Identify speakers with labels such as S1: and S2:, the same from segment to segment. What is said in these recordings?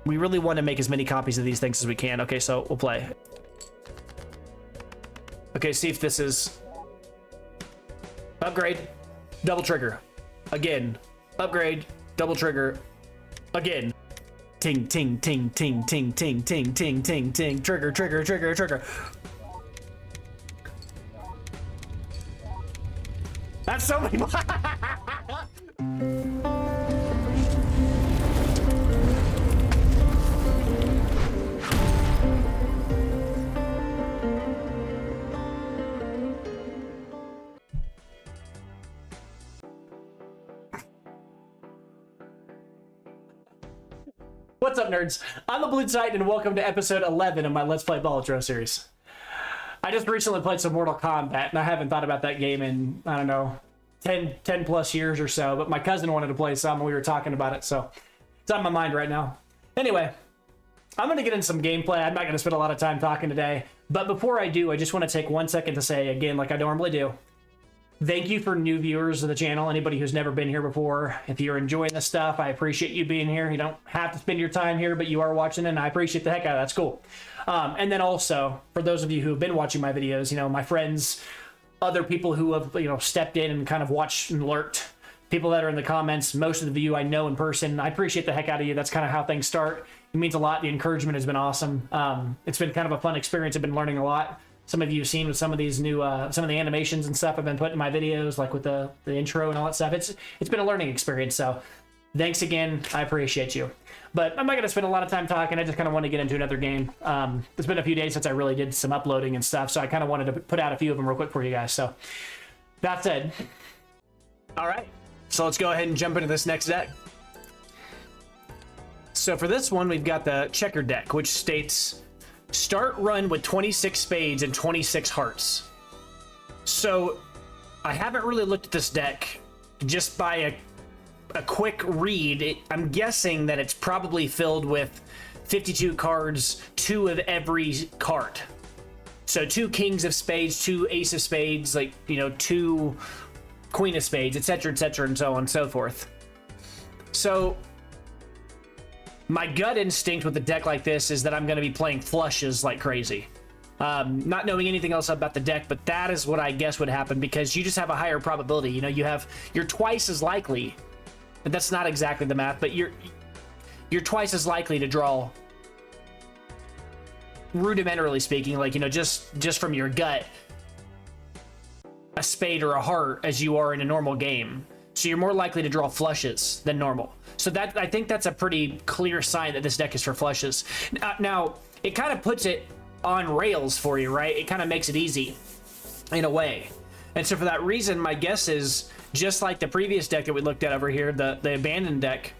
S1: We really want to make as many copies of these things as we can. Okay, so we'll play. Okay, see if this is... Upgrade, double trigger. Again. Upgrade, double trigger. Again. Ting, ting, ting, ting, ting, ting, ting, ting, ting, ting. Trigger, trigger, trigger, trigger. That's so many. What's up, nerds? I'm the Blue Titan, and welcome to episode 11 of my Let's Play Balatro series. I just recently played some Mortal Kombat, and I haven't thought about that game in, I don't know, 10 plus years or so, but my cousin wanted to play some, and we were talking about it, so it's on my mind right now. Anyway, I'm going to get into some gameplay. I'm not going to spend a lot of time talking today, but before I do, I just want to take 1 second to say, again, like I normally do, thank you for new viewers of the channel, anybody who's never been here before. If you're enjoying this stuff, I appreciate you being here. You don't have to spend your time here, but you are watching, and I appreciate the heck out of it. That's cool. And then also, for those of you who have been watching my videos, you know, my friends, other people who have, you know, stepped in and kind of watched and lurked, people that are in the comments, most of you I know in person, I appreciate the heck out of you. That's kind of how things start. It means a lot. The encouragement has been awesome. It's been kind of a fun experience. I've been learning a lot. Some of you have seen with some of these new, some of the animations and stuff I've been putting in my videos, like with the intro and all that stuff. It's been a learning experience, so thanks again. I appreciate you. But I'm not going to spend a lot of time talking. I just kind of want to get into another game. It's been a few days since I really did some uploading and stuff, so I kind of wanted to put out a few of them real quick for you guys. So that said, all right, so let's go ahead and jump into this next deck. So for this one, we've got the Checkered Deck, which states... Start run with 26 spades and 26 hearts. So I haven't really looked at this deck. Just by a quick read, I'm guessing that it's probably filled with 52 cards, 2 of every card. So 2 kings of spades, 2 ace of spades, like, you know, 2 queen of spades, etc., and so on and so forth. So my gut instinct with a deck like this is that I'm going to be playing flushes like crazy. Not knowing anything else about the deck, but that is what I guess would happen because you just have a higher probability. You know, you're twice as likely, but that's not exactly the math, but you're twice as likely to draw, rudimentarily speaking, like, you know, just from your gut, a spade or a heart as you are in a normal game. So you're more likely to draw flushes than normal. So that, I think that's a pretty clear sign that this deck is for flushes. Now, it kind of puts it on rails for you, right? It kind of makes it easy in a way. And so for that reason, my guess is, just like the previous deck that we looked at over here, the Abandoned deck,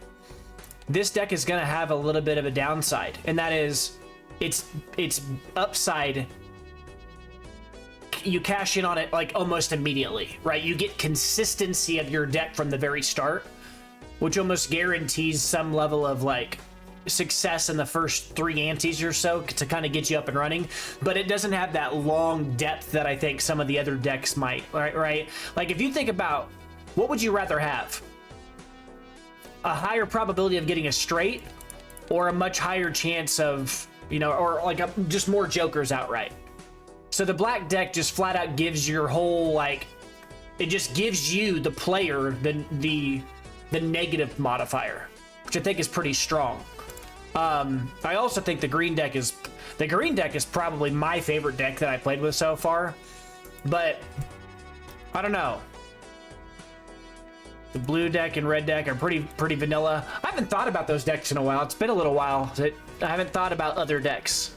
S1: this deck is going to have a little bit of a downside. And that is, its upside, you cash in on it like almost immediately, right? You get consistency of your deck from the very start, which almost guarantees some level of like success in the first 3 antes or so to kind of get you up and running, but it doesn't have that long depth that I think some of the other decks might, right? Like if you think about, what would you rather have? A higher probability of getting a straight or a much higher chance of, you know, or like just more jokers outright? So the black deck just flat out gives your whole, like, it just gives you, the player, the negative modifier, which I think is pretty strong. I also think the green deck is probably my favorite deck that I played with so far, but I don't know. The blue deck and red deck are pretty vanilla. I haven't thought about those decks in a while. It's been a little while. I haven't thought about other decks,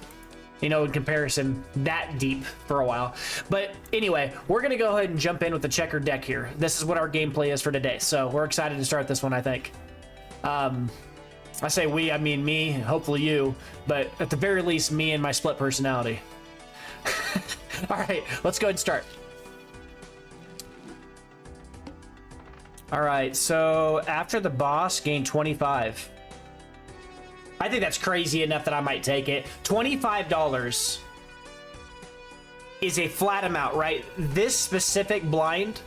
S1: you know, in comparison that deep for a while. But anyway, we're going to go ahead and jump in with the Checkered Deck here. This is what our gameplay is for today. So we're excited to start this one, I think. I say we, I mean me, hopefully you, but at the very least, me and my split personality. All right, let's go ahead and start. All right, so after the boss, gain 25. I think that's crazy enough that I might take it. $25 is a flat amount, right? This specific blind,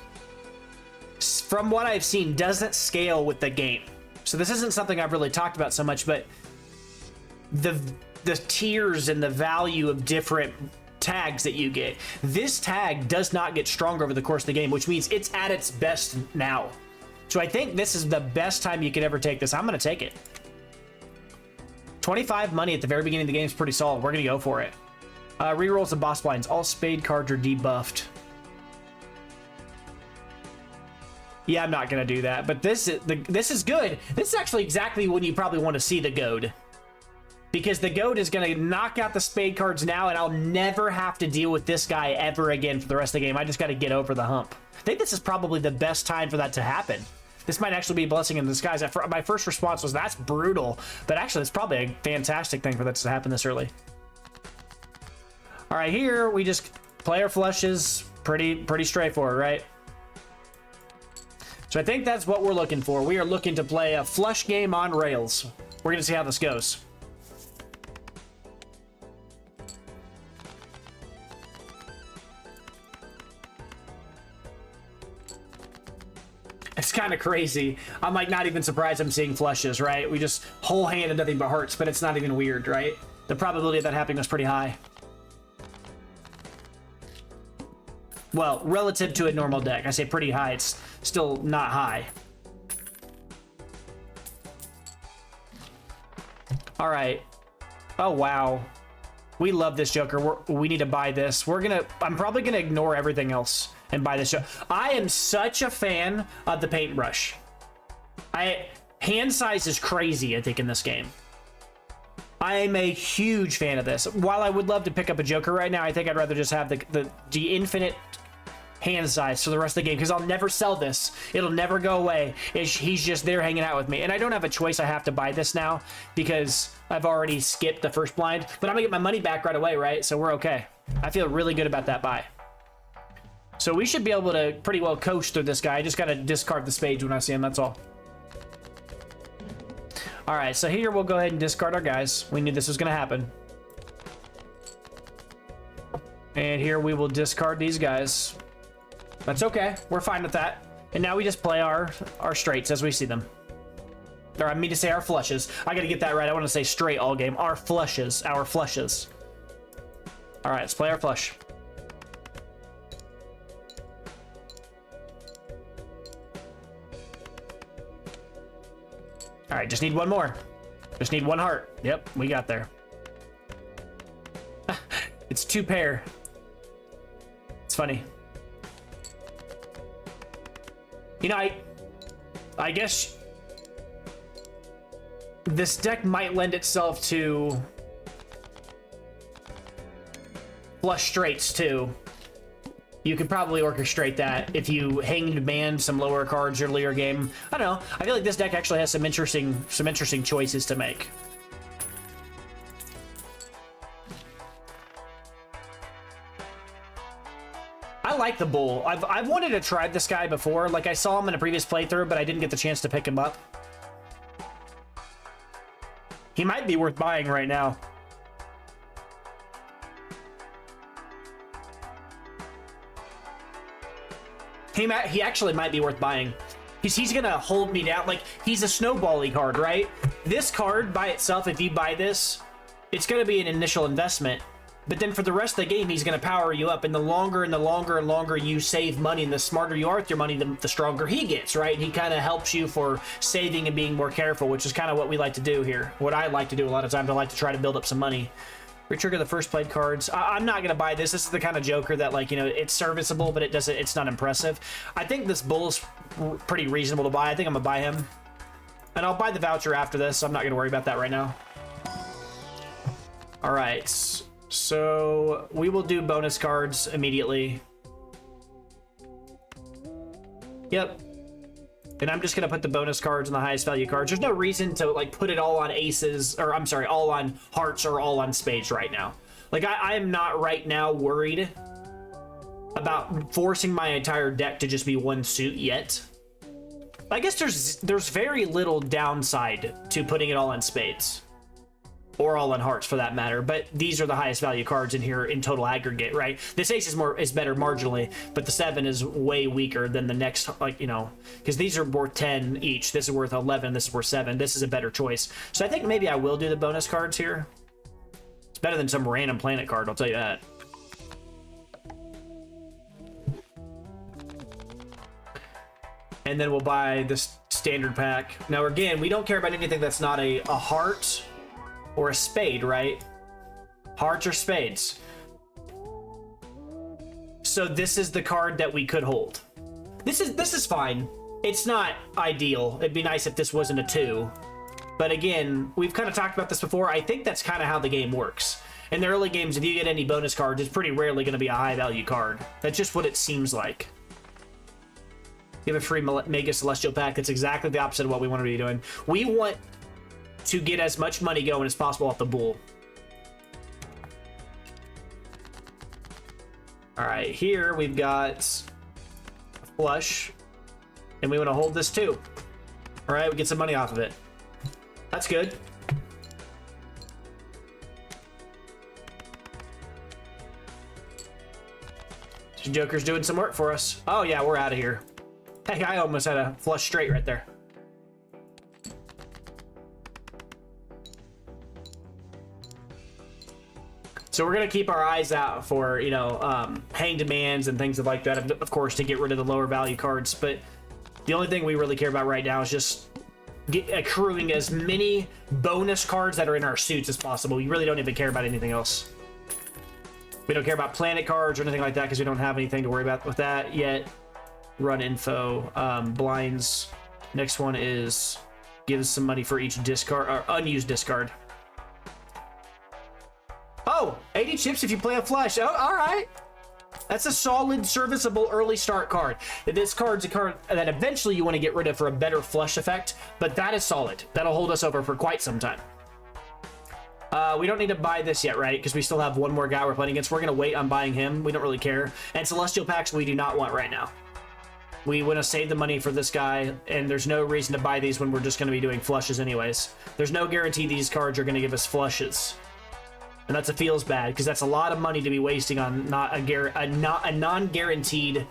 S1: from what I've seen, doesn't scale with the game. So this isn't something I've really talked about so much, but the tiers and the value of different tags that you get. This tag does not get stronger over the course of the game, which means it's at its best now. So I think this is the best time you could ever take this. I'm going to take it. 25 money at the very beginning of the game is pretty solid. We're going to go for it. Rerolls and boss blinds. All spade cards are debuffed. Yeah, I'm not going to do that. But this is good. This is actually exactly when you probably want to see the goad. Because the goat is going to knock out the spade cards now, and I'll never have to deal with this guy ever again for the rest of the game. I just got to get over the hump. I think this is probably the best time for that to happen. This might actually be a blessing in disguise. My first response was, that's brutal. But actually, it's probably a fantastic thing for that to happen this early. All right, here we just play our flushes. Pretty straightforward, right? So I think that's what we're looking for. We are looking to play a flush game on rails. We're going to see how this goes. It's kind of crazy. I'm like not even surprised I'm seeing flushes, right? We just whole hand and nothing but hearts, but it's not even weird, right? The probability of that happening was pretty high. Well, relative to a normal deck. I say pretty high, it's still not high. All right. Oh, wow. We love this Joker. We need to buy this. I'm probably gonna ignore everything else and buy this Joker. I am such a fan of the paintbrush. Hand size is crazy, I think, in this game. I am a huge fan of this. While I would love to pick up a Joker right now, I think I'd rather just have the infinite hand size for the rest of the game, because I'll never sell this. It'll never go away. He's just there hanging out with me, and I don't have a choice. I have to buy this now because I've already skipped the first blind, but I'm gonna get my money back right away, right? So we're okay. I feel really good about that buy. So we should be able to pretty well coach through this guy. I just gotta discard the spades when I see him, that's all. All right, so here we'll go ahead and discard our guys. We knew this was gonna happen. And here we will discard these guys. That's okay, we're fine with that. And now we just play our straights as we see them. Or I mean to say our flushes. I gotta get that right, I wanna say straight all game. Our flushes. All right, let's play our flush. All right, just need one more. Just need one heart. Yep, we got there. It's two pair. It's funny. You know, I guess this deck might lend itself to flush straights too. You could probably orchestrate that if you hanged man some lower cards earlier game. I don't know. I feel like this deck actually has some interesting choices to make. I like the bull. I've wanted to try this guy before. Like I saw him in a previous playthrough, but I didn't get the chance to pick him up. He might be worth buying right now. He actually might be worth buying. He's gonna hold me down. Like, he's a snowball-y card, right? This card by itself, if you buy this, it's gonna be an initial investment. But then for the rest of the game, he's gonna power you up. And the longer you save money, and the smarter you are with your money, the stronger he gets, right? He kind of helps you for saving and being more careful, which is kind of what we like to do here. What I like to do a lot of times, I like to try to build up some money. Retrigger the first played cards. I'm not gonna buy this. This is the kind of Joker that, like, you know, it's serviceable, but it's not impressive. I think this bull's pretty reasonable to buy. I think I'm gonna buy him, and I'll buy the voucher after this. So I'm not gonna worry about that right now. All right, so we will do bonus cards immediately. Yep. And I'm just going to put the bonus cards and the highest value cards. There's no reason to, like, put it all on aces, or I'm sorry, all on hearts or all on spades right now. Like, I am not right now worried about forcing my entire deck to just be one suit yet. I guess there's very little downside to putting it all on spades. or all in hearts for that matter, but these are the highest value cards in here in total aggregate, right? This ace is better marginally, but the 7 is way weaker than the next, like, you know, because these are worth 10 each. This is worth 11, this is worth 7. This is a better choice. So I think maybe I will do the bonus cards here. It's better than some random planet card, I'll tell you that. And then we'll buy this standard pack. Now again, we don't care about anything that's not a heart or a spade, right? Hearts or spades. So this is the card that we could hold. This is fine. It's not ideal. It'd be nice if this wasn't a 2. But again, we've kind of talked about this before. I think that's kind of how the game works. In the early games, if you get any bonus cards, it's pretty rarely going to be a high value card. That's just what it seems like. Give a free Mega Celestial pack. That's exactly the opposite of what we want to be doing. We want to get as much money going as possible off the bull. All right, here we've got a flush, and we want to hold this too. All right, we get some money off of it. That's good. Joker's doing some work for us. Oh yeah, we're out of here. Hey, I almost had a flush straight right there. So we're going to keep our eyes out for, you know, hang demands and things like that, of course, to get rid of the lower value cards. But the only thing we really care about right now is just accruing as many bonus cards that are in our suits as possible. We really don't even care about anything else. We don't care about planet cards or anything like that because we don't have anything to worry about with that yet. Run info, blinds. Next one is gives some money for each discard or unused discard. Oh, 80 chips if you play a flush. Oh, all right. That's a solid, serviceable early start card. This card's a card that eventually you want to get rid of for a better flush effect, but that is solid. That'll hold us over for quite some time. We don't need to buy this yet, right? Because we still have one more guy we're playing against. We're going to wait on buying him. We don't really care. And Celestial Packs we do not want right now. We want to save the money for this guy, and there's no reason to buy these when we're just going to be doing flushes anyways. There's no guarantee these cards are going to give us flushes. And that's feels bad, because that's a lot of money to be wasting on not a non-guaranteed...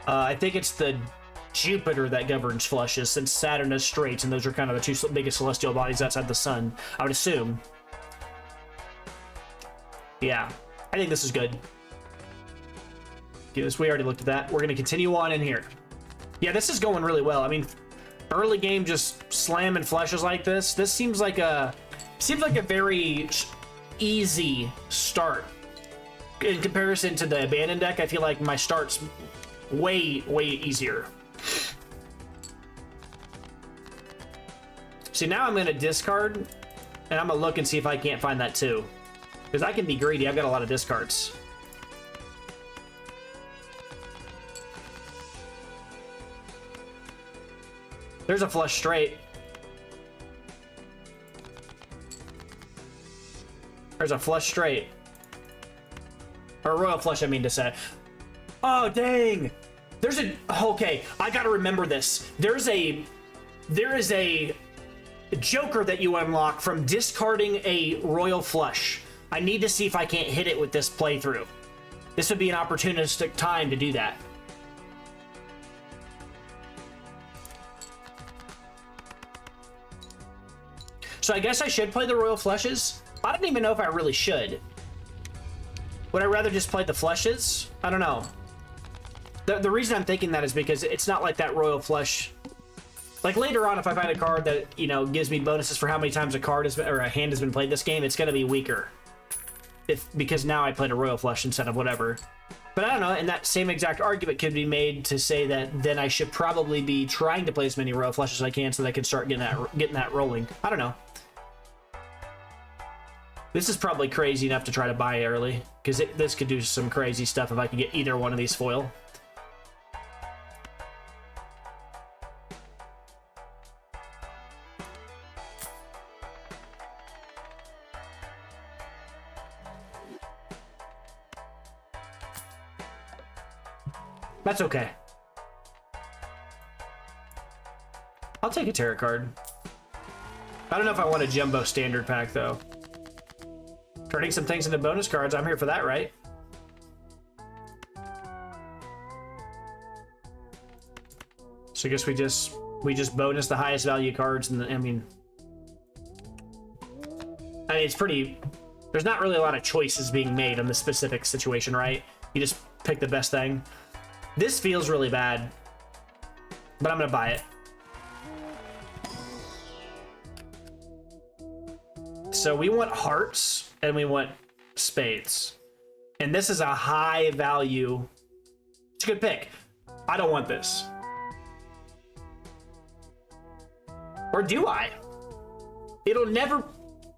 S1: I think it's the Jupiter that governs flushes, since Saturn is straights, and those are kind of the two biggest celestial bodies outside the sun, I would assume. Yeah, I think this is good. Okay, we already looked at that. We're going to continue on in here. Yeah, this is going really well. I mean, early game just slamming flushes like this. This seems like a very easy start. In comparison to the abandoned deck, I feel like my start's way easier. See, now I'm going to discard, and I'm going to look and see if I can't find that too. Because I can be greedy. I've got a lot of discards. There's a flush straight. There's a flush straight. Or a royal flush, I mean to say. Oh, dang. There's a... Okay, I gotta remember this. There is a Joker that you unlock from discarding a royal flush. I need to see if I can't hit it with this playthrough. This would be an opportunistic time to do that. So I guess I should play the royal flushes. I don't even know if I really should. Would I rather just play the flushes? I don't know. The reason I'm thinking that is because it's not like that royal flush. Like later on, if I find a card that, you know, gives me bonuses for how many times a card has been, or a hand has been played this game, it's going to be weaker. Because now I played a royal flush instead of whatever. But I don't know, and that same exact argument could be made to say that then I should probably be trying to play as many royal flushes as I can so that I can start getting that rolling. I don't know. This is probably crazy enough to try to buy early, because this could do some crazy stuff if I could get either one of these foil. That's okay. I'll take a tarot card. I don't know if I want a jumbo standard pack, though. Turning some things into bonus cards, I'm here for that, right? So I guess we just bonus the highest value cards, and I mean, it's pretty. There's not really a lot of choices being made on this specific situation, right? You just pick the best thing. This feels really bad, but I'm gonna buy it. So we want hearts and we want spades, and this is a high value. It's a good pick. I don't want this. Or do I? It'll never...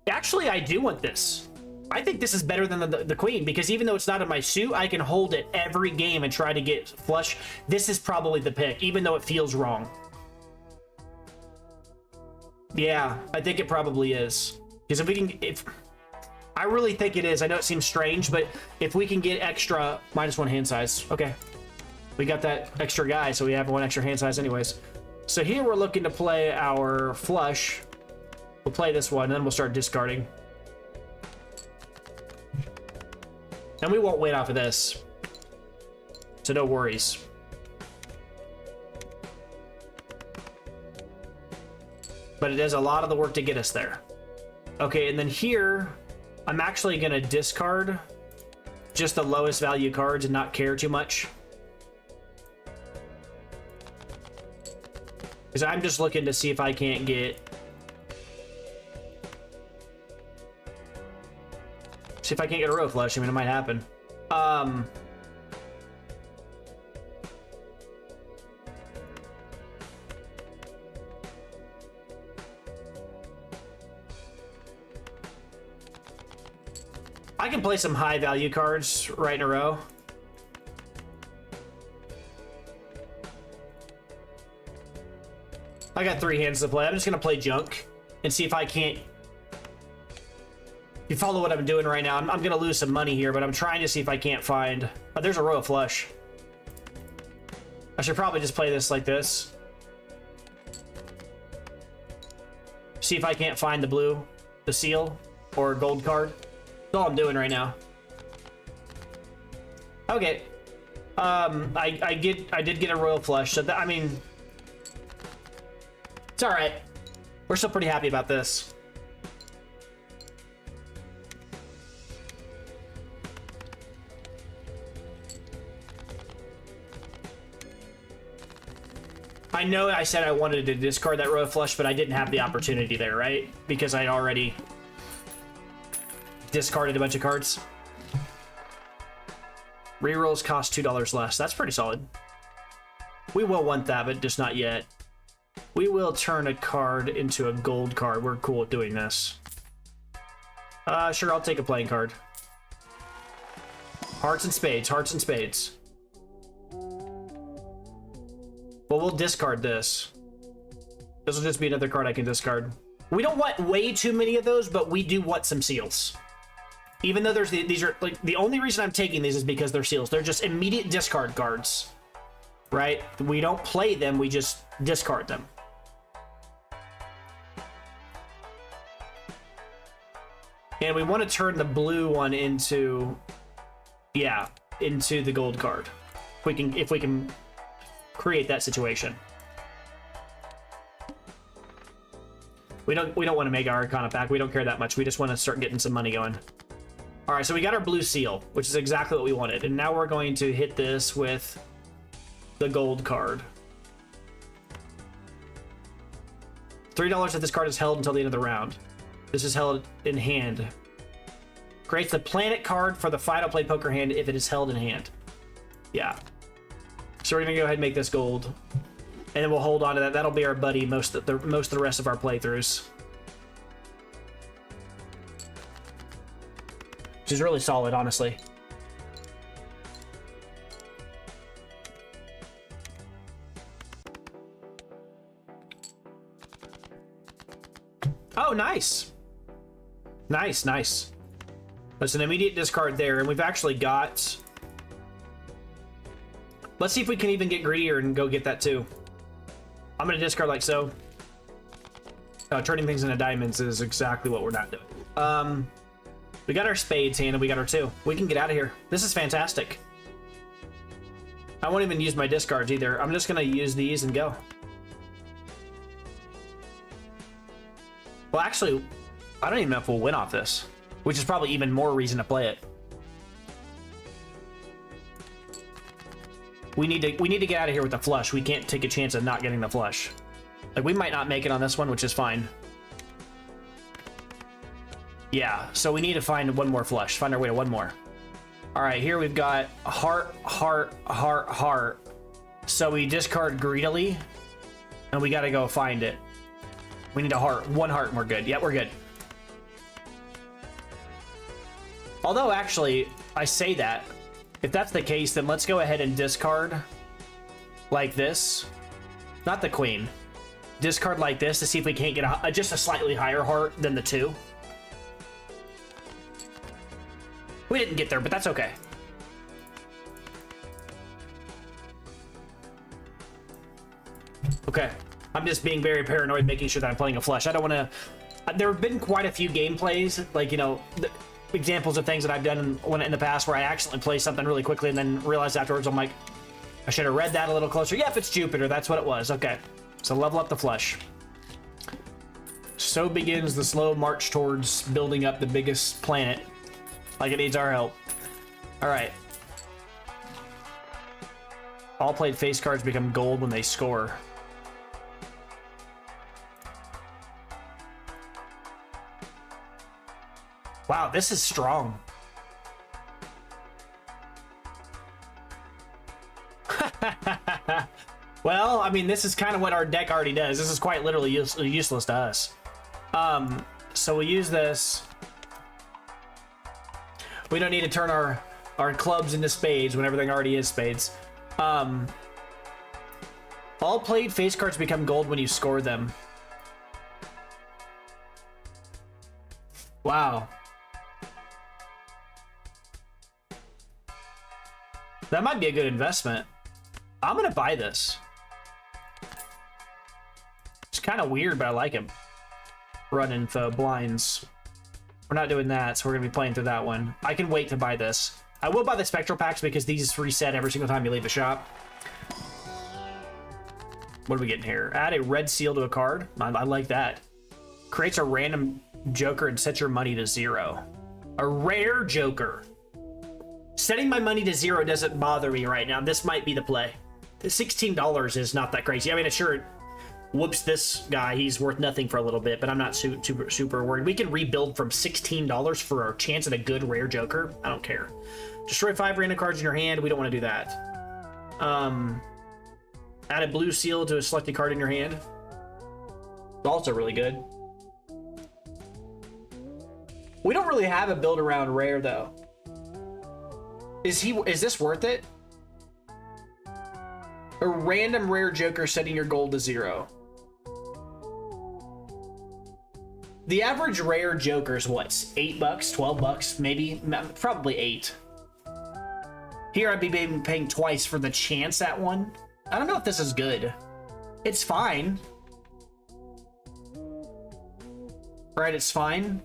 S1: Actually, I do want this. I think this is better than the queen, because even though it's not in my suit, I can hold it every game and try to get flush. This is probably the pick, even though it feels wrong. Yeah, I think it probably is. Because if we can... I really think it is. I know it seems strange, but if we can get extra -1 hand size... Okay. We got that extra guy, so we have 1 extra hand size anyways. So here we're looking to play our flush. We'll play this one, and then we'll start discarding. And we won't win off of this. So no worries. But it does a lot of the work to get us there. Okay, and then here, I'm actually going to discard just the lowest value cards and not care too much. Because I'm just looking to see if I can't get... See if I can't get a row flush. I mean, it might happen. I can play some high value cards right in a row. I got 3 hands to play. I'm just going to play junk and see if I can't... You follow what I'm doing right now. I'm going to lose some money here, but I'm trying to see if I can't find... Oh, there's a row of flush. I should probably just play this like this. See if I can't find the blue, the seal, or gold card. That's all I'm doing right now. Okay. I did get a royal flush, so that, I mean... It's alright. We're still pretty happy about this. I know I said I wanted to discard that row of flush, but I didn't have the opportunity there, right? Because I'd already discarded a bunch of cards. Rerolls cost $2 less. That's pretty solid. We will want that, but just not yet. We will turn a card into a gold card. We're cool with doing this. Sure, I'll take a playing card. Hearts and spades, hearts and spades. Well, we'll discard this. This will just be another card I can discard. We don't want way too many of those, but we do want some seals. Even though these are like the only reason I'm taking these is because they're seals. They're just immediate discard cards, right? We don't play them, we just discard them. And we want to turn the blue one into, yeah, into the gold card. If we can create that situation. We don't want to make our Arcana pack. We don't care that much. We just want to start getting some money going. All right, so we got our blue seal, which is exactly what we wanted. And now we're going to hit this with the gold card. $3 if this card is held until the end of the round. This is held in hand. Creates the planet card for the final play poker hand if it is held in hand. Yeah. So we're gonna go ahead and make this gold, and then we'll hold on to that. That'll be our buddy most of the rest of our playthroughs. Which is really solid, honestly. Oh, nice. Nice, nice. That's an immediate discard there, and we've actually got... Let's see if we can even get greedier and go get that too. I'm going to discard like so. Turning things into diamonds is exactly what we're not doing. We got our spades hand and we got our 2. We can get out of here. This is fantastic. I won't even use my discards either. I'm just gonna use these and go. Well, actually, I don't even know if we'll win off this, which is probably even more reason to play it. We need to get out of here with the flush. We can't take a chance of not getting the flush. Like, we might not make it on this one, which is fine. Yeah, so we need to find one more flush. Find our way to one more. All right, here we've got heart, heart, heart, heart. So we discard greedily, and we got to go find it. We need a heart. One heart, and we're good. Yeah, we're good. Although, actually, I say that. If that's the case, then let's go ahead and discard like this. Not the queen. Discard like this to see if we can't get just a slightly higher heart than the 2. We didn't get there, but that's okay. Okay. I'm just being very paranoid, making sure that I'm playing a flush. I don't want to... There have been quite a few gameplays, like, you know... examples of things that I've done in the past where I accidentally play something really quickly and then realize afterwards, I'm like, I should have read that a little closer. Yep, it's Jupiter. That's what it was. Okay. So level up the flush. So begins the slow march towards building up the biggest planet. Like it needs our help. All right. All played face cards become gold when they score. Wow, this is strong. Well, I mean, this is kind of what our deck already does. This is quite literally useless to us. So we use this. We don't need to turn our clubs into spades when everything already is spades. All played face cards become gold when you score them. Wow. That might be a good investment. I'm gonna buy this. It's kind of weird, but I like him. Run info, blinds. We're not doing that, so we're gonna be playing through that one. I can wait to buy this. I will buy the spectral packs because these reset every single time you leave the shop. What are we getting here? Add a red seal to a card. I like that. Creates a random joker and sets your money to 0. A rare joker. Setting my money to 0 doesn't bother me right now. This might be the play. The $16 is not that crazy. I mean, it sure whoops this guy. He's worth nothing for a little bit, but I'm not super worried. We can rebuild from $16 for our chance at a good rare joker. I don't care. Destroy 5 random cards in your hand. We don't want to do that. Add a blue seal to a selected card in your hand. It's also really good. We don't really have a build around rare though. Is this worth it? A random rare joker setting your gold to 0. The average rare joker is what? $8, $12, maybe? Probably 8. Here I'd be paying twice for the chance at one. I don't know if this is good. It's fine. Right, it's fine.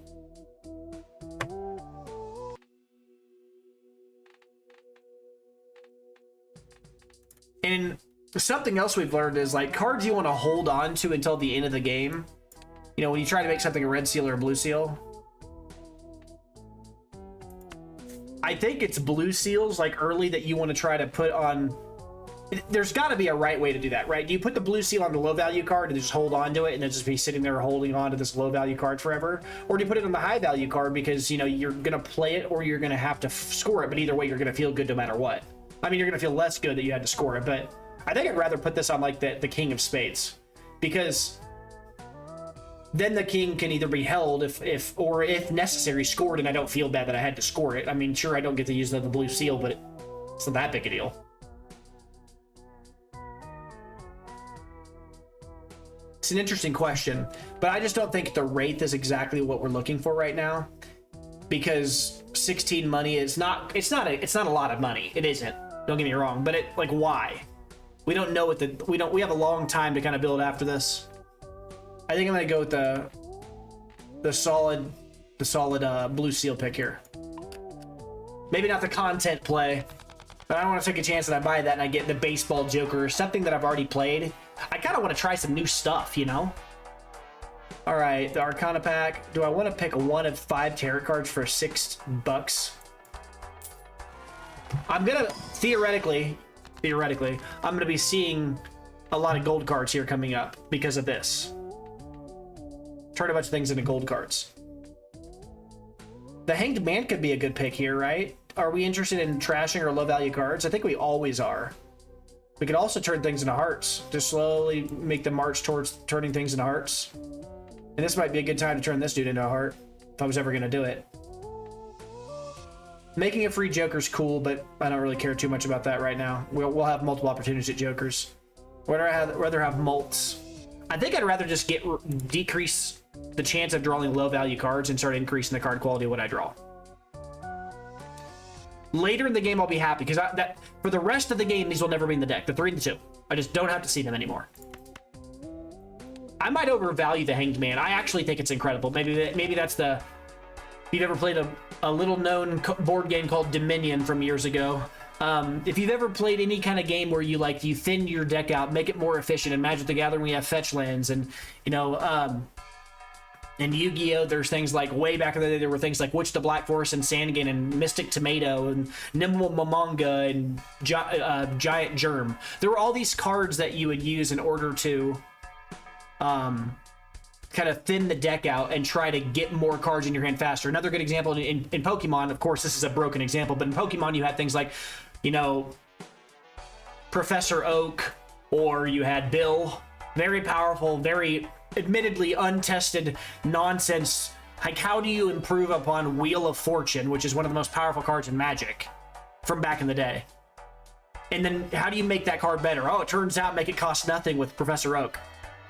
S1: And something else we've learned is, like, cards you want to hold on to until the end of the game. You know, when you try to make something a red seal or a blue seal. I think it's blue seals, like, early that you want to try to put on... There's got to be a right way to do that, right? Do you put the blue seal on the low value card and just hold on to it and then just be sitting there holding on to this low value card forever? Or do you put it on the high value card because, you know, you're going to play it or you're going to have to score it, but either way, you're going to feel good no matter what. I mean, you're going to feel less good that you had to score it, but I think I'd rather put this on, like, the king of spades. Because then the king can either be held or if necessary, scored, and I don't feel bad that I had to score it. I mean, sure, I don't get to use the blue seal, but it's not that big a deal. It's an interesting question, but I just don't think the Wraith is exactly what we're looking for right now, because 16 money is not a lot of money. It isn't. Don't get me wrong, but why? We don't know what we have a long time to kind of build after this. I think I'm gonna go with the solid blue seal pick here. Maybe not the content play, but I don't want to take a chance that I buy that and I get the baseball Joker or something that I've already played. I kind of want to try some new stuff, you know? All right, the Arcana pack. Do I want to pick one of 5 tarot cards for $6? I'm gonna theoretically, I'm gonna be seeing a lot of gold cards here coming up because of this. Turn a bunch of things into gold cards. The Hanged Man could be a good pick here, right? Are we interested in trashing or low value cards? I think we always are. We could also turn things into hearts to slowly make the march towards turning things into hearts. And this might be a good time to turn this dude into a heart if I was ever gonna do it. Making a free Joker's cool, but I don't really care too much about that right now. We'll have multiple opportunities at Jokers. I'd rather have mults. I think I'd rather just decrease the chance of drawing low value cards and start increasing the card quality of what I draw. Later in the game, I'll be happy because for the rest of the game, these will never be in the deck. The 3 and the 2. I just don't have to see them anymore. I might overvalue the Hanged Man. I actually think it's incredible. Maybe that's the... If you've ever played a little-known board game called Dominion from years ago, if you've ever played any kind of game where you thin your deck out, make it more efficient. In Magic the Gathering, we have fetch lands, and in Yu-Gi-Oh, there's things like way back in the day. There were things like Witch the Black Forest and Sandgate and Mystic Tomato and Nimble Momonga and Giant Germ. There were all these cards that you would use in order to kind of thin the deck out and try to get more cards in your hand faster. Another good example in Pokemon, of course, this is a broken example, but in Pokemon you had things like, Professor Oak, or you had Bill. Very powerful, very admittedly untested nonsense. Like, how do you improve upon Wheel of Fortune, which is one of the most powerful cards in Magic from back in the day? And then how do you make that card better? Oh, it turns out make it cost nothing with Professor Oak.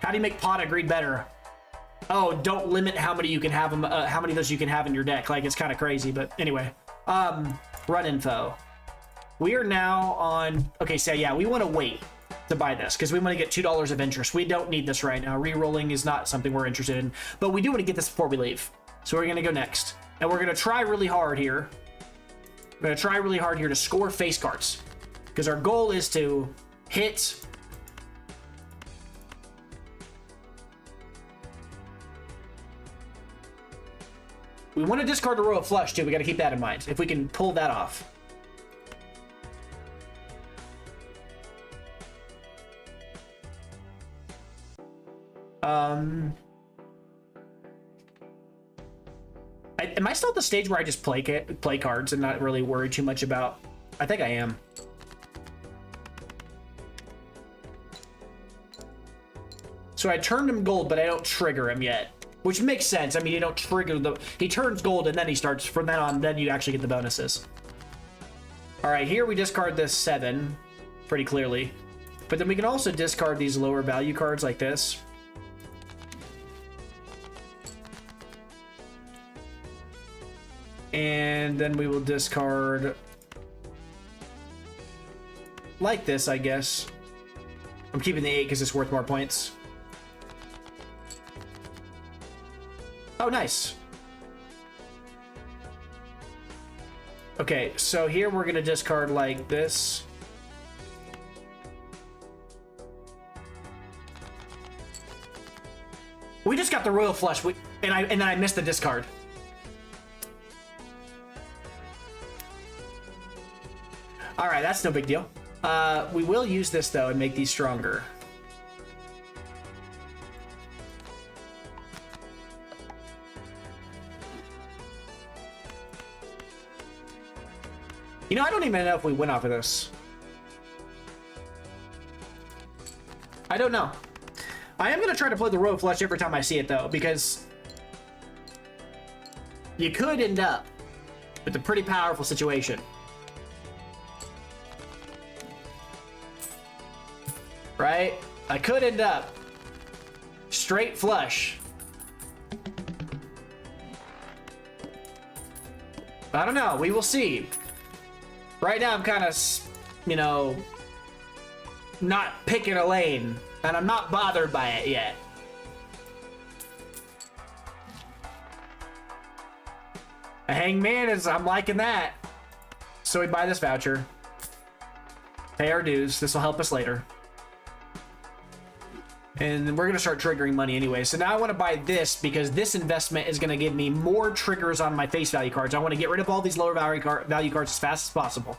S1: How do you make Pot of Greed better? Oh, don't limit how many you can have them, how many of those you can have in your deck. Like, it's kind of crazy, but anyway. Run info. We are now on... Okay, so yeah, we want to wait to buy this because we want to get $2 of interest. We don't need this right now. Rerolling is not something we're interested in, but we do want to get this before we leave. So we're going to go next. And we're going to try really hard here. We're going to try really hard here to score face cards because our goal is to hit... We want to discard the Royal Flush, too. We got to keep that in mind, if we can pull that off. Am I still at the stage where I just play cards and not really worry too much about... I think I am. So I turned him gold, but I don't trigger him yet. Which makes sense. I mean, you don't trigger the... He turns gold, and then he starts... From then on, then you actually get the bonuses. All right, here we discard this 7 pretty clearly. But then we can also discard these lower value cards like this. And then we will discard... like this, I guess. I'm keeping the 8 because it's worth more points. Oh, nice. Okay, so here we're gonna discard like this. We just got the Royal Flush, and then I missed the discard. All right, that's no big deal. We will use this though and make these stronger. You know, I don't even know if we win off of this. I don't know. I am going to try to play the Royal Flush every time I see it, though, because you could end up with a pretty powerful situation. Right? I could end up straight flush. I don't know. We will see. Right now, I'm kind of, you know, not picking a lane, and I'm not bothered by it yet. A hangman is, I'm liking that. So we buy this voucher. Pay our dues. This will help us later. And we're going to start triggering money anyway. So now I want to buy this because this investment is going to give me more triggers on my face value cards. I want to get rid of all these lower value cards as fast as possible.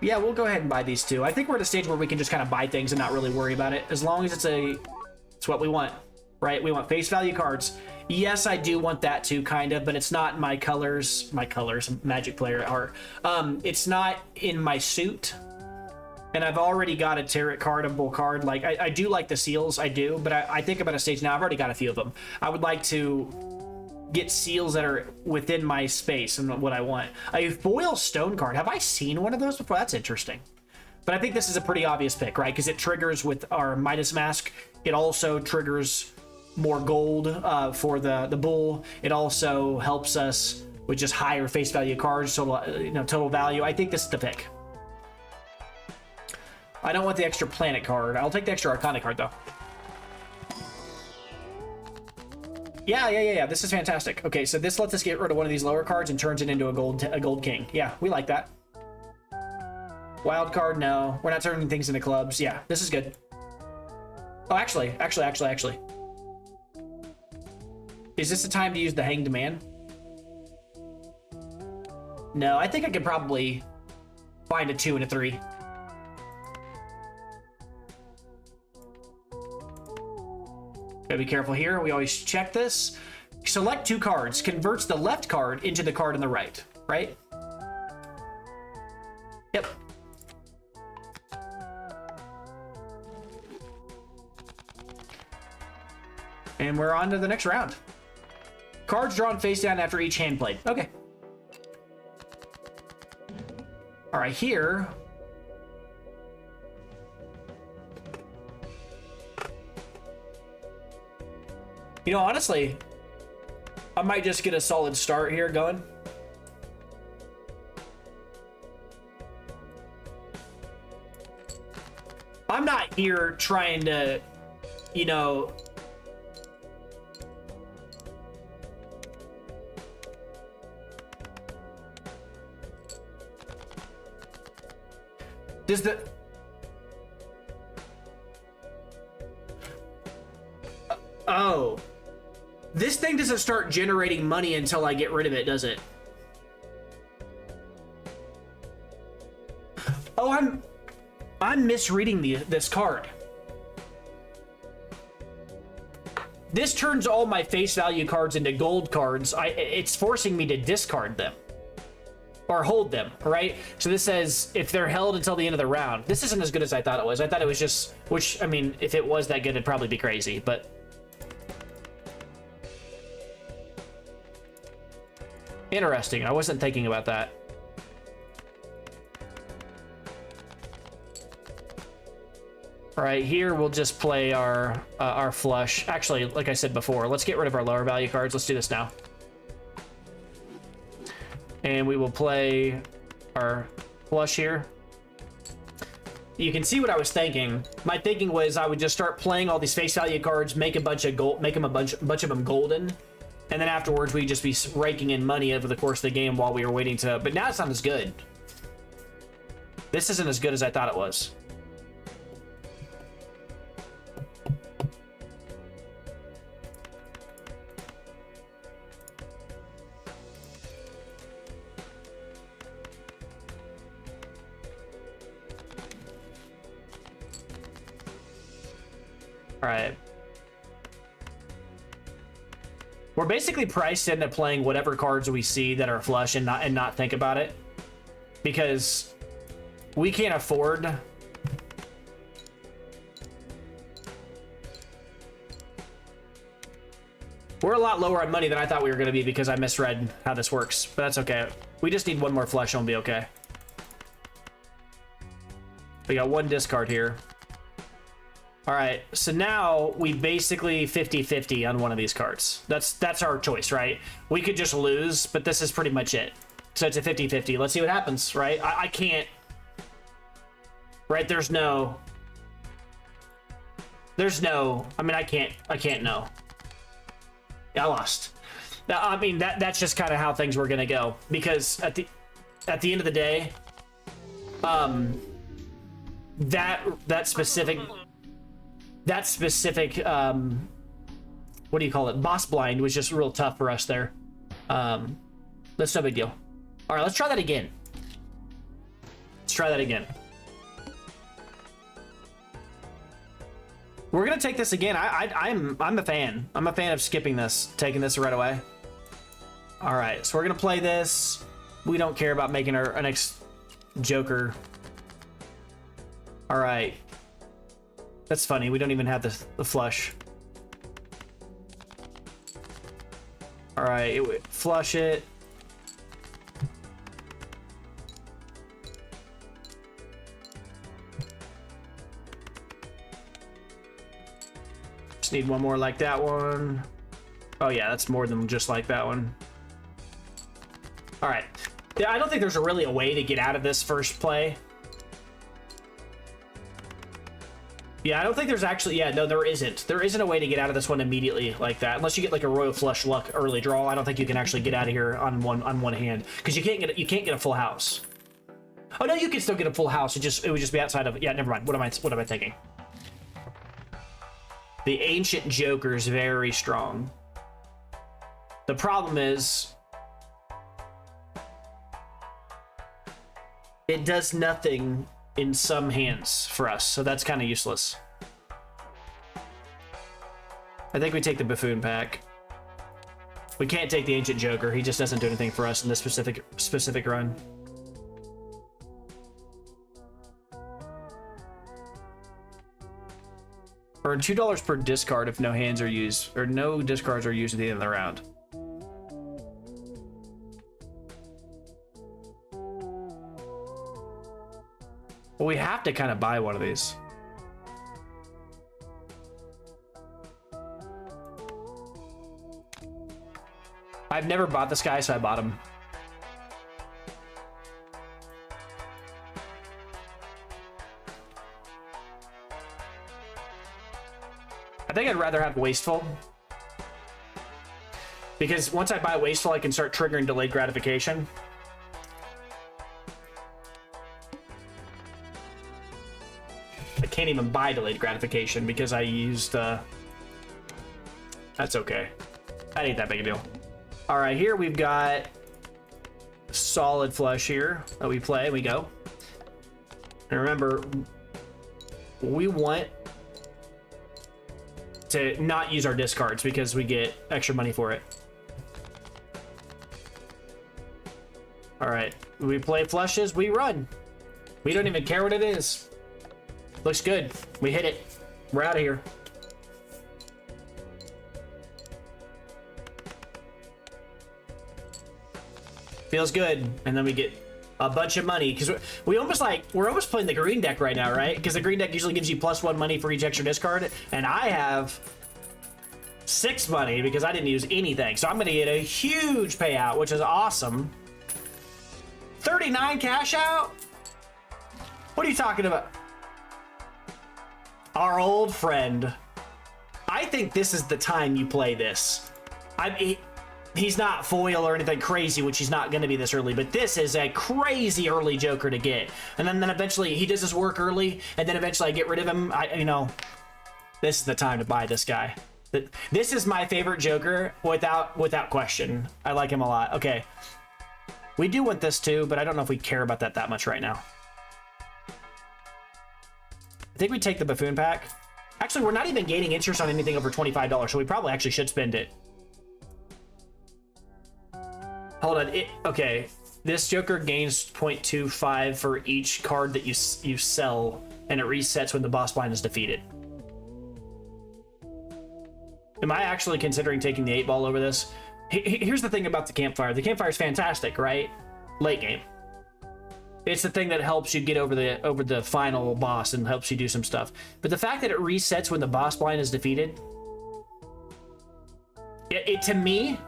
S1: Yeah, we'll go ahead and buy these two. I think we're at a stage where we can just kind of buy things and not really worry about it. As long as it's what we want, right? We want face value cards. Yes, I do want that too, kind of, but it's not in my colors, Magic player art. It's not in my suit. And I've already got a tarot cardable card. Like, I do like the seals, I do, but I think I'm at a stage now, I've already got a few of them. I would like to get seals that are within my space and what I want. A foil stone card. Have I seen one of those before? That's interesting. But I think this is a pretty obvious pick, right? Because it triggers with our Midas Mask. It also triggers more gold for the bull. It also helps us with just higher face value cards, total value. I think this is the pick. I don't want the extra planet card. I'll take the extra Arcana card, though. Yeah. This is fantastic. Okay, so this lets us get rid of one of these lower cards and turns it into a gold king. Yeah, we like that. Wild card, no. We're not turning things into clubs. Yeah, this is good. Oh, actually. Is this the time to use the Hanged Man? No, I think I could probably find a 2 and a 3. Gotta be careful here. We always check this. Select 2 cards. Converts the left card into the card on the right. Right? Yep. And we're on to the next round. Cards drawn face down after each hand played. Okay. All right, here. You know, honestly, I might just get a solid start here going. I'm not here trying to, you know, does the oh, this thing doesn't start generating money until I get rid of it, does it? Oh, I'm misreading this card. This turns all my face value cards into gold cards. It's forcing me to discard them or hold them, right? So this says if they're held until the end of the round. This isn't as good as I thought it was. I thought it was just, which, I mean, if it was that good, it'd probably be crazy, but interesting. I wasn't thinking about that. All right, here we'll just play our flush. Actually, like I said before, let's get rid of our lower value cards. Let's do this now. And we will play our flush here. You can see what I was thinking. My thinking was I would just start playing all these face value cards, make a bunch of gold, make them a bunch of them golden, and then afterwards we'd just be raking in money over the course of the game while we were waiting to. But now it's not as good. This isn't as good as I thought it was. All right. We're basically priced into playing whatever cards we see that are flush and not think about it, because we can't afford we're a lot lower on money than I thought we were going to be because I misread how this works, but that's okay. We just need one more flush and we'll be okay. We got one discard here. All right, so now we basically 50-50 on one of these cards. That's our choice, right? We could just lose, but this is pretty much it. So it's a 50-50. Let's see what happens, right? I can't, right? There's no, I mean, I can't know. I lost. Now, I mean, that's just kind of how things were gonna go, because at the end of the day, that specific what do you call it, boss blind was just real tough for us there. That's no big deal. All right, let's try that again. We're gonna take this again. I'm a fan. I'm a fan of skipping this, taking this right away. All right, so we're gonna play this. We don't care about making our next Joker. All right, that's funny. We don't even have the flush. All right, flush it. Just need one more like that one. Oh yeah, that's more than just like that one. All right. Yeah, I don't think there's really a way to get out of this first play. Yeah, I don't think there's actually... Yeah, no, there isn't. There isn't a way to get out of this one immediately like that. Unless you get like a royal flush luck early draw. I don't think you can actually get out of here on one hand, because you can't get a full house. Oh no, you can still get a full house. It would just be outside of... Yeah, never mind. What am I thinking? The Ancient Joker is very strong. The problem is, it does nothing in some hands for us, so that's kind of useless. I think we take the Buffoon pack. We can't take the Ancient Joker. He just doesn't do anything for us in this specific run. Earn $2 per discard if no hands are used, or no discards are used at the end of the round. Well, we have to kind of buy one of these. I've never bought this guy, so I bought him. I think I'd rather have Wasteful, because once I buy Wasteful, I can start triggering delayed gratification. I can't even buy delayed gratification because I used... That's okay. That ain't that big a deal. All right, here we've got solid flush here that we play. We go. And remember, we want to not use our discards because we get extra money for it. All right, we play flushes, we run. We don't even care what it is. Looks good. We hit it. We're out of here. Feels good. And then we get a bunch of money, because we're almost playing the green deck right now, right? Because the green deck usually gives you +1 money for each extra discard, and I have 6 money because I didn't use anything. So I'm gonna get a huge payout, which is awesome. 39 cash out? What are you talking about? Our old friend. I think this is the time you play this. He's not foil or anything crazy, which he's not going to be this early, but this is a crazy early Joker to get. And then eventually he does his work early, and then eventually I get rid of him. You know, this is the time to buy this guy. This is my favorite Joker without question. I like him a lot. Okay. We do want this too, but I don't know if we care about that much right now. I think we take the Buffoon pack. Actually, we're not even gaining interest on anything over $25, so we probably actually should spend it. Hold on. Okay. This Joker gains 0.25 for each card that you sell, and it resets when the boss blind is defeated. Am I actually considering taking the 8-ball over this? Here's the thing about the campfire. The campfire is fantastic, right? Late game. It's the thing that helps you get over the final boss and helps you do some stuff. But the fact that it resets when the boss blind is defeated, to me,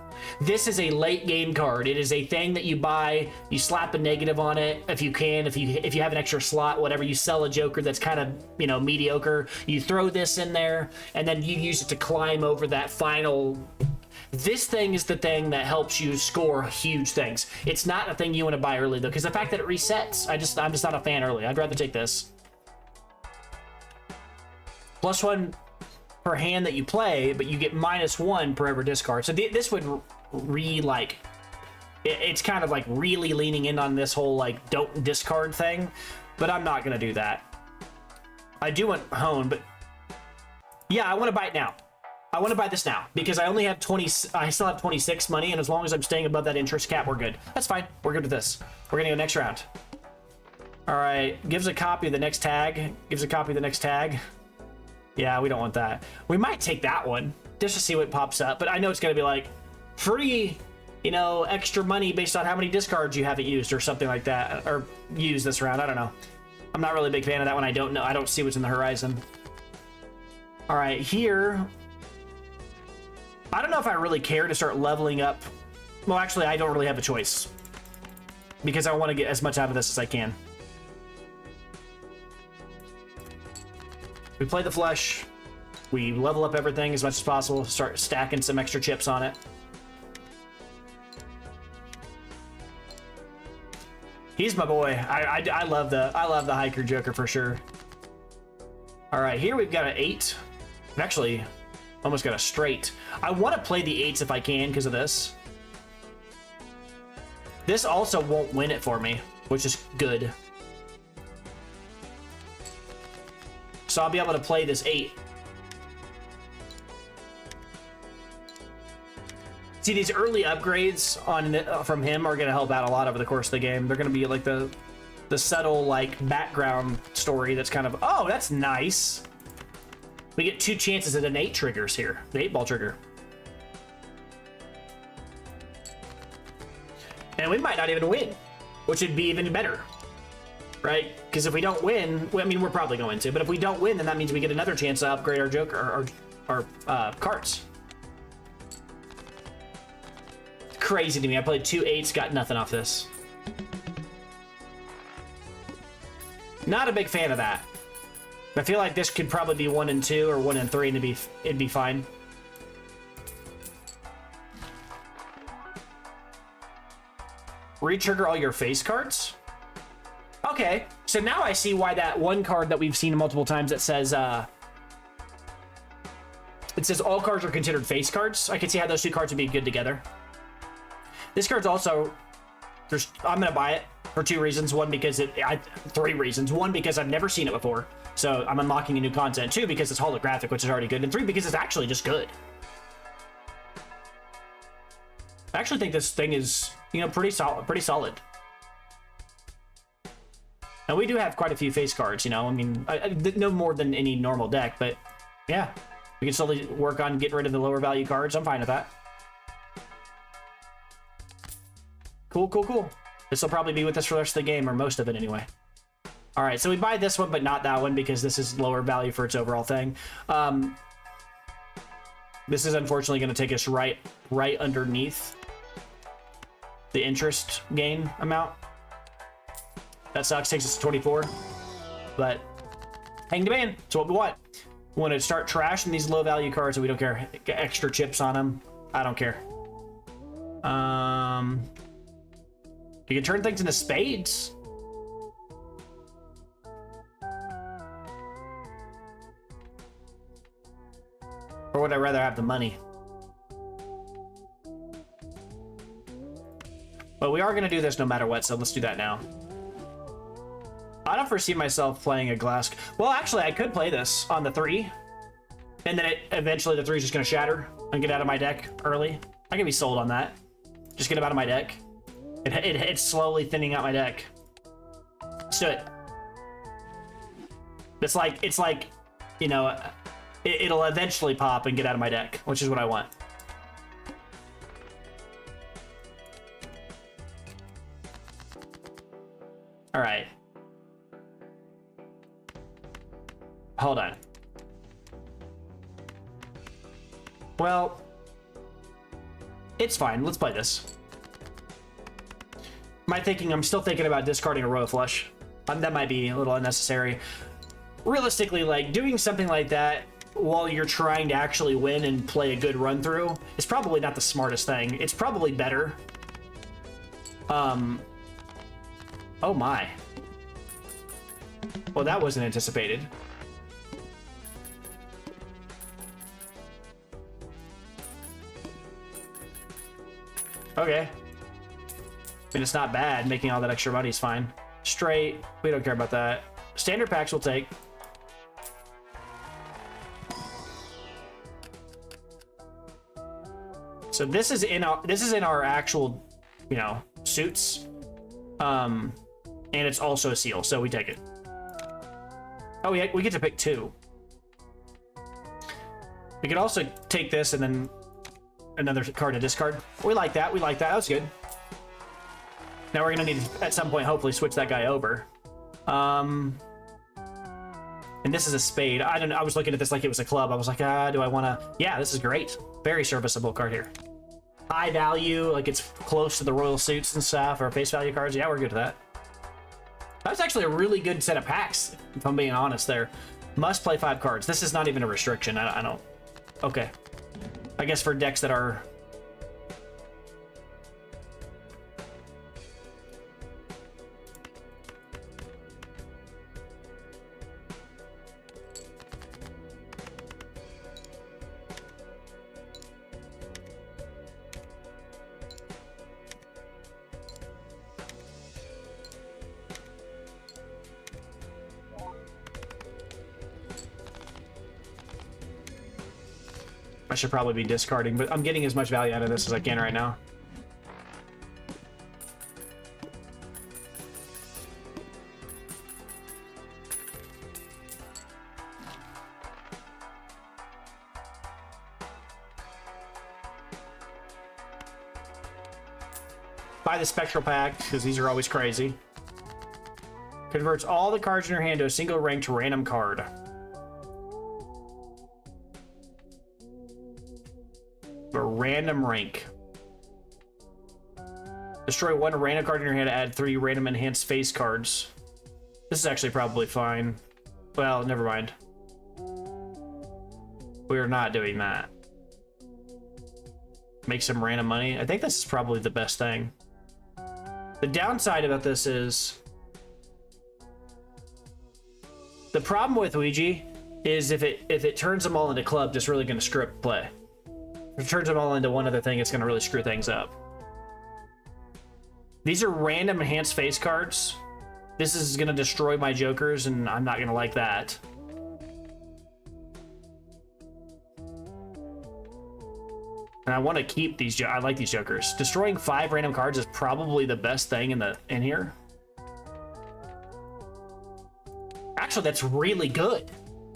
S1: this is a late game card. It is a thing that you buy, you slap a negative on it if you can, if you have an extra slot, whatever. You sell a Joker that's kind of, you know, mediocre, you throw this in there, and then you use it to climb over that final This thing is the thing that helps you score huge things. It's not a thing you want to buy early though, because the fact that it resets, I'm just not a fan early. I'd rather take this. +1 per hand that you play, but you get -1 per ever discard. So this would it's kind of like really leaning in on this whole like don't discard thing, but I'm not gonna do that. I do want hone, but yeah, I want to buy it now. I want to buy this now because I only have 20. I still have 26 money, and as long as I'm staying above that interest cap, we're good. That's fine. We're good with this. We're gonna go next round. All right, gives a copy of the next tag. Gives a copy of the next tag. Yeah, we don't want that. We might take that one just to see what pops up, but I know it's gonna be like free, you know, extra money based on how many discards you haven't used or something like that, or used this round. I don't know. I'm not really a big fan of that one. I don't know. I don't see what's in the horizon. All right, here. I don't know if I really care to start leveling up. Well, actually, I don't really have a choice because I want to get as much out of this as I can. We play the flush. We level up everything as much as possible. Start stacking some extra chips on it. He's my boy. I love the Hiker Joker for sure. All right, here we've got an 8. I've actually almost got a straight. I want to play the 8s if I can because of this. This also won't win it for me, which is good. So I'll be able to play this 8. See, these early upgrades on from him are going to help out a lot over the course of the game. They're going to be like the subtle like background story that's kind of, oh, that's nice. We get 2 chances at an 8 triggers here, the 8-ball trigger. And we might not even win, which would be even better, right? Because if we don't win, well, I mean, we're probably going to, but if we don't win, then that means we get another chance to upgrade our Joker, our cards. Crazy to me. I played 2 8s, got nothing off this. Not a big fan of that. I feel like this could probably be 1 and 2 or 1 and 3, and it'd be fine. Retrigger all your face cards. Okay, so now I see why that one card that we've seen multiple times that says it says all cards are considered face cards. I can see how those 2 cards would be good together. This card's also I'm gonna buy it for 2 reasons. 3 reasons. 1, because I've never seen it before, so I'm unlocking a new content. 2, because it's holographic, which is already good, and 3, because it's actually just good. I actually think this thing is, you know, pretty solid. And we do have quite a few face cards, you know. I mean, no more than any normal deck, but yeah, we can slowly work on getting rid of the lower value cards. I'm fine with that. Cool, cool, cool. This will probably be with us for the rest of the game, or most of it anyway. All right, so we buy this one, but not that one because this is lower value for its overall thing. This is unfortunately going to take us right underneath the interest gain amount. That sucks. Takes us to 24, but hang demand. It's what we want. We want to start trashing these low value cards, and we don't care. Get extra chips on them. I don't care. You can turn things into spades. Or would I rather have the money? But we are going to do this no matter what, so let's do that now. I don't foresee myself playing a glass. Well, actually, I could play this on the 3. And then eventually the 3 is just going to shatter and get out of my deck early. I can be sold on that. Just get him out of my deck. It's slowly thinning out my deck. Let's do it. It's like, you know, it'll eventually pop and get out of my deck, which is what I want. All right. Hold on. Well, it's fine. Let's play this. I'm still thinking about discarding a row flush. That might be a little unnecessary. Realistically, like, doing something like that while you're trying to actually win and play a good run through is probably not the smartest thing. It's probably better. Oh my. Well, that wasn't anticipated. Okay. I mean, it's not bad. Making all that extra money is fine. Straight, we don't care about that. Standard packs we'll take. So this is in our actual, you know, suits. And it's also a seal, so we take it. Oh, we get to pick 2. We could also take this and then another card to discard. We like that. We like that. That was good. Now we're gonna need to, at some point, hopefully switch that guy over. And this is a spade. I don't know. I was looking at this like it was a club. I was like, do I want to? Yeah, this is great. Very serviceable card here. High value, like it's close to the royal suits and stuff, or face value cards. Yeah, we're good to that. That was actually a really good set of packs, if I'm being honest there. Must play 5 cards. This is not even a restriction. I don't. Okay. I guess for decks that are... I should probably be discarding, but I'm getting as much value out of this as I can right now. Buy the Spectral Pack, because these are always crazy. Converts all the cards in your hand to a single ranked random card. A random rank. Destroy 1 random card in your hand to add 3 random enhanced face cards. This is actually probably fine. Well, never mind. We're not doing that. Make some random money. I think this is probably the best thing. The downside about this is... the problem with Ouija is if it turns them all into club, it's really going to screw up play. If it turns them all into one other thing, it's going to really screw things up. These are random enhanced face cards. This is going to destroy my jokers, and I'm not going to like that. And I want to keep these. I like these jokers. Destroying 5 random cards is probably the best thing in here. Actually, that's really good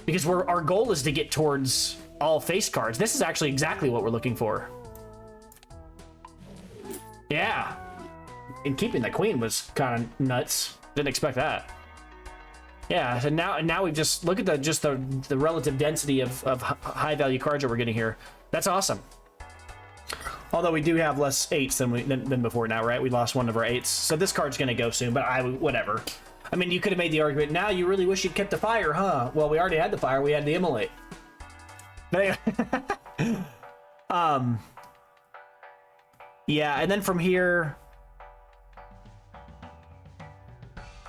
S1: because our goal is to get towards all face cards. This is actually exactly what we're looking for. Yeah, and keeping the queen was kind of nuts. Didn't expect that. Yeah, so now we just look at the relative density of high value cards that we're getting here. That's awesome. Although we do have less 8s than before now, right? We lost one of our 8s, so this card's gonna go soon. But whatever. I mean, you could have made the argument. Now you really wish you'd kept the fire, huh? Well, we already had the fire. We had the immolate. But anyway, yeah, and then from here,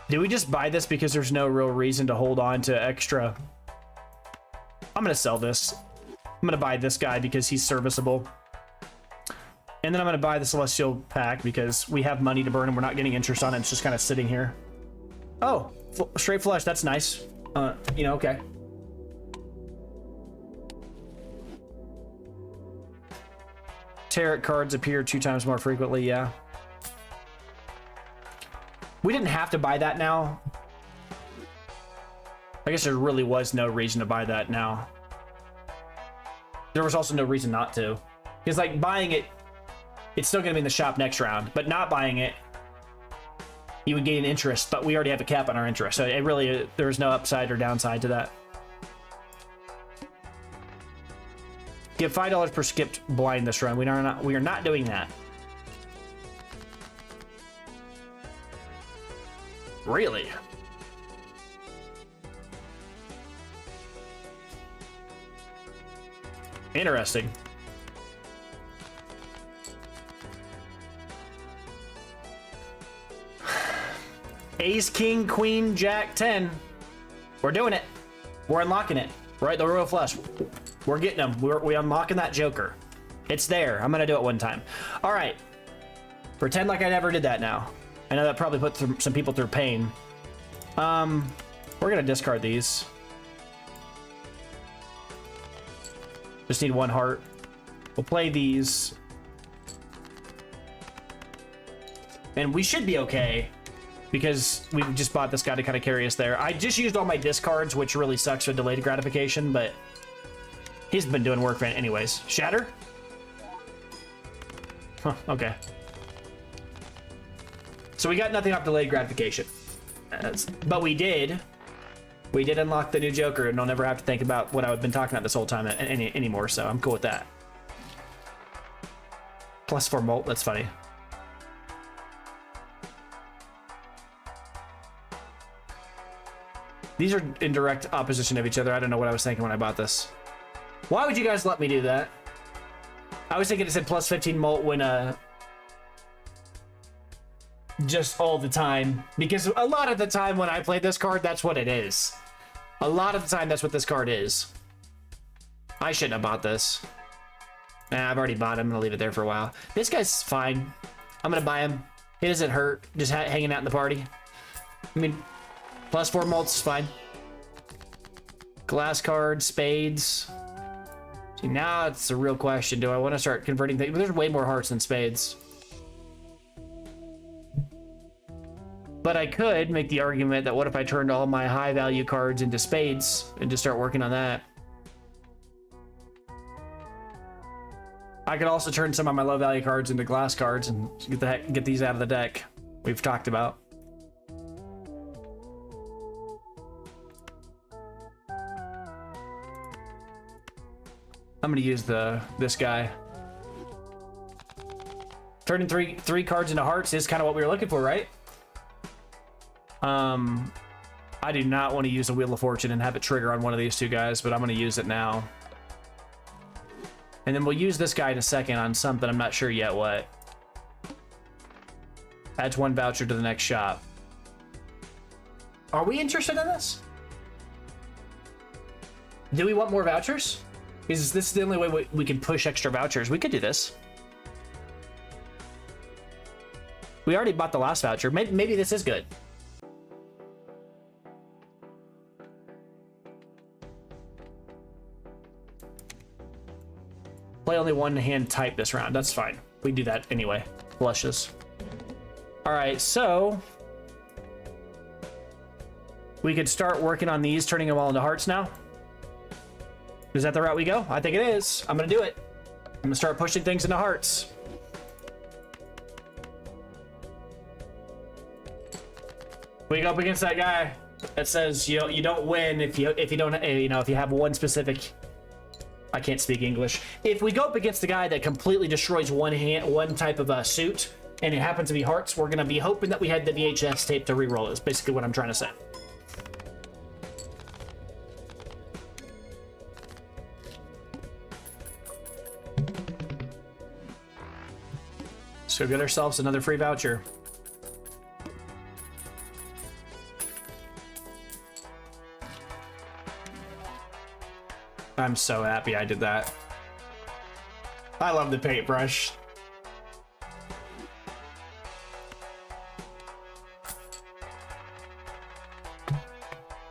S1: do we just buy this because there's no real reason to hold on to extra? I'm gonna sell this. I'm gonna buy this guy because he's serviceable. And then I'm gonna buy the Celestial Pack because we have money to burn and we're not getting interest on it. It's just kind of sitting here. Oh, straight flush. That's nice. You know, okay. Tarot cards appear 2 times more frequently. Yeah. We didn't have to buy that now. I guess there really was no reason to buy that now. There was also no reason not to. Because, like, buying it, it's still going to be in the shop next round. But not buying it, you would gain interest. But we already have a cap on our interest. So it really, there's no upside or downside to that. Give $5 per skipped blind this run. We are not doing that. Really? Interesting. Ace, king, queen, jack, 10. We're doing it. We're unlocking it. Right, the royal flush. We're getting them. We're unlocking that joker. It's there. I'm gonna do it one time. All right. Pretend like I never did that now. I know that probably put some people through pain. We're gonna discard these. Just need one heart. We'll play these. And we should be okay, because we just bought this guy to kind of carry us there. I just used all my discards, which really sucks for delayed gratification, but he's been doing work for it anyways. Shatter? Huh, okay. So we got nothing off delayed gratification. But we did unlock the new Joker, and I'll never have to think about what I've been talking about this whole time anymore, so I'm cool with that. +4 molt, that's funny. These are in direct opposition of each other. I don't know what I was thinking when I bought this. Why would you guys let me do that? I was thinking it said +15 molt when just all the time, because a lot of the time when I play this card, that's what it is. A lot of the time, that's what this card is. I shouldn't have bought this. Nah, I've already bought him. I'm gonna leave it there for a while. This guy's fine. I'm gonna buy him. He doesn't hurt, just hanging out in the party. I mean, +4 mults is fine. Glass card, spades. See, now it's a real question. Do I want to start converting things? There's way more hearts than spades. But I could make the argument that what if I turned all my high value cards into spades and just start working on that? I could also turn some of my low value cards into glass cards and get these out of the deck we've talked about. I'm gonna use this guy. Turning three cards into hearts is kind of what we were looking for, right? I do not want to use a Wheel of Fortune and have it trigger on one of these two guys, but I'm going to use it now. And then we'll use this guy in a second on something. I'm not sure yet what. Adds 1 voucher to the next shop. Are we interested in this? Do we want more vouchers? Is this the only way we can push extra vouchers? We could do this. We already bought the last voucher. Maybe this is good. Play only one hand type this round. That's fine. We do that anyway. Flushes. All right, so we could start working on these, turning them all into hearts now. Is that the route we go? I think it is. I'm gonna do it. I'm gonna start pushing things into hearts. We go up against that guy that says you don't win if you don't if you have one specific. I can't speak English. If we go up against the guy that completely destroys one type of suit, and it happens to be hearts, we're gonna be hoping that we had the VHS tape to reroll it. Is basically what I'm trying to say. So get ourselves another free voucher. I'm so happy I did that. I love the paintbrush.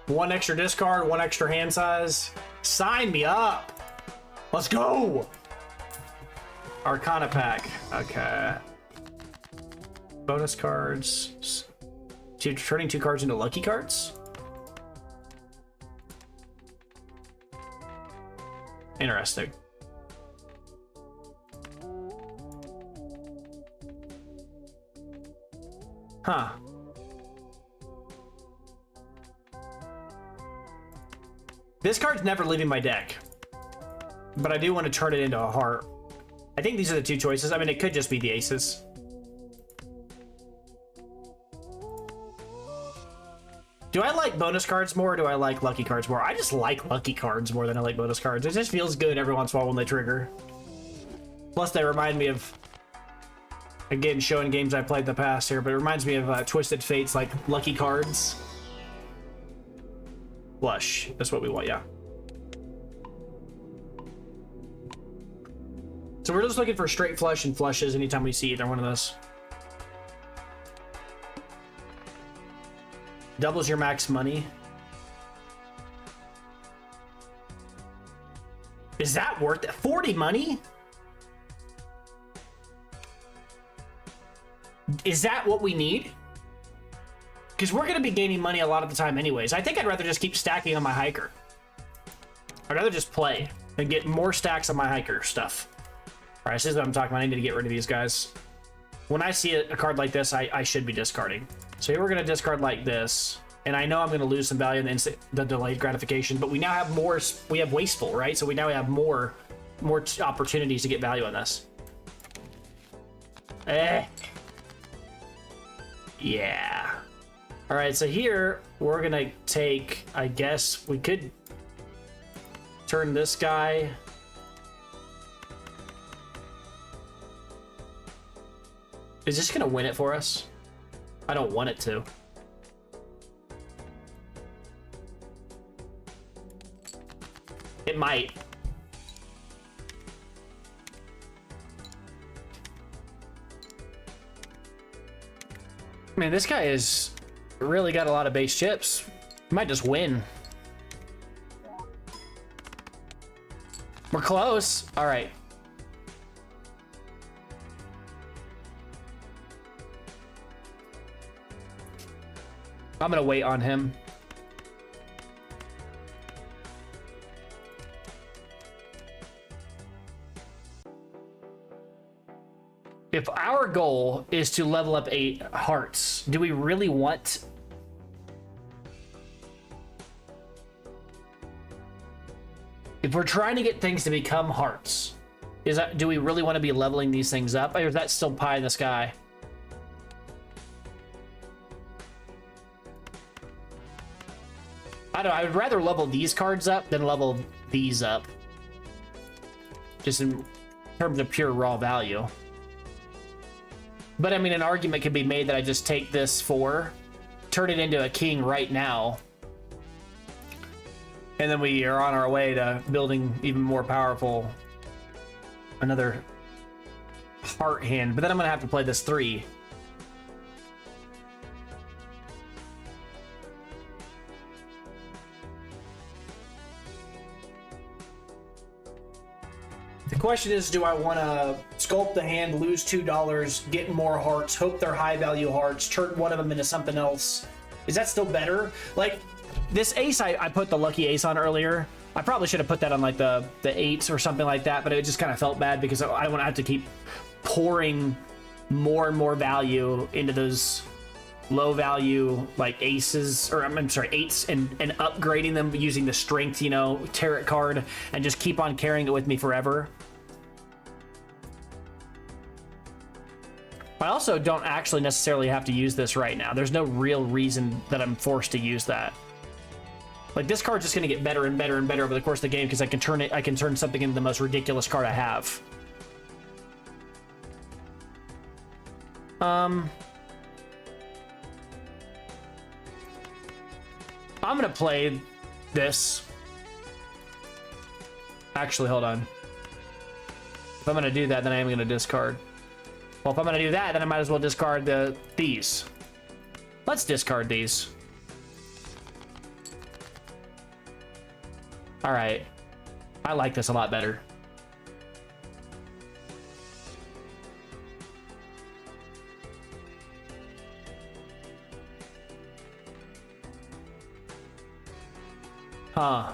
S1: One extra discard, one extra hand size. Sign me up. Let's go. Arcana pack. Okay. Bonus cards. Turning 2 cards into lucky cards. Interesting. Huh. This card's never leaving my deck, but I do want to turn it into a heart. I think these are the two choices. I mean, it could just be the aces. Do I like bonus cards more, or do I like lucky cards more? I just like lucky cards more than I like bonus cards. It just feels good every once in a while when they trigger. Plus, they remind me of, again, showing games I played in the past here, but it reminds me of Twisted Fates, like lucky cards. Flush. That's what we want, yeah. So we're just looking for straight flush and flushes anytime we see either one of those. Doubles your max money. Is that worth it? 40 money? Is that what we need? Because we're going to be gaining money a lot of the time anyways. I think I'd rather just keep stacking on my hiker. I'd rather just play and get more stacks on my hiker stuff. All right, this is what I'm talking about. I need to get rid of these guys. When I see a card like this, I should be discarding. So here we're going to discard like this. And I know I'm going to lose some value in the delayed gratification, but we now have more. We have wasteful, right? So we now have more opportunities to get value on this. Yeah. All right, so here we're going to take, I guess we could turn this guy. Is this going to win it for us? I don't want it to. It might. Man, this guy has really got a lot of base chips. He might just win. We're close. All right. I'm gonna wait on him. If our goal is to level up 8 hearts, do we really want... If we're trying to get things to become hearts, do we really want to be leveling these things up? Or is that still pie in the sky? I don't know, I would rather level these cards up than level these up. Just in terms of pure raw value. But I mean, an argument could be made that I just take this 4, turn it into a king right now, and then we are on our way to building even more powerful, another heart hand. But then I'm gonna have to play this 3. The question is, do I want to sculpt the hand, lose $2, get more hearts, hope they're high value hearts, turn one of them into something else? Is that still better? Like, this ace, I put the lucky ace on earlier. I probably should have put that on like the 8s or something like that, but it just kind of felt bad because I don't want to have to keep pouring more and more value into those low value like aces, or I'm sorry, 8s, and upgrading them using the strength, you know, tarot card, and just keep on carrying it with me forever. I also don't actually necessarily have to use this right now. There's no real reason that I'm forced to use that. Like, this card's just going to get better and better and better over the course of the game because I can turn something into the most ridiculous card I have. I'm gonna play this. Actually, hold on. If I'm gonna do that, then I am gonna discard. Well, if I'm gonna do that, then I might as well discard these. Let's discard these. All right. I like this a lot better. Huh.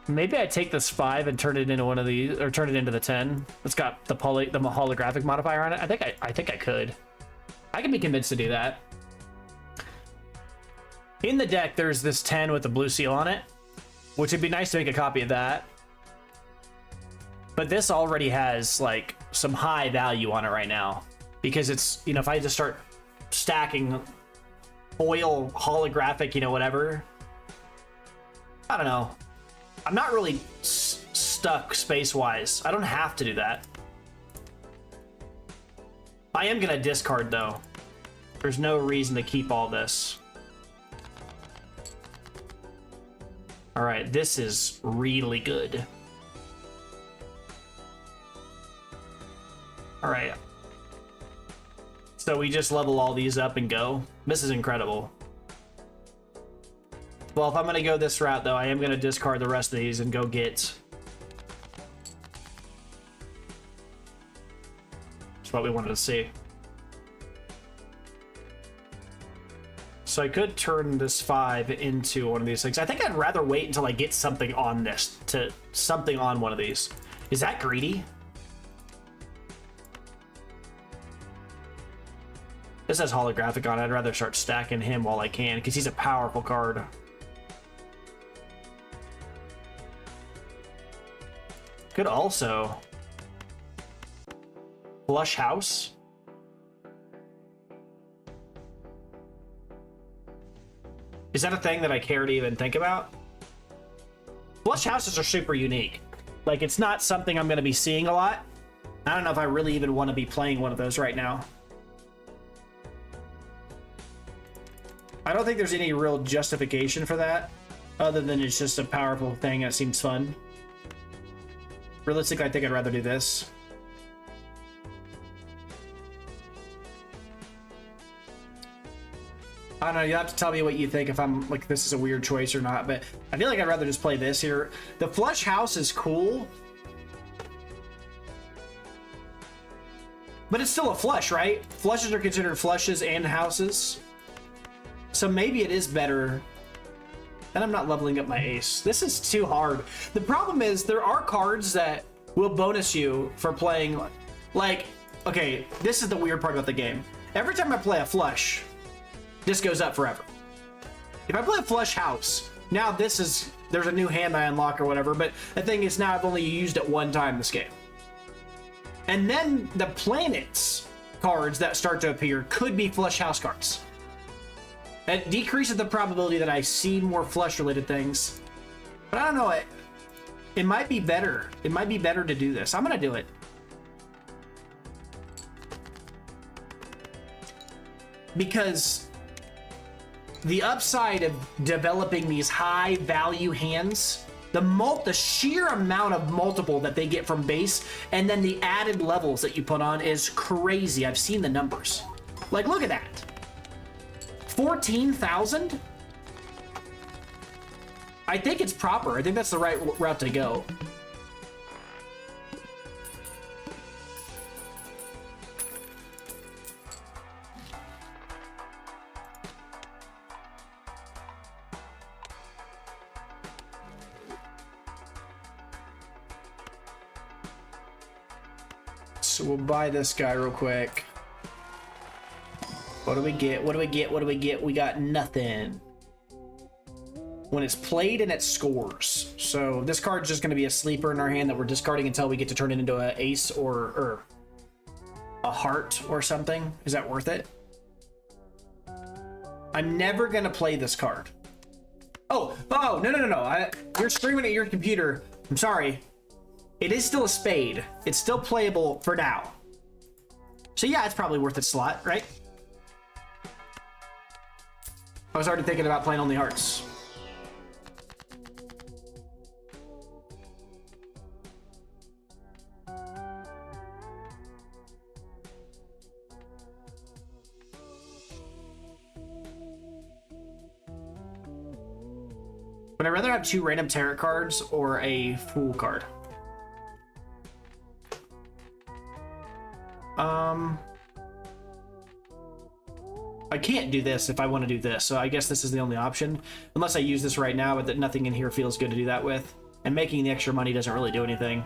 S1: Maybe I take this 5 and turn it into one of these, or turn it into the 10. It's got the holographic modifier on it. I think I could. I can be convinced to do that. In the deck, there's this 10 with the blue seal on it, which would be nice to make a copy of that. But this already has like some high value on it right now because it's, you know, if I just start stacking foil, holographic, you know, whatever, I don't know. I'm not really stuck space-wise. I don't have to do that. I am gonna discard though. There's no reason to keep all this. All right, this is really good. All right. So we just level all these up and go. This is incredible. Well, if I'm gonna go this route though, I am gonna discard the rest of these and go get. That's what we wanted to see. So I could turn this 5 into one of these things. I think I'd rather wait until I get something on this, to something on one of these. Is that greedy? This has holographic on it. I'd rather start stacking him while I can because he's a powerful card. Could also flush house. Is that a thing that I care to even think about? Flush houses are super unique. Like, it's not something I'm going to be seeing a lot. I don't know if I really even want to be playing one of those right now. I don't think there's any real justification for that, other than it's just a powerful thing that seems fun. Realistically, I think I'd rather do this. I don't know, you have to tell me what you think if I'm like, this is a weird choice or not, but I feel like I'd rather just play this here. The flush house is cool, but it's still a flush, right? Flushes are considered flushes and houses. So maybe it is better. And I'm not leveling up my ace. This is too hard. The problem is there are cards that will bonus you for playing, like, okay, this is the weird part about the game. Every time I play a flush, this goes up forever. If I play a flush house, now there's a new hand I unlock or whatever, but the thing is now I've only used it one time this game. And then the planets cards that start to appear could be flush house cards. It decreases the probability that I see more flush related things. But I don't know, it might be better. It might be better to do this. I'm gonna do it. Because the upside of developing these high value hands, the sheer amount of multiple that they get from base, and then the added levels that you put on is crazy. I've seen the numbers. Like, look at that. 14,000? I think it's proper. I think that's the right route to go. So we'll buy this guy real quick. What do we get? What do we get? What do we get? We got nothing. When it's played and it scores. So this card's just going to be a sleeper in our hand that we're discarding until we get to turn it into an ace or a heart or something. Is that worth it? I'm never going to play this card. Oh, no. You're streaming at your computer. I'm sorry. It is still a spade. It's still playable for now. So yeah, it's probably worth its slot, right? I was already thinking about playing only hearts. Would I rather have 2 random tarot cards or a fool card? I can't do this if I want to do this, so I guess this is the only option. Unless I use this right now, but that nothing in here feels good to do that with. And making the extra money doesn't really do anything.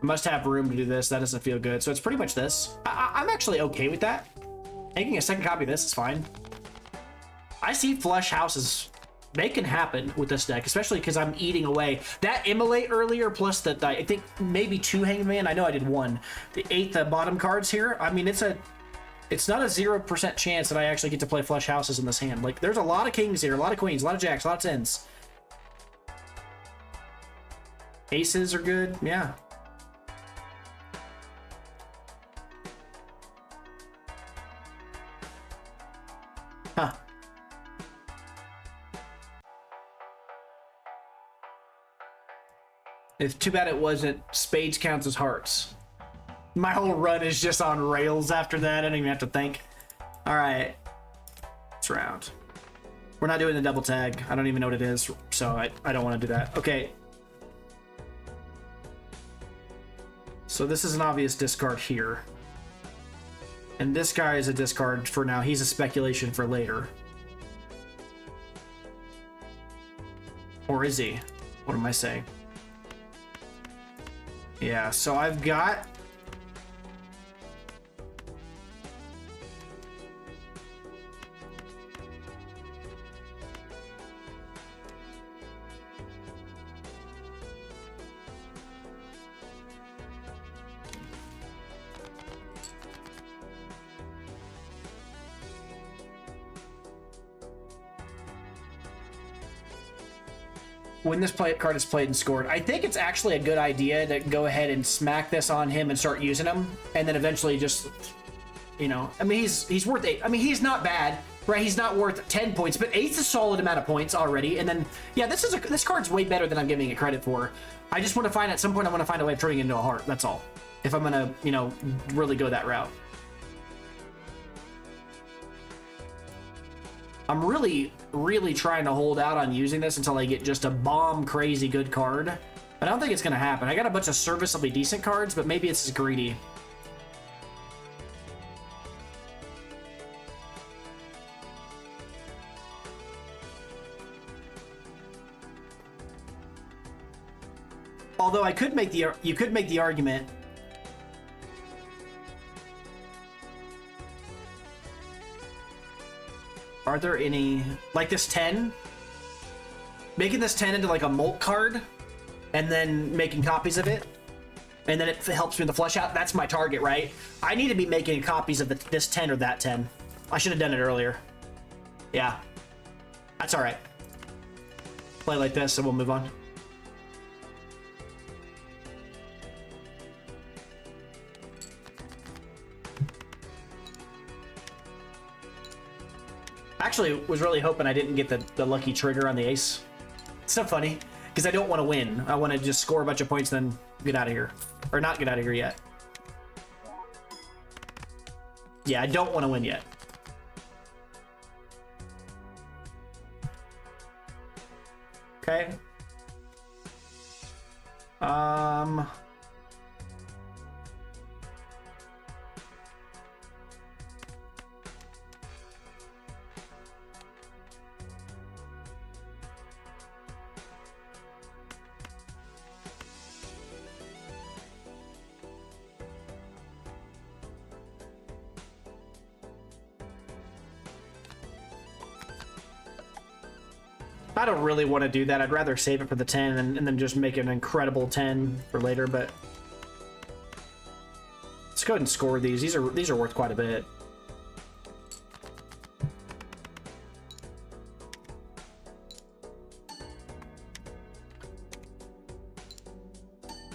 S1: I must have room to do this. That doesn't feel good. So it's pretty much this. I'm actually okay with that. Making a second copy of this is fine. I see flush houses they can happen with this deck, especially because I'm eating away. That Immolate earlier, plus the, I think maybe 2 Hangman. I know I did 1. The 8 bottom cards here. I mean, it's not a 0% chance that I actually get to play flush houses in this hand. Like, there's a lot of kings here, a lot of queens, a lot of jacks, a lot of 10s. Aces are good, yeah. Huh. It's too bad it wasn't spades counts as hearts. My whole run is just on rails after that. I don't even have to think. All right. This round. We're not doing the double tag. I don't even know what it is, so I don't want to do that. Okay. So this is an obvious discard here. And this guy is a discard for now. He's a speculation for later. Or is he? What am I saying? Yeah, so I've got... when this card is played and scored, I think it's actually a good idea to go ahead and smack this on him and start using him, and then eventually just, you know, I mean, he's worth 8. I mean, he's not bad, right? He's not worth 10 points, but 8's a solid amount of points already. And then, yeah, this card's way better than I'm giving it credit for. I just want to find, at some point, I want to find a way of turning it into a heart. That's all. If I'm gonna, you know, really go that route. I'm really trying to hold out on using this until I get just a bomb crazy good card. But I don't think it's gonna happen. I got a bunch of serviceably decent cards, but maybe it's just greedy. Although I could make the, you could make the argument. Are there any, like this 10? Making this 10 into like a molt card, and then making copies of it, and then it helps me with the flush out. That's my target, right? I need to be making copies of this 10 or that 10. I should have done it earlier. Yeah. That's all right. Play like this, and we'll move on. Actually, was really hoping I didn't get the lucky trigger on the ace. It's not funny, because I don't want to win. I want to just score a bunch of points, then get out of here. Or not get out of here yet. Yeah, I don't want to win yet. Okay. I don't really want to do that. I'd rather save it for the 10 and then just make an incredible 10 for later, but let's go ahead and score these. These are worth quite a bit.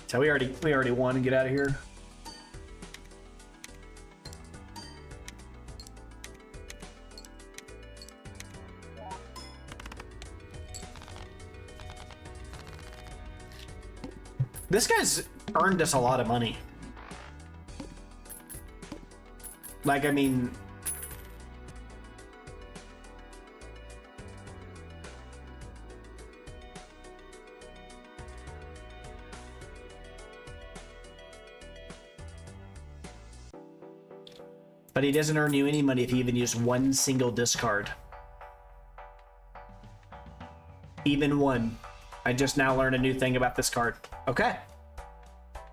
S1: So we already won and get out of here. This guy's earned us a lot of money. Like, I mean... But he doesn't earn you any money if you even use one single discard. Even one. I just now learned a new thing about this card. Okay.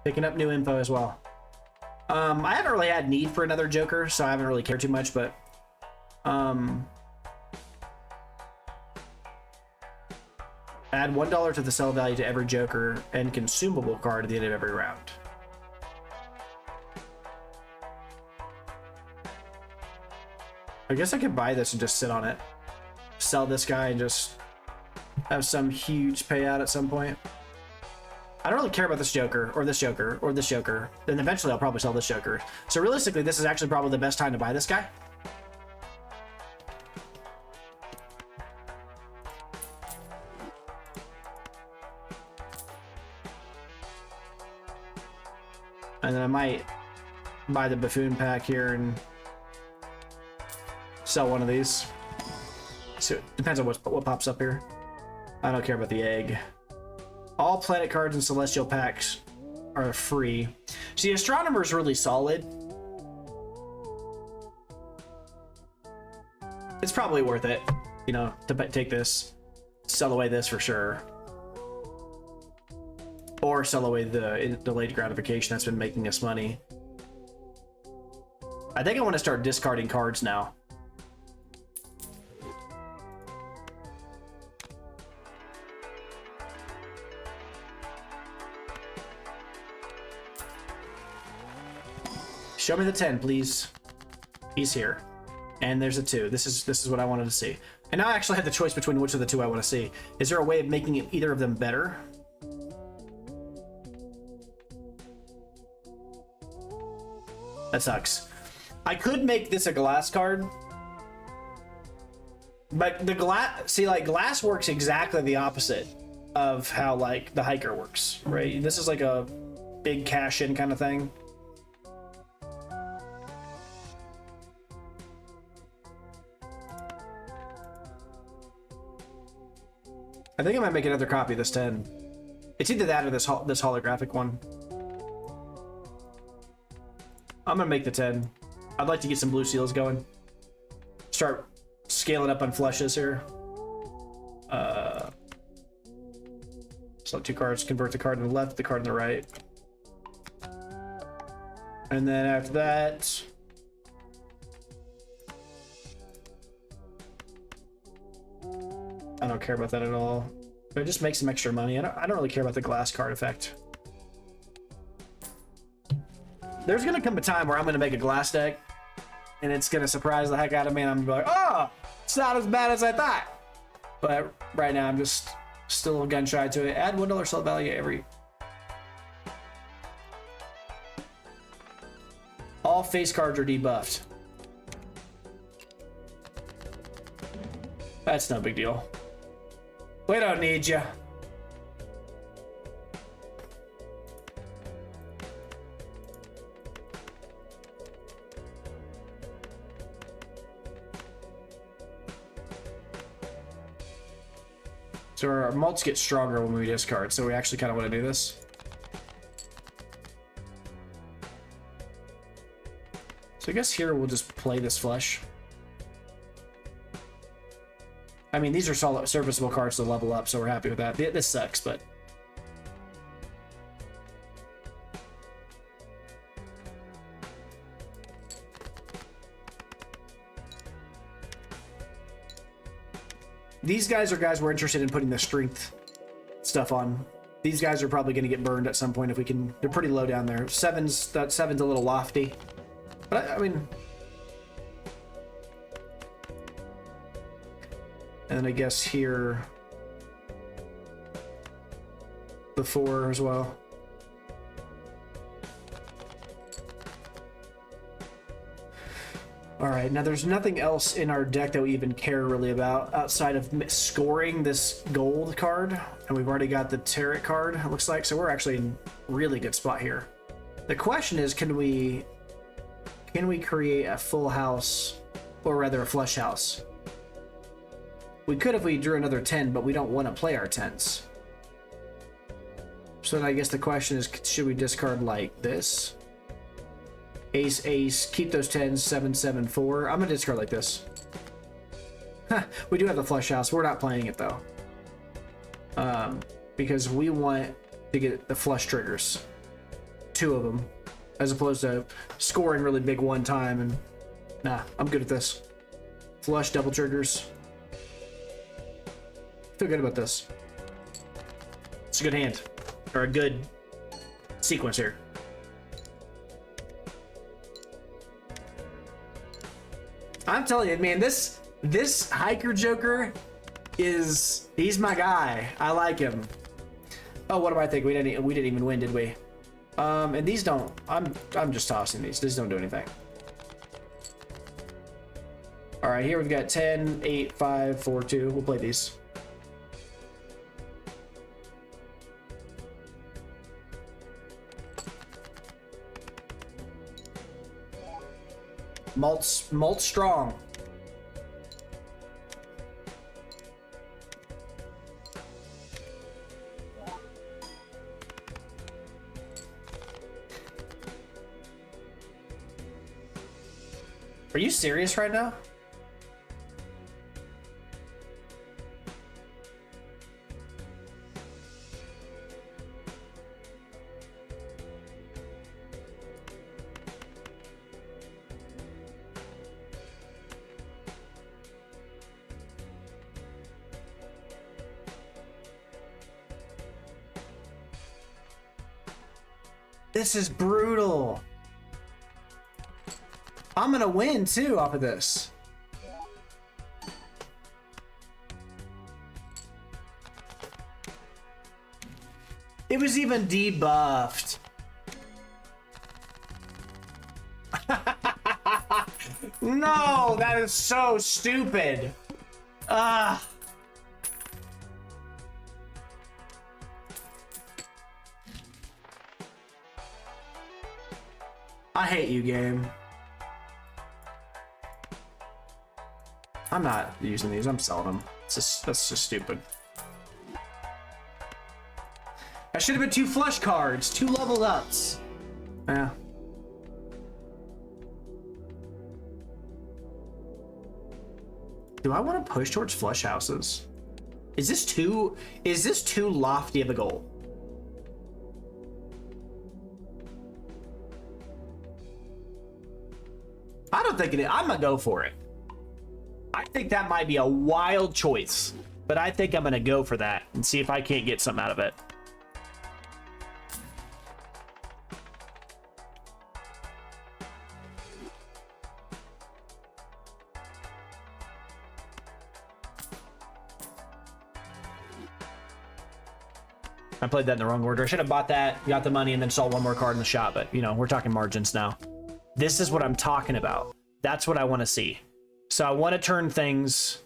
S1: Picking up new info as well. I haven't really had need for another Joker, so I haven't really cared too much, but... Add $1 to the sell value to every Joker and consumable card at the end of every round. I guess I could buy this and just sit on it. Sell this guy and just have some huge payout at some point. I don't really care about this Joker, or this Joker, or this Joker. Then eventually I'll probably sell this Joker. So realistically, this is actually probably the best time to buy this guy. And then I might buy the Buffoon pack here and sell one of these. So it depends on what pops up here. I don't care about the egg. All planet cards and celestial packs are free. See, Astronomer is really solid. It's probably worth it, you know, to take this, sell away this for sure. Or sell away the delayed gratification that's been making us money. I think I want to start discarding cards now. Show me the 10, please. He's here. And there's a 2. This is what I wanted to see. And now I actually have the choice between which of the 2 I want to see. Is there a way of making either of them better? That sucks. I could make this a glass card. But the glass, see, like, glass works exactly the opposite of how, like, the hiker works, right? This is like a big cash in kind of thing. I think I might make another copy of this 10. It's either that or this holographic one. I'm gonna make the 10. I'd like to get some blue seals going. Start scaling up on flushes here. Select 2 cards, convert the card on the left, the card on the right. And then after that, I don't care about that at all. But just make some extra money. I don't really care about the glass card effect. There's gonna come a time where I'm gonna make a glass deck, and it's gonna surprise the heck out of me, and I'm gonna be like, oh, it's not as bad as I thought. But right now, I'm just still gun shy to it. Add $1 sell value every. All face cards are debuffed. That's no big deal. We don't need you. So our mults get stronger when we discard, so we actually kind of want to do this. So I guess here we'll just play this flush. I mean, these are solid, serviceable cards to level up, so we're happy with that. This sucks, but... These guys are guys we're interested in putting the strength stuff on. These guys are probably going to get burned at some point if we can... They're pretty low down there. That 7's a little lofty. But I mean... And then I guess here... the 4 as well. Alright, now there's nothing else in our deck that we even care really about outside of scoring this gold card. And we've already got the tarot card, it looks like. So we're actually in a really good spot here. The question is, can we create a full house, or rather a flush house? We could if we drew another 10, but we don't want to play our 10s. So then I guess the question is, should we discard like this? Ace, ace, keep those 10s, 7, 7, 4. I'm gonna discard like this. We do have the flush house. We're not playing it though. Because we want to get the flush triggers. 2 of them. As opposed to scoring really big one time and... Nah, I'm good at this. Flush, double triggers. Feel good about this. It's a good hand. Or a good sequence here. I'm telling you, man, this hiker Joker he's my guy. I like him. Oh, what do I think? We didn't even win, did we? And these don't. I'm just tossing these. These don't do anything. All right, here we've got 10, 8, 5, 4, 2. We'll play these. Malt strong. Are you serious right now? This is brutal. I'm gonna win too off of this. It was even debuffed. No, that is so stupid. Ah. I hate you, game. I'm not using these. I'm selling them. That's just stupid. I should have been 2 flush cards, 2 leveled ups. Yeah. Do I want to push towards flush houses? Is this too lofty of a goal? I don't think it is. I'm gonna go for it. I think that might be a wild choice, but I think I'm gonna go for that and see if I can't get something out of it. I played that in the wrong order. I should have bought that, got the money, and then saw one more card in the shop, but you know, we're talking margins now. This is what I'm talking about. That's what I want to see. So I want to turn things...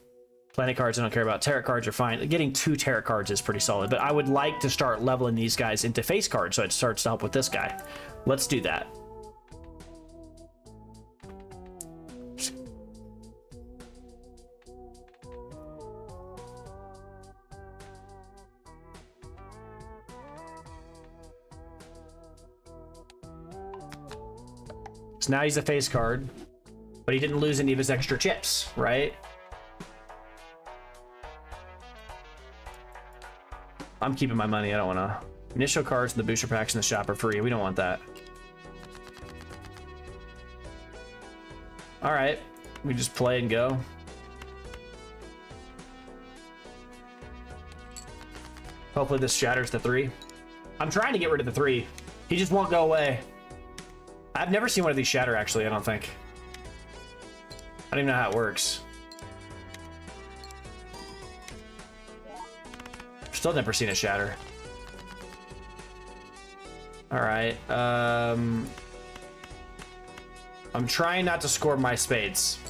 S1: Planet cards I don't care about. Tarot cards are fine. Getting 2 tarot cards is pretty solid, but I would like to start leveling these guys into face cards so it starts to help with this guy. Let's do that. So now he's a face card, but he didn't lose any of his extra chips, right? I'm keeping my money. I don't want to. Initial cards and the booster packs in the shop are free. We don't want that. All right. We just play and go. Hopefully this shatters the 3. I'm trying to get rid of the 3. He just won't go away. I've never seen one of these shatter, actually, I don't think. I don't even know how it works. Still never seen a shatter. All right. I'm trying not to score my spades.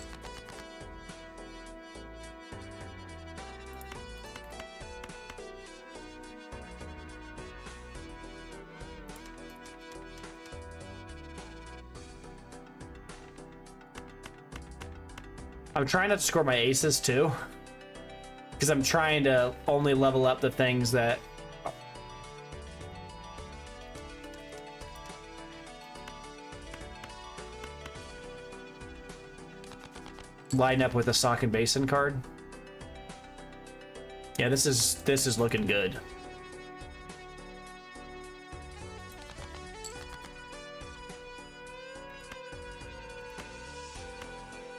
S1: I'm trying not to score my aces too, because I'm trying to only level up the things that line up with a sock and basin card. Yeah, this is looking good.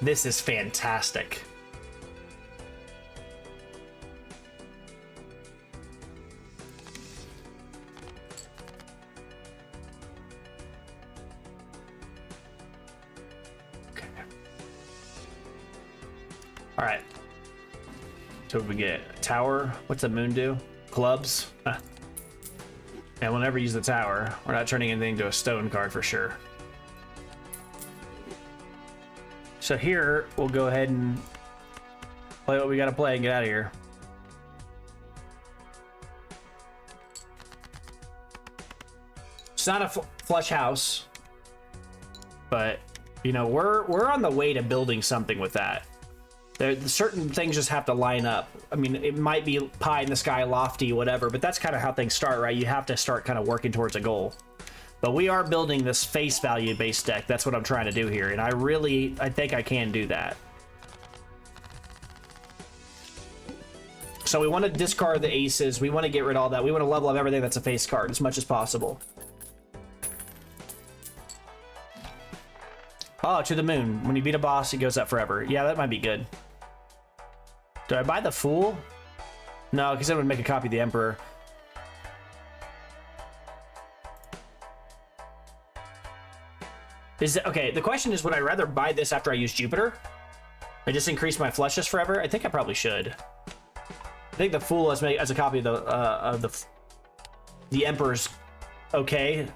S1: This is fantastic. All right. So we get tower. What's the moon do? Clubs. Huh. And we'll never use the tower. We're not turning anything to a stone card for sure. So here we'll go ahead and play what we got to play and get out of here. It's not a flush house, but you know we're on the way to building something with that. Certain things just have to line up. I mean, it might be pie in the sky, lofty, whatever, but that's kind of how things start, right? You have to start kind of working towards a goal. But we are building this face value based deck. That's what I'm trying to do here, and I think I can do that. So we want to discard the aces. We want to get rid of all that. We want to level up everything that's a face card as much as possible. Oh, to the moon. When you beat a boss, it goes up forever. Yeah, that might be good. Do I buy the Fool? No, because it would make a copy of the Emperor. Okay, the question is, would I rather buy this after I use Jupiter? I just increase my flushes forever? I think I probably should. I think the Fool as a copy of the Emperor's okay.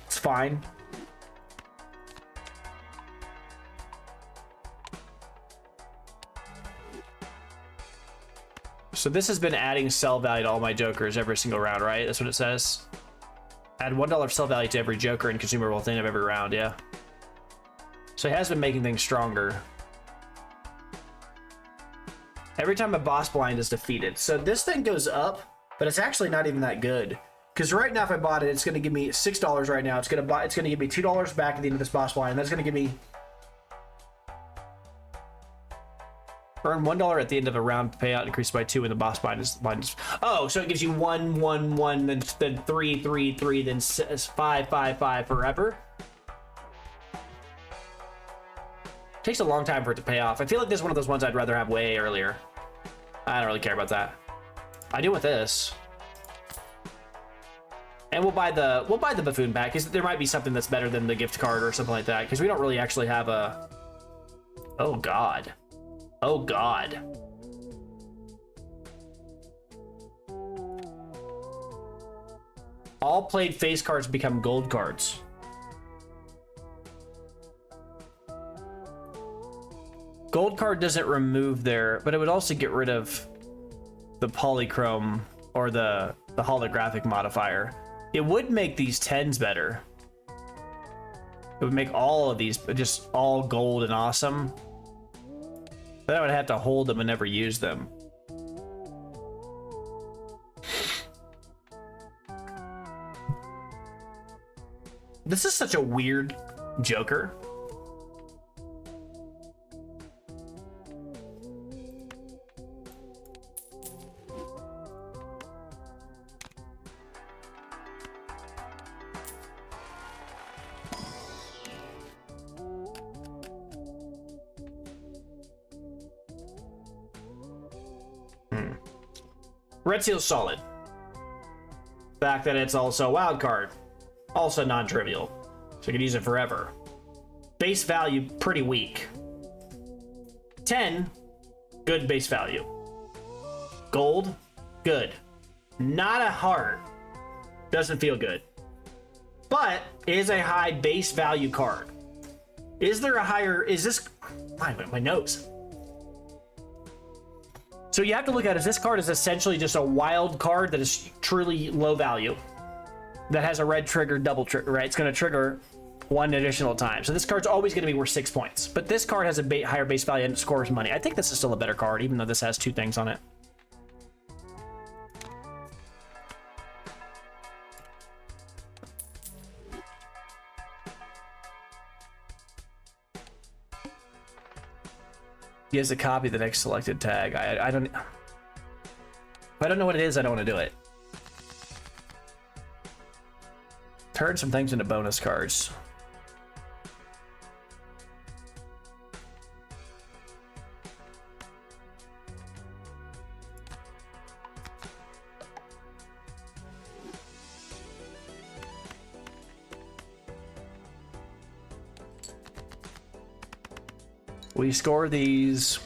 S1: It's fine. So this has been adding sell value to all my jokers every single round, right? That's what it says. Add $1 sell value to every joker and consumable at the end of every round, yeah. So it has been making things stronger. Every time a boss blind is defeated. So this thing goes up, but it's actually not even that good. Because right now, if I bought it, it's going to give me $6 right now. It's going to give me $2 back at the end of this boss blind. That's going to give me earn $1 at the end of a round payout, increased by 2 when the boss blind is. Oh, so it gives you 1, 1, 1, then 3, 3, 3, then 5, 5, 5 forever. Takes a long time for it to pay off. I feel like this is one of those ones I'd rather have way earlier. I don't really care about that. I do with this. And we'll buy the buffoon back, because there might be something that's better than the gift card or something like that, because we don't really actually have a... Oh god. Oh god. All played face cards become gold cards. Gold card doesn't remove their, but it would also get rid of the polychrome or the holographic modifier. It would make these 10s better. It would make all of these just all gold and awesome. Then I would have to hold them and never use them. This is such a weird Joker. Red Seal's solid. The fact that it's also a wild card, also non-trivial. So you can use it forever. Base value, pretty weak. 10, good base value. Gold, good. Not a heart. Doesn't feel good. But is a high base value card. Is there a higher, is this, my nose. So you have to look at it as this card is essentially just a wild card that is truly low value. That has a red trigger, double trigger, right? It's going to trigger one additional time. So this card's always going to be worth 6 points. But this card has a higher base value and scores money. I think this is still a better card, even though this has 2 things on it. He has a copy of the next selected tag. I don't... If I don't know what it is, I don't want to do it. Turn some things into bonus cards. We score these.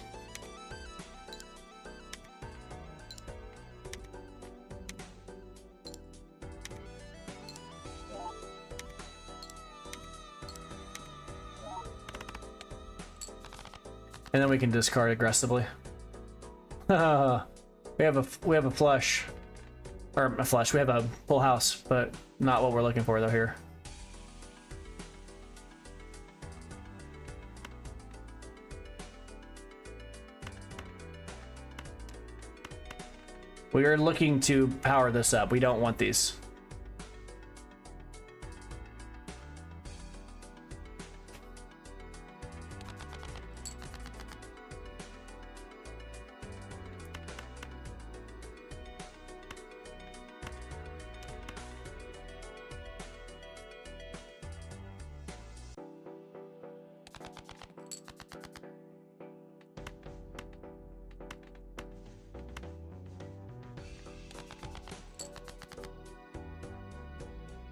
S1: And then we can discard aggressively. we have a flush. Or a flush, we have a full house, but not what we're looking for though here. We are looking to power this up. We don't want these.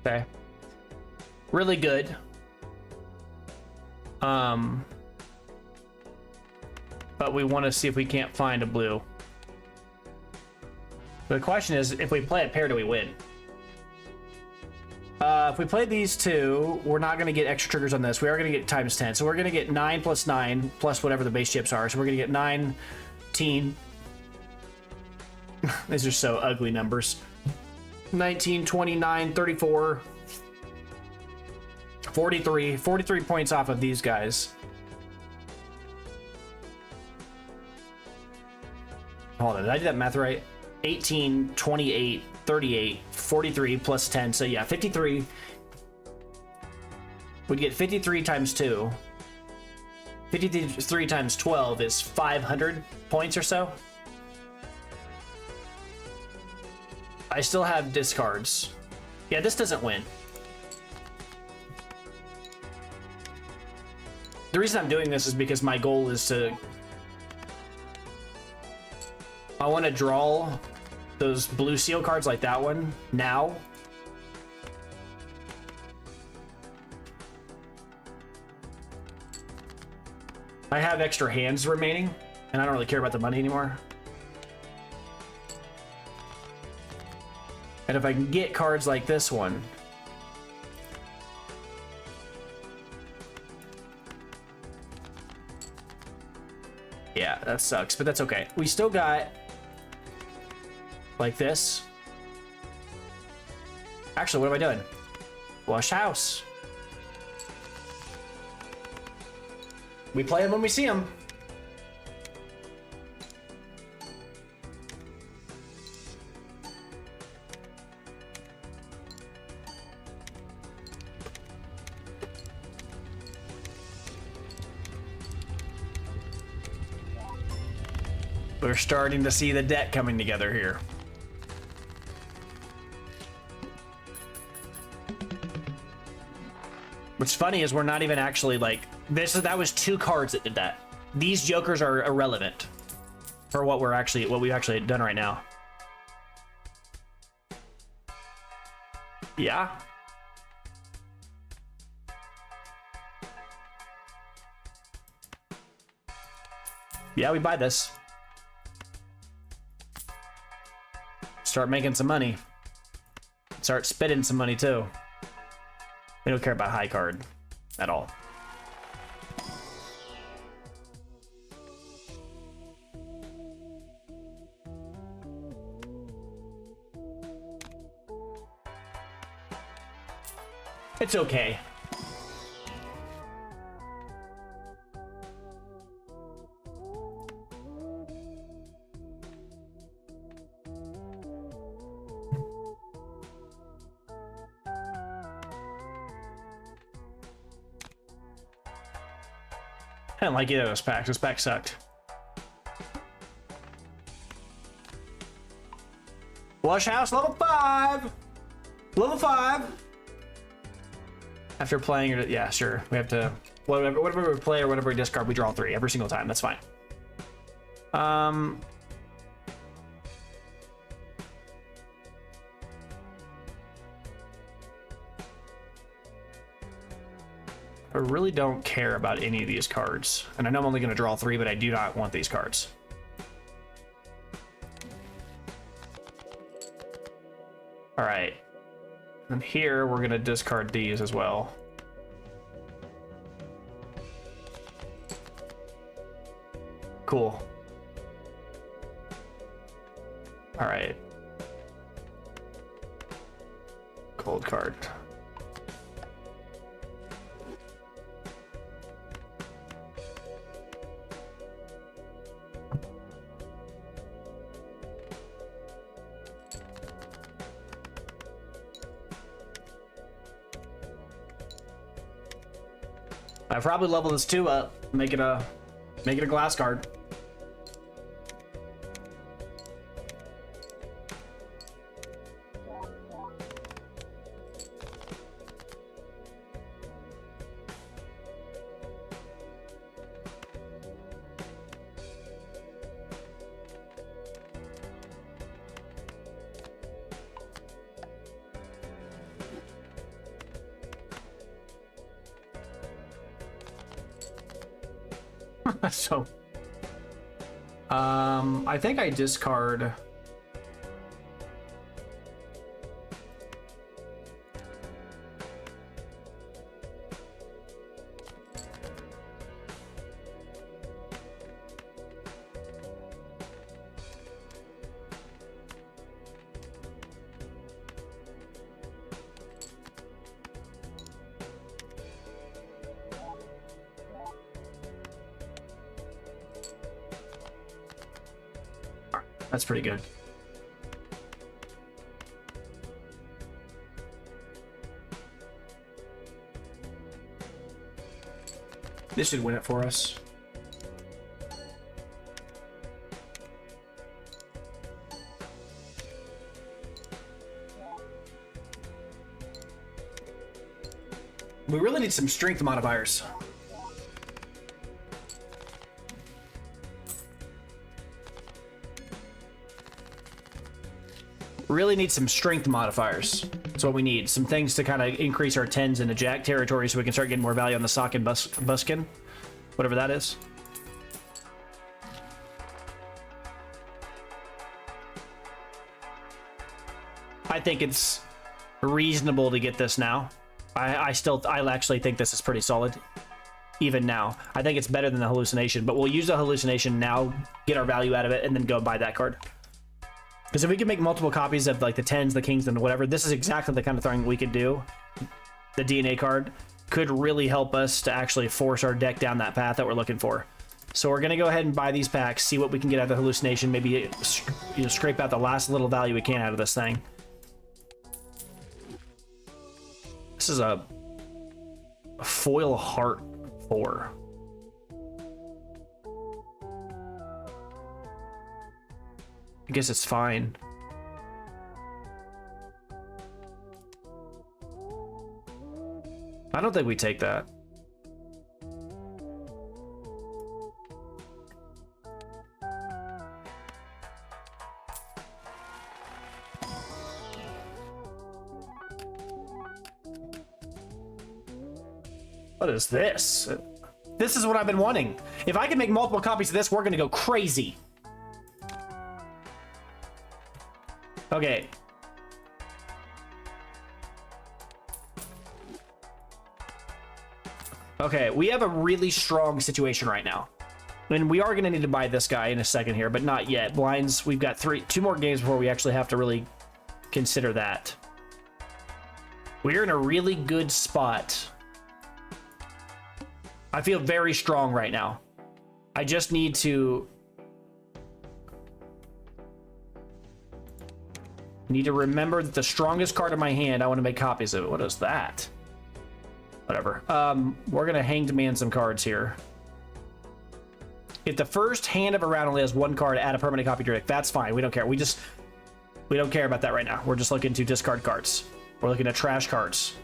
S1: Okay. Really good. But we want to see if we can't find a blue. The question is, if we play a pair, do we win? If we play these two, we're not going to get extra triggers on this. We are going to get times 10. So we're going to get 9 plus 9 plus whatever the base chips are. So we're going to get 19. These are so ugly numbers. 19, 29, 34, 43 points off of these guys. Hold on, did I do that math right? 18, 28, 38, 43 plus 10. So yeah, 53. We'd get 53 times 2. 53 times 12 is 500 points or so. I still have discards. Yeah, this doesn't win. The reason I'm doing this is because my goal is to... I want to draw those blue seal cards like that one now. I have extra hands remaining, and I don't really care about the money anymore. And if I can get cards like this one, yeah, that sucks, but that's okay. We still got like this. Actually, what am I doing? Flush house. We play them when we see them. We're starting to see the deck coming together here. What's funny is we're not even actually like this. That was 2 cards that did that. These jokers are irrelevant for what we've actually done right now. Yeah. Yeah, we buy this. Start making some money. Start spitting some money too. We don't care about high card at all. It's okay. I didn't like either of those packs. This pack sucked. Flush house level 5. Level 5. After playing it, yeah, sure. We have to whatever we play or whatever we discard, we draw 3 every single time. That's fine. I really don't care about any of these cards. And I know I'm only going to draw 3, but I do not want these cards. All right. And here, we're going to discard these as well. Cool. All right. Cold card. I probably level this 2 up, make it a glass card. So, I think I discard. That's pretty good. This should win it for us. We really need some strength modifiers. Really need some strength modifiers. That's what we need. Some things to kind of increase our 10s into jack territory so we can start getting more value on the sock and buskin. Whatever that is. I think it's reasonable to get this now. I actually think this is pretty solid. Even now. I think it's better than the hallucination, but we'll use the hallucination now, get our value out of it, and then go buy that card. Because if we can make multiple copies of like the 10s, the kings, and whatever, this is exactly the kind of thing we could do. The DNA card could really help us to actually force our deck down that path that we're looking for. So we're going to go ahead and buy these packs, see what we can get out of the hallucination, maybe scrape out the last little value we can out of this thing. This is a foil heart 4. I guess it's fine. I don't think we take that. What is this? This is what I've been wanting. If I can make multiple copies of this, we're gonna go crazy. Okay. Okay, we have a really strong situation right now. And we are going to need to buy this guy in a second here, but not yet. Blinds, we've got 2 more games before we actually have to really consider that. We're in a really good spot. I feel very strong right now. I just need to remember that the strongest card in my hand, I want to make copies of it. What is that? Whatever. We're going to hang demand some cards here. If the first hand of a round only has 1 card, add a permanent copy to your deck. That's fine. We don't care. We don't care about that right now. We're just looking to discard cards. We're looking at trash cards.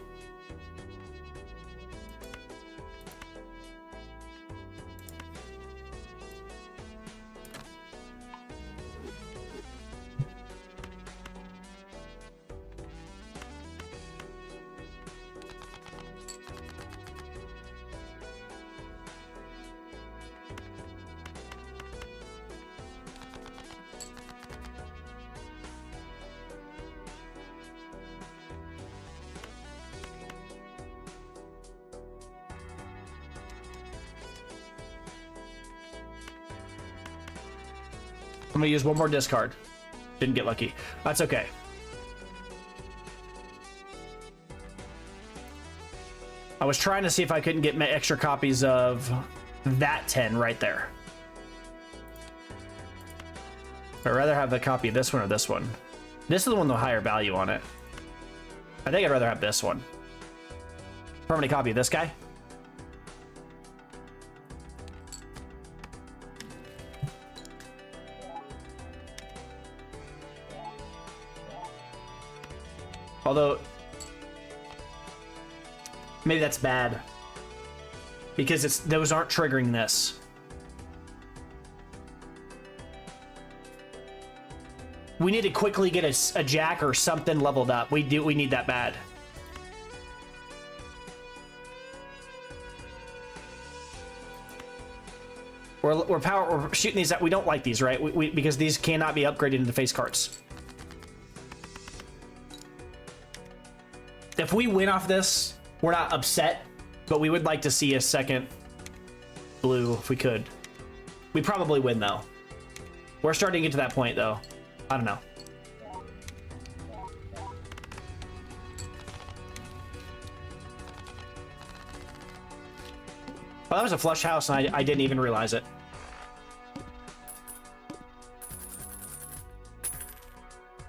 S1: I'm gonna use one more discard. Didn't get lucky. That's okay. I was trying to see if I couldn't get extra copies of that 10 right there. I'd rather have the copy of this one or this one. This is the one with the higher value on it. I think I'd rather have this one. Permanent copy of this guy. Although, maybe that's bad. Because those aren't triggering this. We need to quickly get a jack or something leveled up. We need that bad. We're shooting these out. We don't like these, right? Because these cannot be upgraded into face cards. If we win off this, we're not upset, but we would like to see a second blue if we could. We probably win though. We're starting to get to that point though. I don't know. Well, that was a flush house and I didn't even realize it.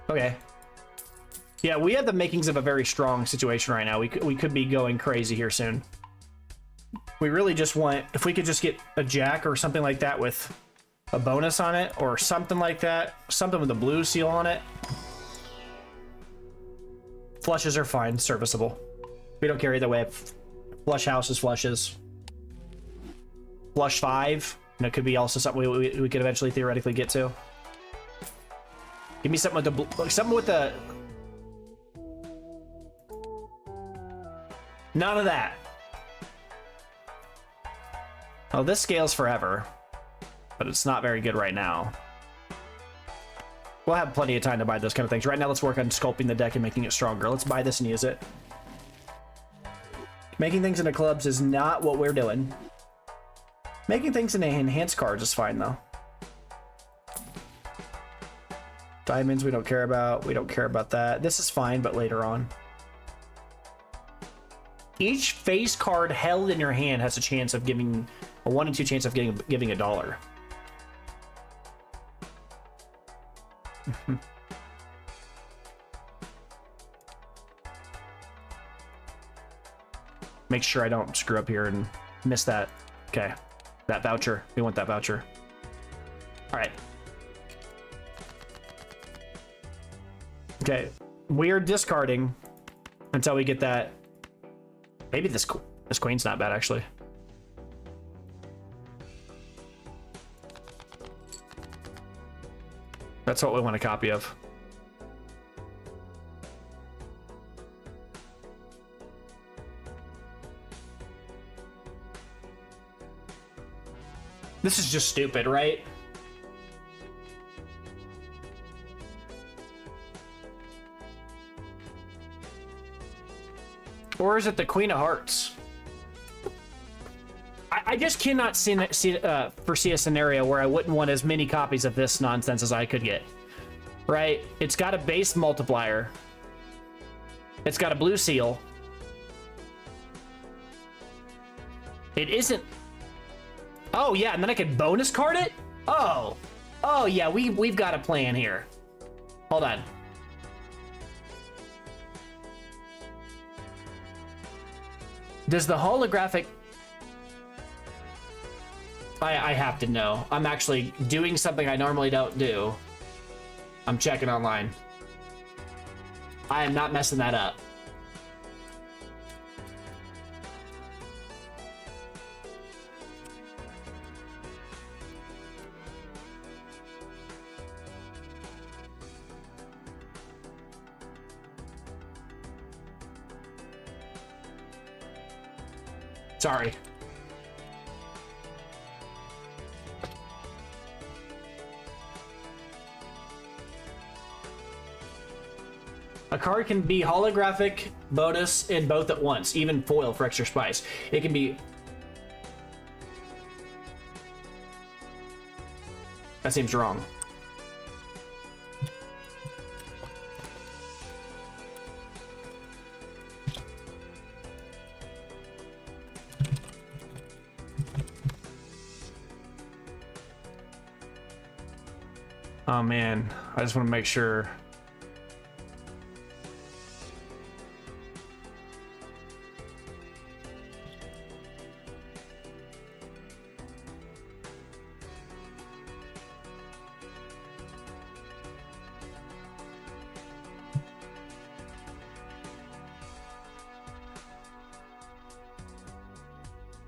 S1: Okay. Yeah, we have the makings of a very strong situation right now. We could be going crazy here soon. We really just want, if we could just get a jack or something like that with a bonus on it or something like that, something with a blue seal on it. Flushes are fine, serviceable. We don't care either way. Flush houses, flushes. Flush 5, and it could be also something we could eventually theoretically get to. Give me something with the something with the. None of that. Oh, this scales forever, but it's not very good right now. We'll have plenty of time to buy those kind of things. Right now, let's work on sculpting the deck and making it stronger. Let's buy this and use it. Making things into clubs is not what we're doing. Making things into enhanced cards is fine, though. Diamonds we don't care about. We don't care about that. This is fine, but later on. Each face card held in your hand has a chance of giving a 1 in 2 chance of giving $1. Make sure I don't screw up here and miss that. Okay, that voucher. We want that voucher. All right. Okay, we are discarding until we get that. Maybe this queen's not bad, actually. That's what we want a copy of. This is just stupid, right? Or is it the Queen of Hearts? I just cannot foresee a scenario where I wouldn't want as many copies of this nonsense as I could get. Right? It's got a base multiplier. It's got a blue seal. It isn't... Oh, yeah, and then I could bonus card it? Oh. Oh, yeah, we've got a plan here. Hold on. Does the holographic... I have to know. I'm actually doing something I normally don't do. I'm checking online. I am not messing that up. Sorry. A card can be holographic, bonus, and both at once, even foil for extra spice. It can be... That seems wrong. Oh man, I just want to make sure.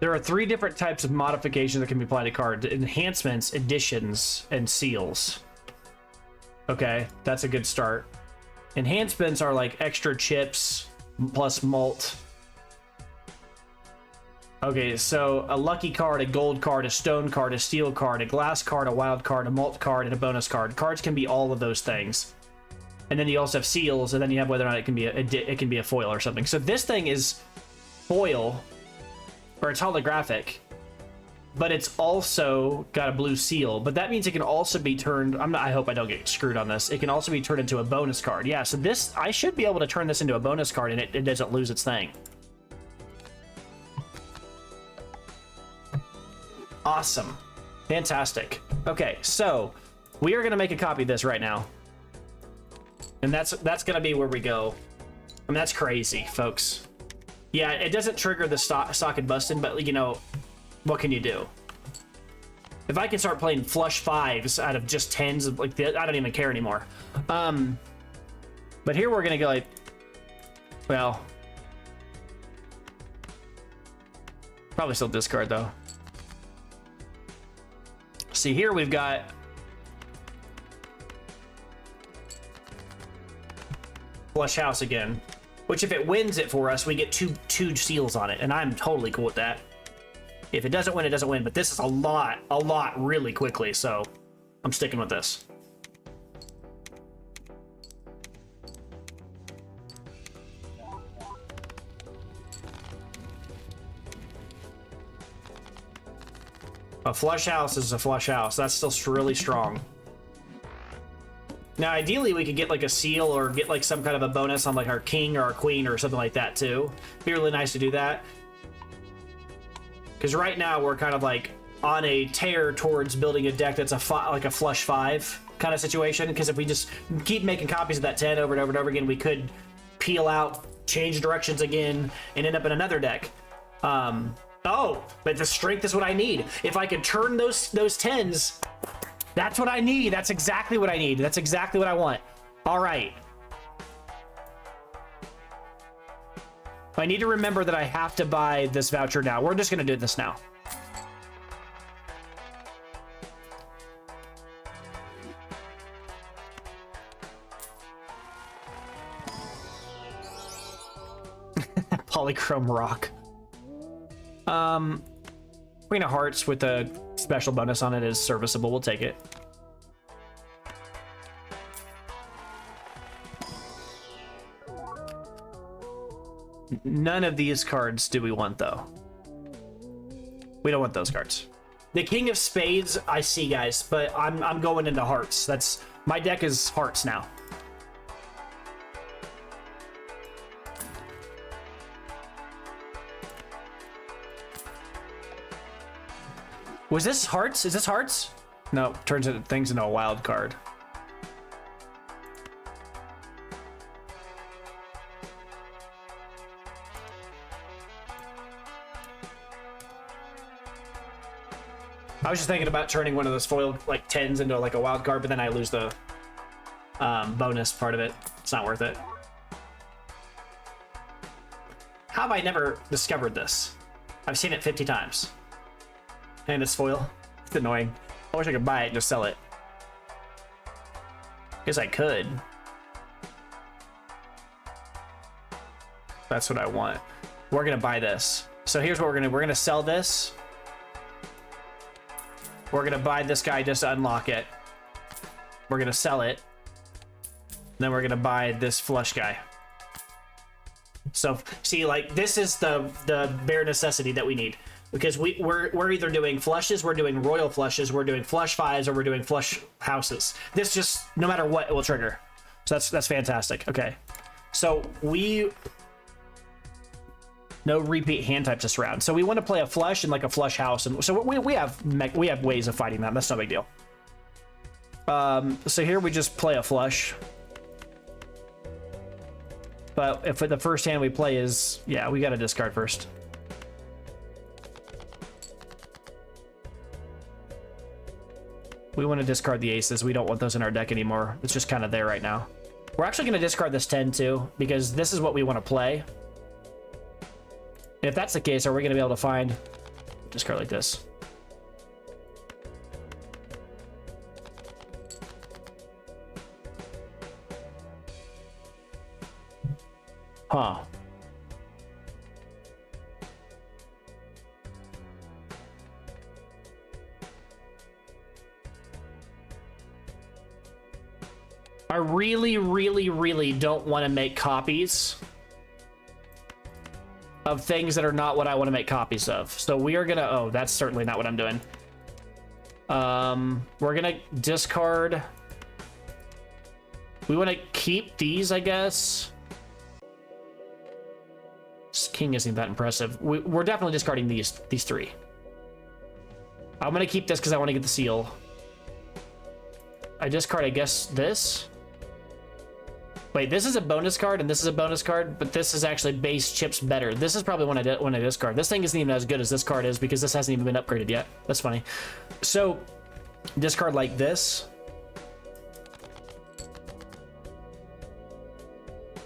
S1: There are 3 different types of modifications that can be applied to cards: enhancements, additions, and seals. Okay, that's a good start. Enhancements are like extra chips plus malt. Okay, so a lucky card, a gold card, a stone card, a steel card, a glass card, a wild card, a malt card, and a bonus card. Cards can be all of those things. And then you also have seals, and then you have whether or not it can be a foil or something. So this thing is foil, or it's holographic, but it's also got a blue seal. But that means it can also be turned, I hope I don't get screwed on this. It can also be turned into a bonus card. Yeah, so this, I should be able to turn this into a bonus card and it doesn't lose its thing. Awesome. Fantastic. Okay, so we are going to make a copy of this right now. And that's going to be where we go. I mean, that's crazy, folks. Yeah, it doesn't trigger the socket busting, but, you know, what can you do? If I can start playing flush 5s out of just 10s, like, I don't even care anymore. But here we're going to go like, well, probably still discard, though. See, here we've got flush house again, which if it wins it for us, we get two seals on it, and I'm totally cool with that. If it doesn't win, it doesn't win, but this is a lot really quickly, so I'm sticking with this. A flush house is a flush house. That's still really strong. Now, ideally, we could get like a seal or get like some kind of a bonus on like our king or our queen or something like that too. It'd be really nice to do that. Because right now we're kind of like on a tear towards building a deck that's like a flush 5 kind of situation. Because if we just keep making copies of that 10 over and over and over again, we could peel out, change directions again, and end up in another deck. Oh, but the strength is what I need. If I could turn those 10s, that's what I need. That's exactly what I need. That's exactly what I want. All right. I need to remember that I have to buy this voucher now. We're just going to do this now. Polychrome rock. Queen of Hearts with a special bonus on it is serviceable. We'll take it. None of these cards do we want, though. We don't want those cards. The King of Spades, I see, guys, but I'm going into Hearts. That's my deck is Hearts now. Was this Hearts? Is this Hearts? No, turns things into a wild card. I was just thinking about turning one of those foil like 10s into like a wild card, but then I lose the bonus part of it. It's not worth it. How have I never discovered this? I've seen it 50 times. And it's foil. It's annoying. I wish I could buy it and just sell it. Guess I could. That's what I want. We're gonna buy this. So here's what we're gonna sell this. We're gonna buy this guy just to unlock it. We're gonna sell it. Then we're gonna buy this flush guy. So see, like, this is the bare necessity that we need. Because we're either doing flushes, we're doing royal flushes, we're doing flush 5s, or we're doing flush houses. This just, no matter what, it will trigger. So that's fantastic. Okay. So no repeat hand types this round. So we want to play a flush and like a flush house. And so we have ways of fighting that. That's no big deal. So here we just play a flush. But if the first hand we play is, yeah, we got to discard first. We want to discard the aces. We don't want those in our deck anymore. It's just kind of there right now. We're actually going to discard this 10 too, because this is what we want to play. And if that's the case, are we going to be able to find discard like this? Huh. I really, really, really don't want to make copies of things that are not what I want to make copies of. So we are gonna, oh, that's certainly not what I'm doing. We're gonna discard. We want to keep these, I guess. This king isn't that impressive. We're definitely discarding these three. I'm gonna keep this because I want to get the seal. I discard, I guess, this. Wait, this is a bonus card and this is a bonus card, but this is actually base chips better. This is probably when I discard. This thing isn't even as good as this card is because this hasn't even been upgraded yet. That's funny. So discard like this.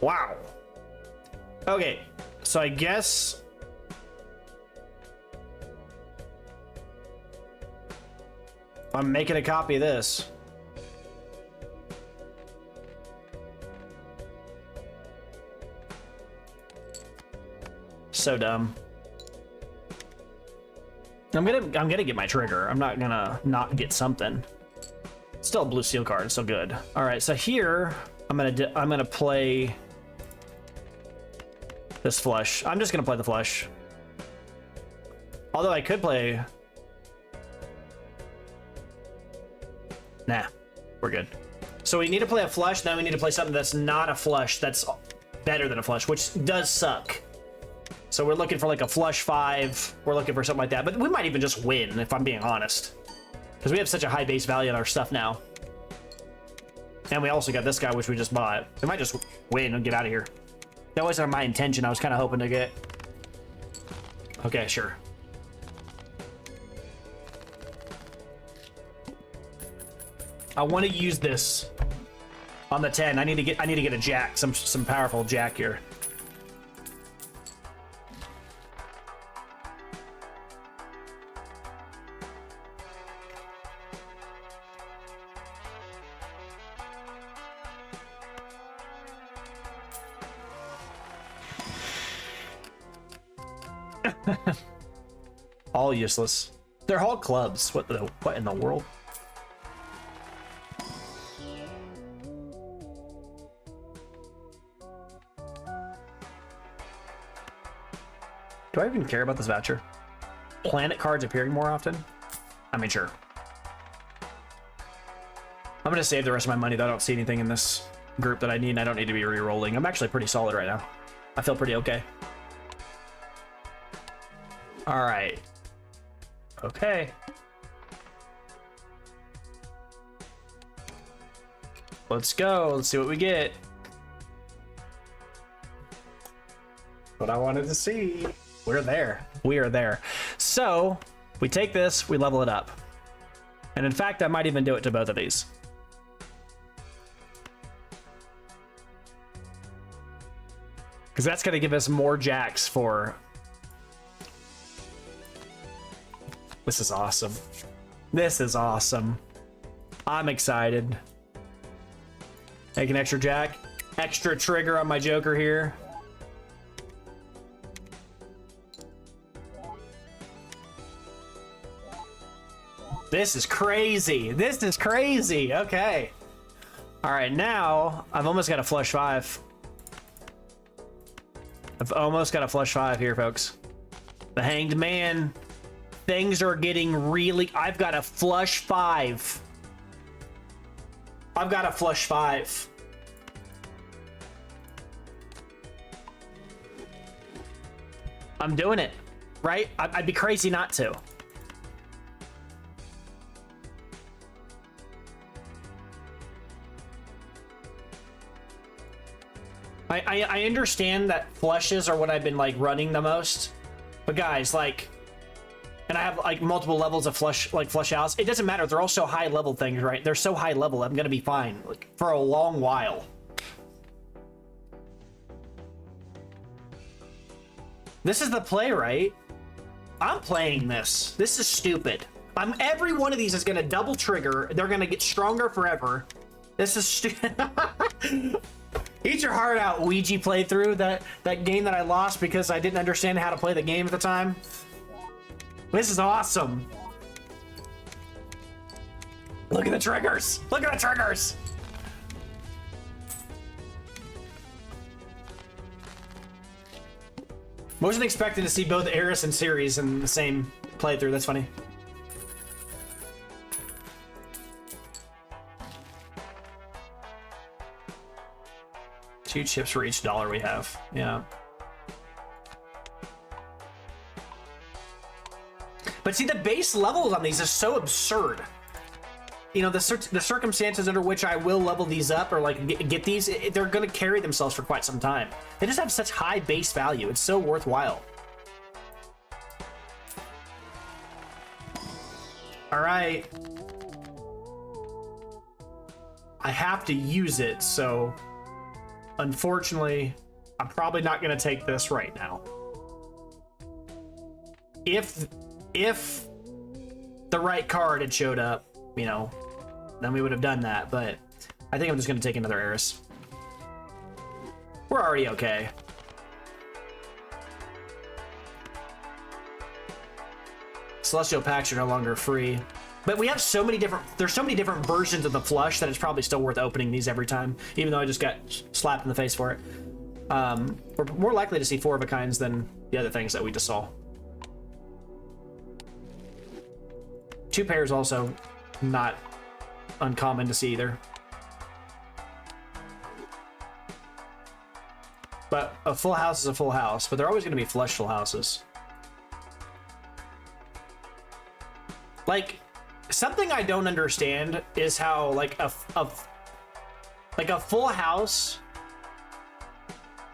S1: Wow. Okay, so I guess I'm making a copy of this. So dumb. I'm gonna get my trigger. I'm not gonna not get something. Still a blue seal card, still good. All right, so here I'm gonna play this flush. I'm just gonna play the flush. Although I could play. Nah, we're good. So we need to play a flush. Now we need to play something that's not a flush. That's better than a flush, which does suck. So we're looking for like a flush 5. We're looking for something like that. But we might even just win, if I'm being honest. Because we have such a high base value in our stuff now. And we also got this guy, which we just bought. We might just win and get out of here. That wasn't my intention. I was kind of hoping to get... Okay, sure. I want to use this on the 10. I need to get a jack, some powerful jack here. All useless. They're all clubs. What in the world? Do I even care about this voucher? Planet cards appearing more often? I mean, sure. I'm gonna save the rest of my money though. I don't see anything in this group that I need, and I don't need to be re-rolling. I'm actually pretty solid right now. I feel pretty okay. All right. Okay. Let's go. Let's see what we get. What I wanted to see. We're there. We are there. So we take this, we level it up. And in fact, I might even do it to both of these. Because that's going to give us more jacks for... This is awesome. This is awesome. I'm excited. Take an extra jack. Extra trigger on my Joker here. This is crazy. This is crazy. Okay. All right, now I've almost got a flush 5. I've almost got a flush 5 here, folks. The Hanged Man. Things are getting really... I've got a flush 5. I've got a flush 5. I'm doing it, right? I'd be crazy not to. I understand that flushes are what I've been like running the most, but guys, like, and I have like multiple levels of flush outs. It doesn't matter. They're all so high level things, right? They're so high level. I'm gonna be fine like for a long while. This is the play, right? I'm playing this. This is stupid. Every one of these is gonna double trigger. They're gonna get stronger forever. This is stupid. Eat your heart out, Ouija playthrough. That game that I lost because I didn't understand how to play the game at the time. This is awesome. Look at the triggers. Look at the triggers. Wasn't expecting to see both Eris and Ceres in the same playthrough. That's funny. Two chips for each dollar we have. Yeah. But see, the base levels on these is so absurd. You know, the circumstances under which I will level these up or like get these, they're going to carry themselves for quite some time. They just have such high base value. It's so worthwhile. All right. I have to use it, so unfortunately, I'm probably not going to take this right now. If the right card had showed up, you know, then we would have done that, but I think I'm just going to take another Eris. We're already okay. Celestial packs are no longer free. But we have so many different, there's so many different versions of the flush that it's probably still worth opening these every time, even though I just got slapped in the face for it. We're more likely to see 4-of-a-kinds than the other things that we just saw. 2 pairs also not uncommon to see either. But a full house is a full house, but they're always going to be flush full houses. Like, something I don't understand is how like a full house,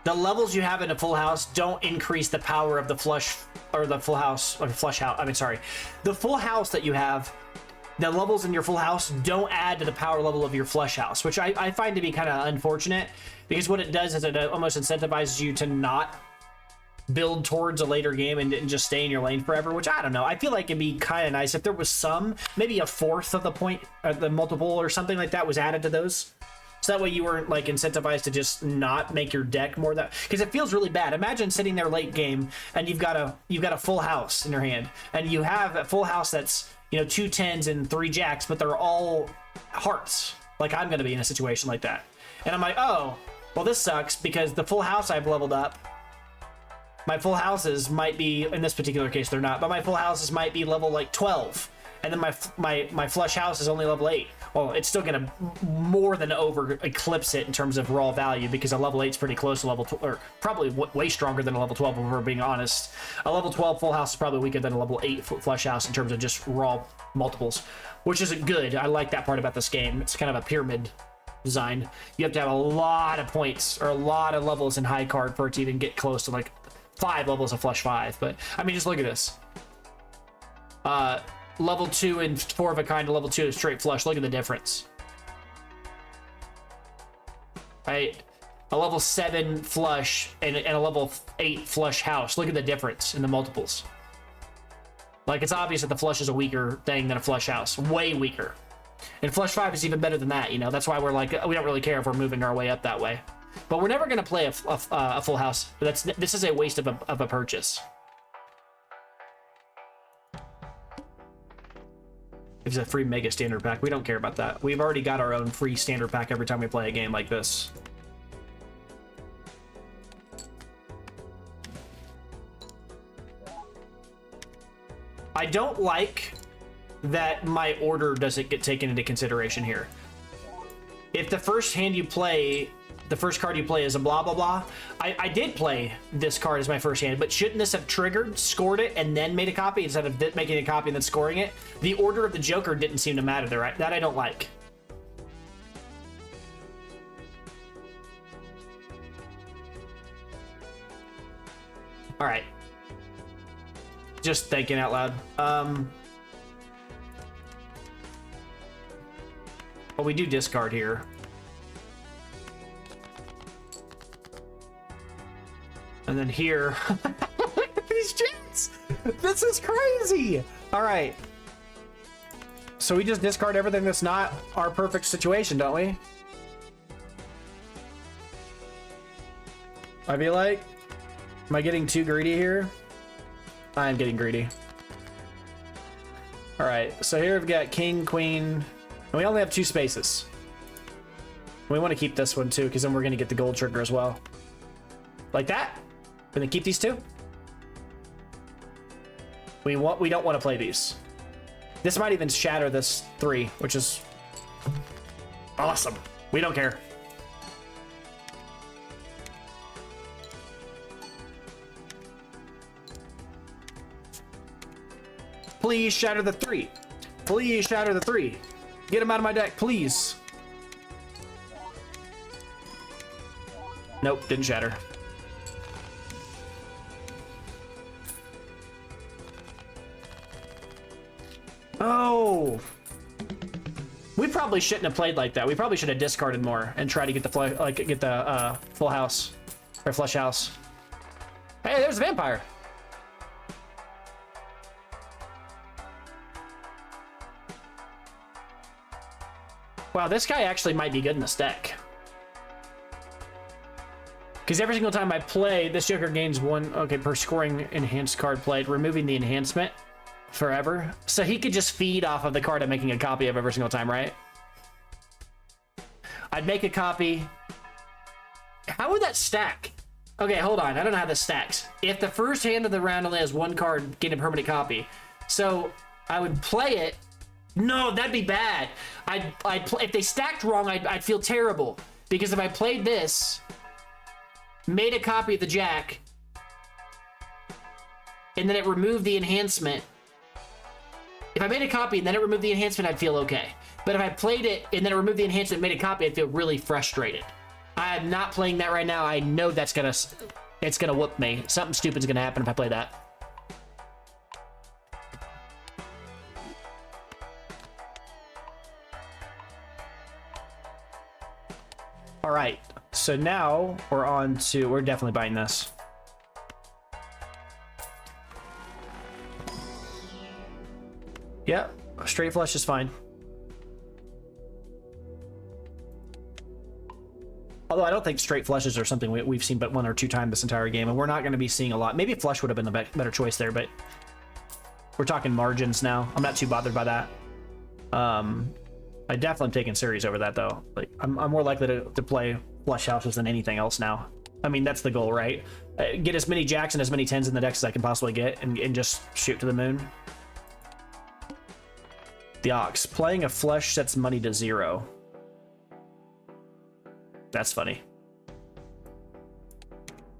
S1: the levels you have in a full house don't increase the power of the flush or the full house or flush house. I mean, sorry, the full house that you have, the levels in your full house don't add to the power level of your flush house, which I find to be kind of unfortunate, because what it does is it almost incentivizes you to not build towards a later game and just stay in your lane forever, which I don't know. I feel like it'd be kind of nice if there was maybe a fourth of the point, the multiple or something like that was added to those. So that way you weren't like incentivized to just not make your deck more that, because it feels really bad. Imagine sitting there late game and you've got a full house in your hand, and you have a full house that's, you know, 2 10s and 3 jacks, but they're all hearts. Like I'm going to be in a situation like that. And I'm like, oh, well, this sucks because the full house I've leveled up, my full houses might be, in this particular case they're not, but my full houses might be level like 12, and then my flush house is only level 8. Well, it's still gonna more than over eclipse it in terms of raw value, because a level 8 is pretty close to level 12, or probably way stronger than a level 12 if we're being honest. A level 12 full house is probably weaker than a level 8 flush house in terms of just raw multiples, which isn't good. I like that part about this game. It's kind of a pyramid design. You have to have a lot of points or a lot of levels in high card for it to even get close to like 5 levels of flush 5. But I mean, just look at this. Level 2 and 4-of-a-kind to level 2 is straight flush. Look at the difference. Right? A level 7 flush and a level 8 flush house. Look at the difference in the multiples. Like, it's obvious that the flush is a weaker thing than a flush house. Way weaker. And flush 5 is even better than that, you know? That's why we're like, we don't really care if we're moving our way up that way. But we're never going to play a full house. This is a waste of a purchase. It's a free mega standard pack. We don't care about that. We've already got our own free standard pack every time we play a game like this. I don't like that my order doesn't get taken into consideration here. If the first hand you play, the first card you play is a blah blah blah, I did play this card as my first hand, but shouldn't this have triggered, scored it, and then made a copy instead of making a copy and then scoring it? The order of the Joker didn't seem to matter there, right? That I don't like. All right. Just thinking out loud. But we do discard here. And then here, look at these jets. This is crazy. All right. So we just discard everything that's not our perfect situation, don't we? I feel like, am I getting too greedy here? I am getting greedy. All right. So here we've got king, queen, and we only have 2 spaces. We want to keep this one too, because then we're going to get the gold trigger as well. Like that. And then keep these 2. We don't want to play these. This might even shatter this 3, which is awesome. We don't care. Please shatter the 3. Please shatter the 3. Get him out of my deck, please. Nope, didn't shatter. Oh, we probably shouldn't have played like that. We probably should have discarded more and tried to get the full house or flush house. Hey, there's a vampire. Wow, this guy actually might be good in this deck. Because every single time I play, this Joker gains 1 per scoring enhanced card played, removing the enhancement forever. So he could just feed off of the card I'm making a copy of every single time, right? I'd make a copy. How would that stack? Okay, hold on. I don't know how this stacks. If the first hand of the round only has 1 card, gain a permanent copy. So I would play it. No, that'd be bad. If they stacked wrong, I'd feel terrible. Because if I played this, made a copy of the jack, and then it removed the enhancement. If I made a copy and then it removed the enhancement, I'd feel okay. But if I played it and then it removed the enhancement and made a copy, I'd feel really frustrated. I am not playing that right now. I know it's gonna whoop me. Something stupid's gonna happen if I play that. All right, so now we're definitely buying this. Yep, straight flush is fine. Although I don't think straight flushes are something we've seen but 1 or 2 times this entire game, and we're not going to be seeing a lot. Maybe flush would have been the better choice there, but we're talking margins now. I'm not too bothered by that. I definitely am taking series over that though. Like I'm more likely to play flush houses than anything else now. I mean, that's the goal, right? Get as many jacks and as many 10s in the decks as I can possibly get, and just shoot to the moon. The Ox. Playing a flush sets money to 0. That's funny.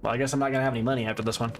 S1: Well, I guess I'm not gonna have any money after this one.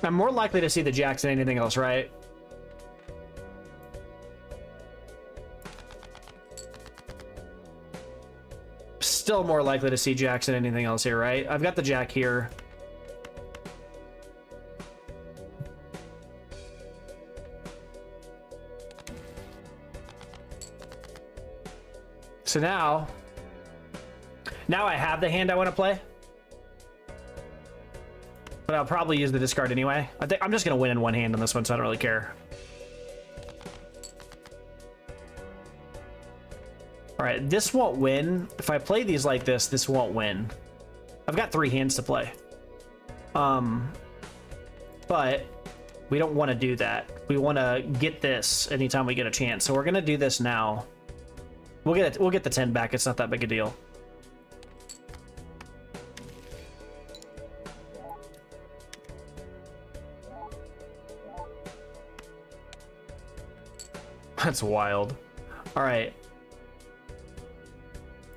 S1: I'm more likely to see the jacks than anything else, right? Still more likely to see jacks than anything else here, right? I've got the jack here. So now I have the hand I want to play. But I'll probably use the discard anyway. I think I'm just gonna win in 1 hand on this one, so I don't really care. All right, this won't win. If I play these like this won't win. I've got 3 hands to play. But we don't want to do that. We want to get this anytime we get a chance. So we're gonna do this now. We'll get the 10 back. It's not that big a deal. That's wild. All right.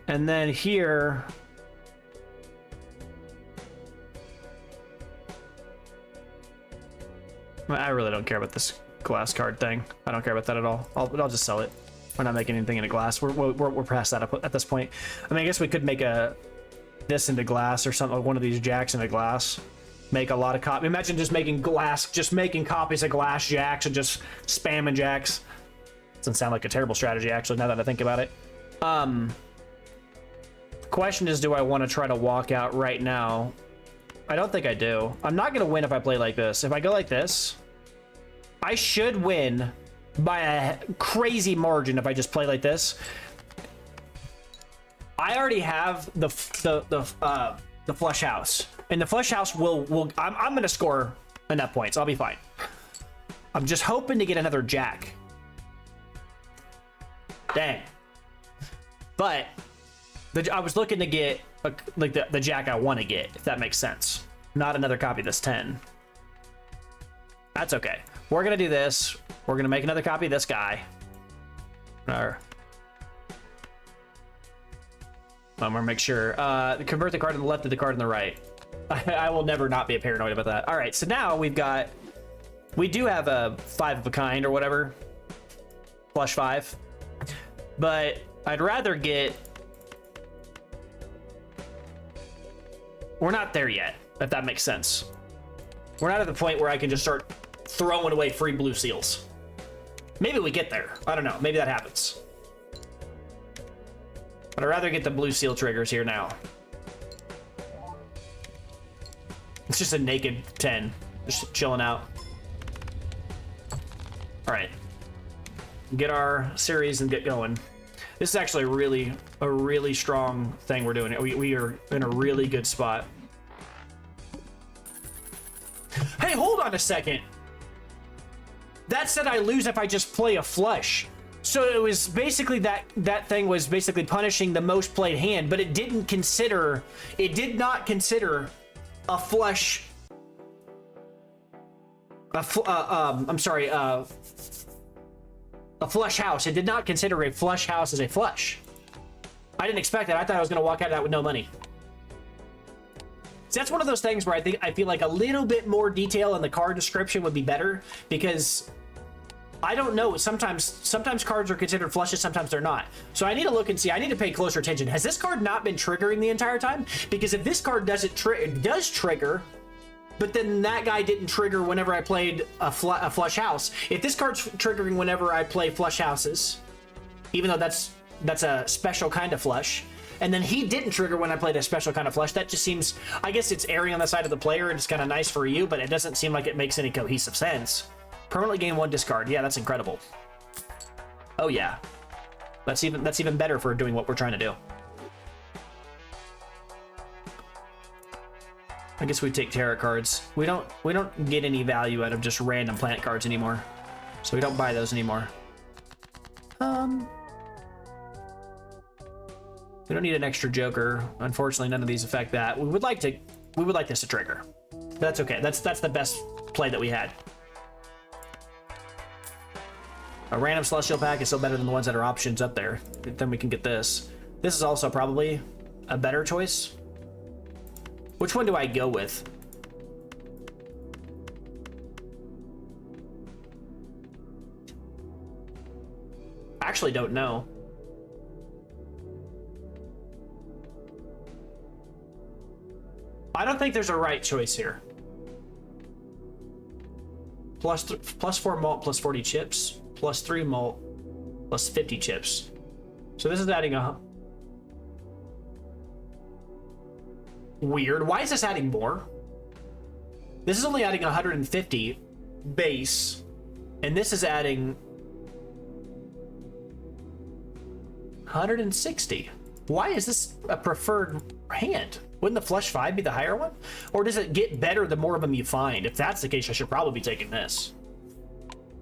S1: And then here... I really don't care about this glass card thing. I don't care about that at all. I'll just sell it. We're not making anything into glass. We're past that at this point. I mean, I guess we could make this into glass or something, like one of these jacks into glass. Make a lot of copies. Imagine just making copies of glass jacks and just spamming jacks. Doesn't sound like a terrible strategy, actually, now that I think about it. Question is, do I want to try to walk out right now? I don't think I do. I'm not going to win if I play like this. If I go like this, I should win by a crazy margin if I just play like this. I already have the flush house, and the flush house will I'm gonna score enough points. I'll be fine. I'm just hoping to get another jack. Dang. But I was looking to get like the jack I want to get, if that makes sense. Not another copy of this 10. That's okay. We're gonna do this. We're gonna make another copy of this guy. I'm gonna make sure. Convert the card on the left to the card on the right. I will never not be paranoid about that. All right, so now we do have a 5 of a kind or whatever. Flush 5. But I'd rather get... We're not there yet, if that makes sense. We're not at the point where I can just start throwing away free blue seals. Maybe we get there. I don't know. Maybe that happens. But I'd rather get the blue seal triggers here now. It's just a naked 10. Just chilling out. Alright. Get our series and get going. This is actually a really strong thing we're doing. We are in a really good spot. Hey, hold on a second. That said I lose if I just play a flush. So it was basically that thing was basically punishing the most played hand, but it did not consider a flush. A flush house. It did not consider a flush house as a flush. I didn't expect that. I thought I was going to walk out of that with no money. So that's one of those things where I feel like a little bit more detail in the card description would be better, because I don't know. Sometimes cards are considered flushes, sometimes they're not. So I need to look and see. I need to pay closer attention. Has this card not been triggering the entire time? Because if this card does trigger, but then that guy didn't trigger whenever I played a flush house. If this card's triggering whenever I play flush houses, even though that's a special kind of flush, and then he didn't trigger when I played a special kind of flush, that just seems, I guess it's erring on the side of the player and it's kind of nice for you, but it doesn't seem like it makes any cohesive sense. Permanently gain 1 discard. Yeah, that's incredible. Oh yeah. That's even better for doing what we're trying to do. I guess we take tarot cards. We don't get any value out of just random planet cards anymore. So we don't buy those anymore. We don't need an extra Joker. Unfortunately, none of these affect that. We would like this to trigger. That's okay. That's the best play that we had. A random Celestial pack is still better than the ones that are options up there. Then we can get this. This is also probably a better choice. Which one do I go with? Actually don't know. I don't think there's a right choice here. Plus 4 malt, plus 40 chips, plus 3 malt, plus 50 chips. So this is adding a... Weird. Why is this adding more? This is only adding 150 base, and this is adding 160. Why is this a preferred hand? Wouldn't the flush 5 be the higher one? Or does it get better the more of them you find? If that's the case, I should probably be taking this.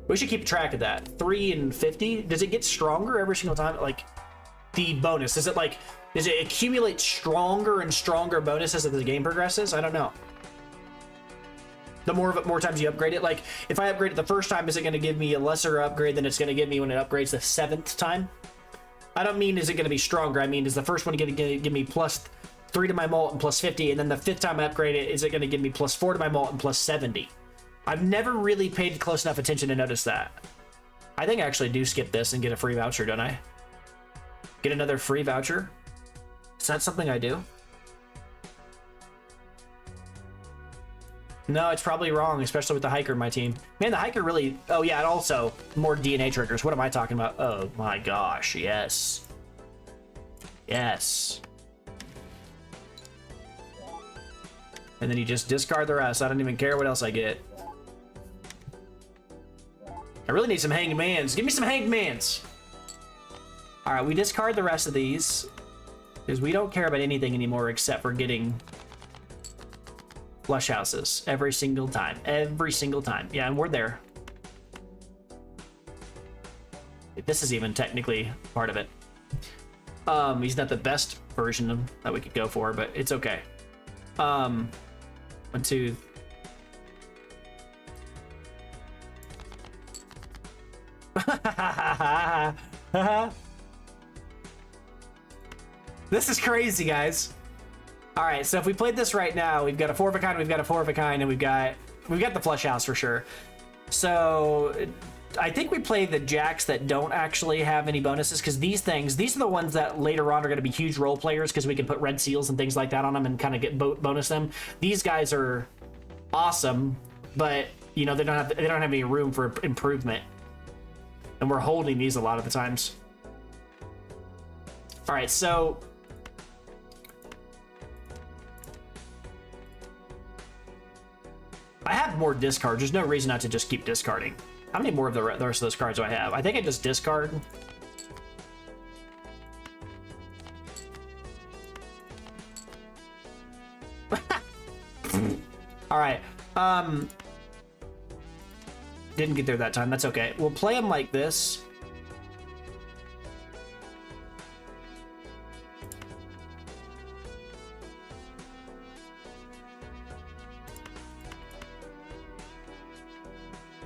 S1: We should keep track of that. 3 and 50. Does it get stronger every single time? Like, the bonus. Does it accumulate stronger and stronger bonuses as the game progresses? I don't know. The more times you upgrade it. Like, if I upgrade it the first time, is it going to give me a lesser upgrade than it's going to give me when it upgrades the 7th time? I don't mean is it going to be stronger. I mean, is the first one going to give me +3 to my mult and +50, and then the 5th time I upgrade it, is it going to give me +4 to my mult and +70? I've never really paid close enough attention to notice that. I think I actually do skip this and get a free voucher, don't I? Get another free voucher? Is that something I do? No, it's probably wrong, especially with the hiker in my team. Man, the hiker really... Oh, yeah, and also more DNA triggers. What am I talking about? Oh, my gosh, yes. Yes. And then you just discard the rest. I don't even care what else I get. I really need some hanged mans. Give me some hanged mans. All right, we discard the rest of these because we don't care about anything anymore except for getting flush houses every single time. Every single time. Yeah, and we're there. This is even technically part of it. He's not the best version of that we could go for, but it's okay. 1, 2. This is crazy, guys. All right, so if we played this right now, we've got a 4 of a kind, we've got a 4 of a kind, and we've got the flush house for sure. So I think we play the jacks that don't actually have any bonuses, because these are the ones that later on are going to be huge role players, because we can put red seals and things like that on them and kind of get bonus them. These guys are awesome, but you know they don't have any room for improvement, and we're holding these a lot of the times. All right, so I have more discards. There's no reason not to just keep discarding. How many more of the rest of those cards do I have? I think I just discard. All right. Didn't get there that time. That's okay. We'll play them like this.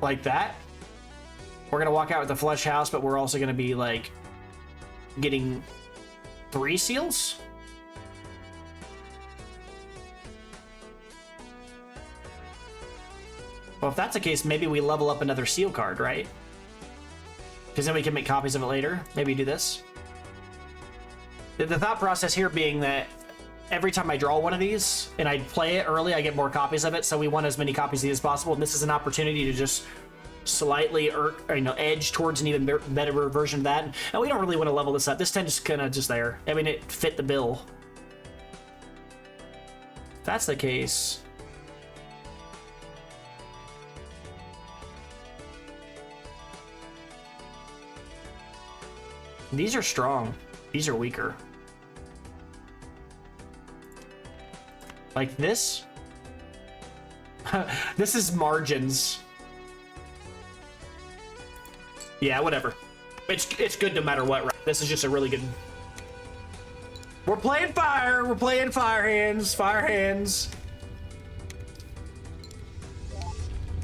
S1: Like that. We're gonna walk out with the flush house, but we're also gonna be like getting 3 seals. Well, if that's the case, maybe we level up another seal card, right? Because then we can make copies of it later. Maybe do this. The thought process here being that every time I draw one of these and I play it early, I get more copies of it. So we want as many copies of it as possible. And this is an opportunity to just slightly edge towards an even better version of that. And we don't really want to level this up. This 10 is kind of just there. I mean, it fit the bill. If that's the case, these are strong. These are weaker. Like this. This is margins. Yeah, whatever. It's good no matter what, right? This is just a really good... We're playing fire! We're playing fire hands! Fire hands!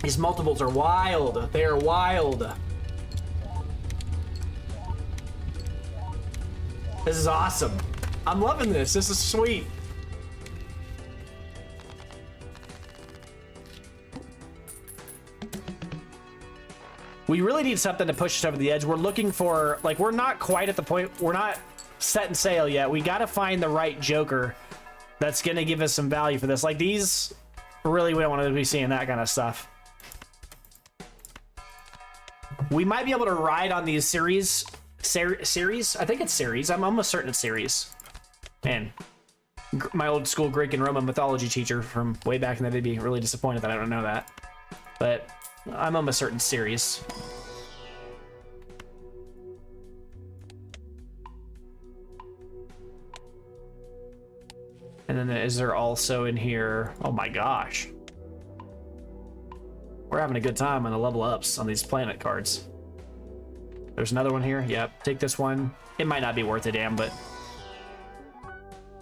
S1: These multiples are wild. They are wild. This is awesome. I'm loving this. This is sweet. We really need something to push us over the edge. We're looking for, like, we're not quite at the point, we're not setting sail yet. We got to find the right Joker that's going to give us some value for this. Like, these, really, we don't want to be seeing that kind of stuff. We might be able to ride on these series? I think it's series. I'm almost certain it's series. Man, my old school Greek and Roman mythology teacher from way back in the day would be really disappointed that I don't know that. But I'm almost certain series. And then is there also in here? Oh my gosh. We're having a good time on the level ups on these planet cards. There's another one here. Yep, take this one. It might not be worth a damn, but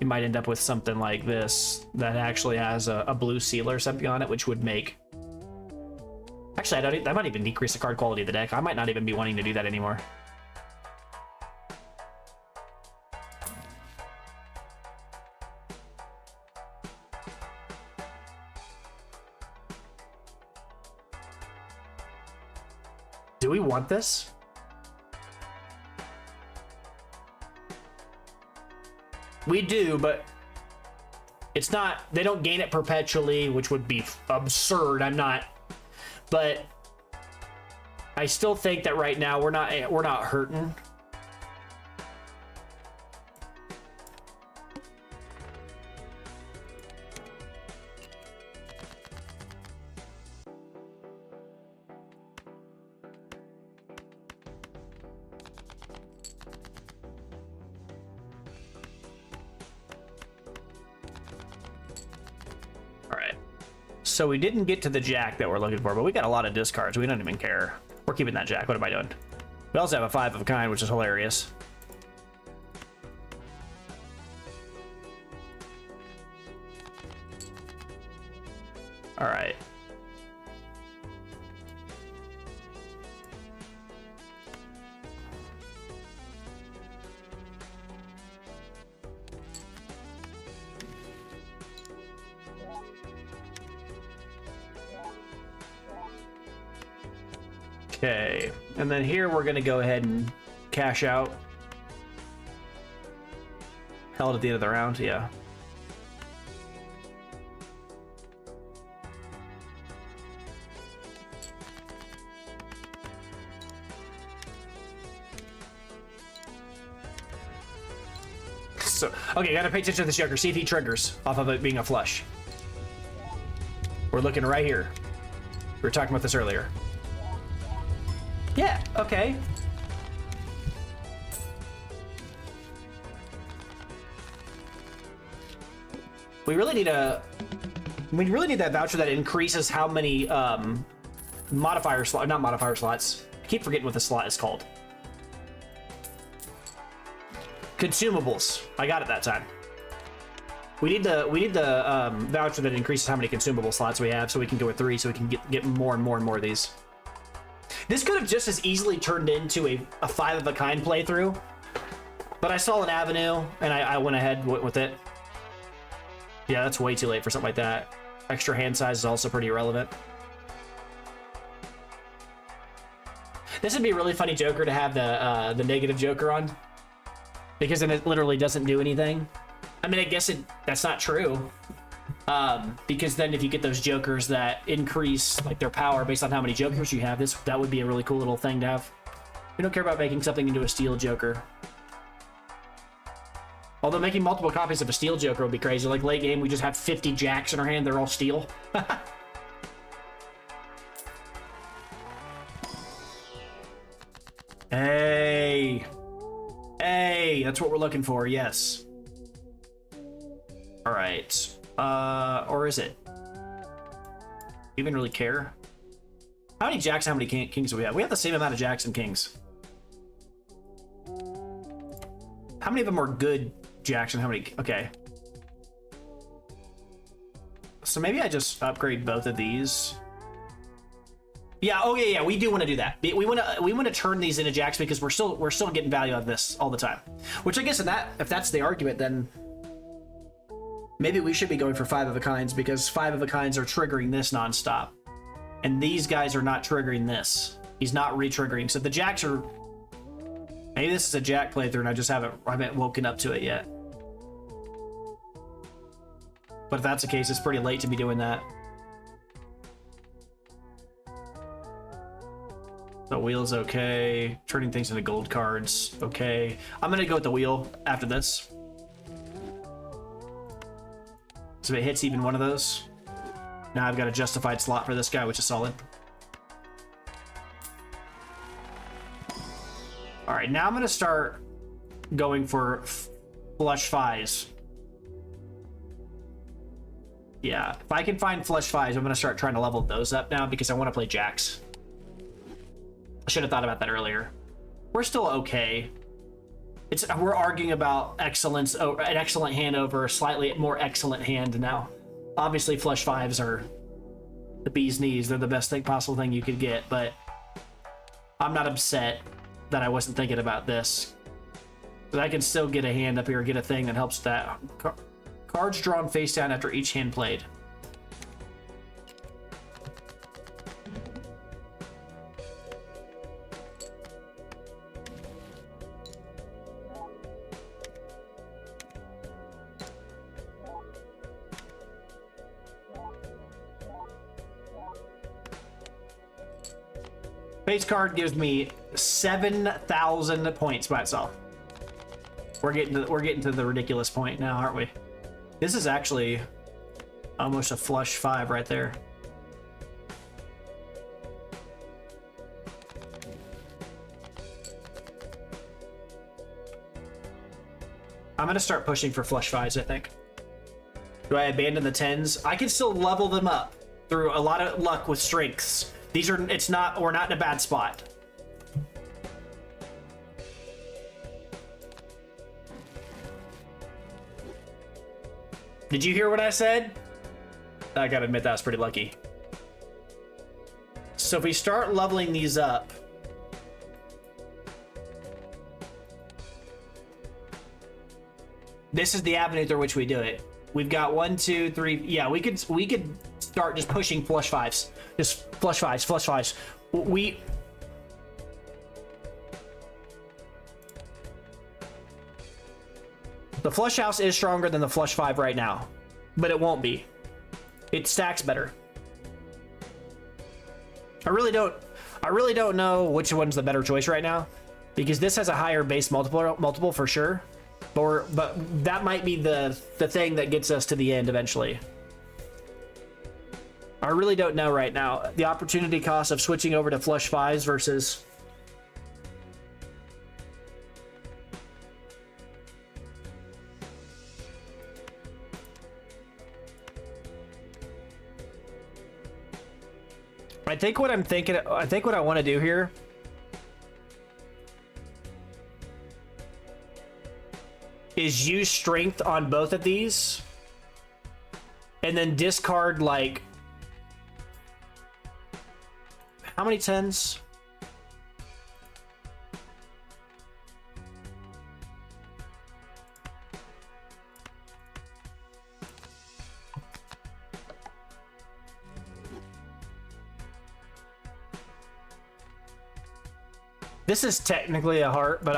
S1: you might end up with something like this that actually has a blue seal or something on it, which would make Actually, that might even decrease the card quality of the deck. I might not even be wanting to do that anymore. Do we want this? We do, but it's not, they don't gain it perpetually, which would be absurd. I'm not, but I still think that right now we're not hurting. So we didn't get to the jack that we're looking for, but we got a lot of discards. We don't even care. We're keeping that jack. What am I doing? We also have a 5 of a kind, which is hilarious. All right. Okay, and then here we're gonna go ahead and cash out. Held at the end of the round, yeah. So, okay, gotta pay attention to this Joker. See if he triggers off of it being a flush. We're looking right here. We were talking about this earlier. Yeah, okay. We really need that voucher that increases how many modifier slots, not modifier slots. I keep forgetting what the slot is called. Consumables. I got it that time. We need the voucher that increases how many consumable slots we have, so we can go with 3, so we can get more and more and more of these. This could have just as easily turned into a 5 of a kind playthrough, but I saw an avenue and I went ahead with it. Yeah, that's way too late for something like that. Extra hand size is also pretty irrelevant. This would be a really funny Joker to have the negative Joker on, because then it literally doesn't do anything. I mean, I guess that's not true. Because then if you get those Jokers that increase like their power based on how many Jokers you have, that would be a really cool little thing to have. We don't care about making something into a steel Joker. Although making multiple copies of a steel Joker would be crazy. Like late game, we just have 50 jacks in our hand, they're all steel. Hey, that's what we're looking for, yes. All right. Or is it? Even really care? How many jacks, how many kings do we have? We have the same amount of jacks and kings. How many of them are good jacks and how many? Okay. So maybe I just upgrade both of these. Yeah, oh yeah, we do want to do that. We want to turn these into jacks because we're still getting value out of this all the time. Which I guess if that's the argument, then maybe we should be going for 5 of a kinds, because 5 of a kinds are triggering this nonstop. And these guys are not triggering this. He's not re-triggering. So the jacks are... Maybe this is a jack playthrough and I haven't woken up to it yet. But if that's the case, it's pretty late to be doing that. The wheel's okay. Turning things into gold cards, okay. I'm gonna go with the wheel after this. So if it hits even one of those, now I've got a justified slot for this guy, which is solid. All right, now I'm gonna start going for flush 5s. Yeah, if I can find flush 5s, I'm gonna start trying to level those up now because I want to play jacks. I should have thought about that earlier. We're still okay. We're arguing about excellence, an excellent hand over a slightly more excellent hand now. Obviously, flush 5s are the bee's knees. They're the best possible thing you could get, but I'm not upset that I wasn't thinking about this. But I can still get a hand up here, get a thing that helps that. Cards drawn face down after each hand played. Base card gives me 7,000 points by itself. We're getting to the ridiculous point now, aren't we? This is actually almost a flush 5 right there. I'm gonna start pushing for flush 5s, I think. Do I abandon the 10s? I can still level them up through a lot of luck with strengths. These are, we're not in a bad spot. Did you hear what I said? I gotta admit that was pretty lucky. So if we start leveling these up, this is the avenue through which we do it. We've got 1, 2, 3. Yeah, we could start just pushing flush 5s. Just flush 5s, flush 5s. The flush house is stronger than the flush 5 right now, but it won't be. It stacks better. I really don't know which one's the better choice right now, because this has a higher base multiple for sure. But that might be the thing that gets us to the end eventually. I really don't know right now. The opportunity cost of switching over to flush 5s versus... I think what I want to do here is use strength on both of these and then discard, like, how many 10s? This is technically a heart, but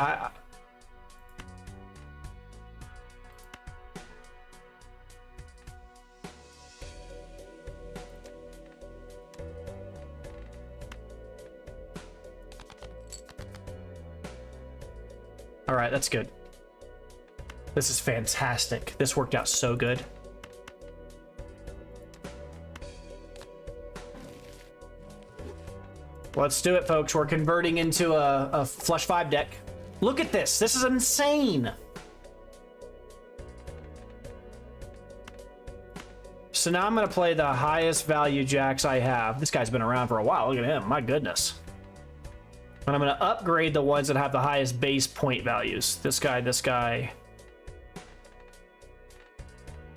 S1: all right, that's good. This is fantastic. This worked out so good. Let's do it, folks. We're converting into a flush 5 deck. Look at this. This is insane. So now I'm going to play the highest value jacks I have. This guy's been around for a while. Look at him. My goodness. And I'm going to upgrade the ones that have the highest base point values. This guy.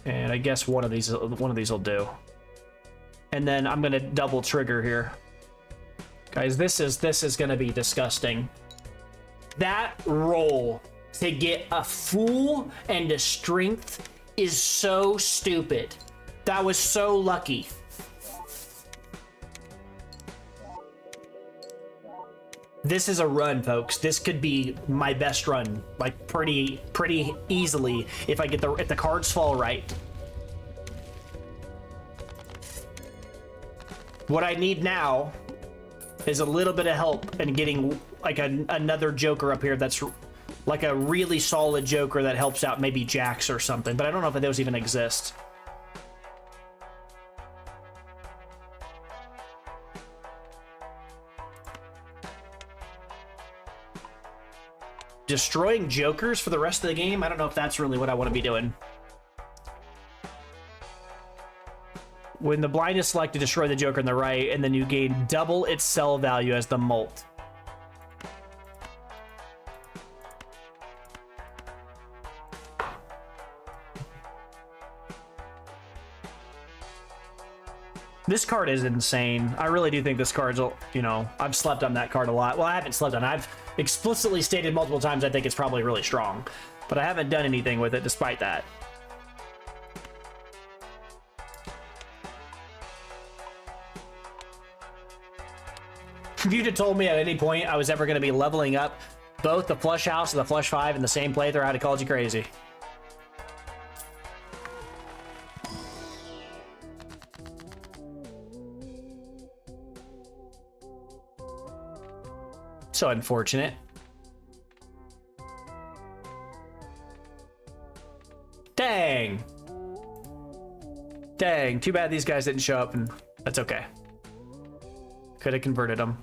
S1: And I guess one of these will do. And then I'm going to double trigger here. Guys, this is going to be disgusting. That roll to get a fool and a strength is so stupid. That was so lucky. This is a run, folks. This could be my best run, like pretty easily if the cards fall right. What I need now is a little bit of help in getting like another Joker up here that's like a really solid Joker that helps out maybe jacks or something, but I don't know if those even exist. Destroying Jokers for the rest of the game? I don't know if that's really what I want to be doing. When the blind is selected, destroy the Joker on the right, and then you gain double its sell value as the mult. This card is insane. I really do think this card's, you know, I've slept on that card a lot. Well, I haven't slept on it. I've explicitly stated multiple times I think it's probably really strong, but I haven't done anything with it despite that. If you'd have told me at any point I was ever going to be leveling up both the flush house and the flush 5 in the same playthrough, I'd have called you crazy. So unfortunate. Dang. Dang. Too bad these guys didn't show up, and that's okay. Could have converted them.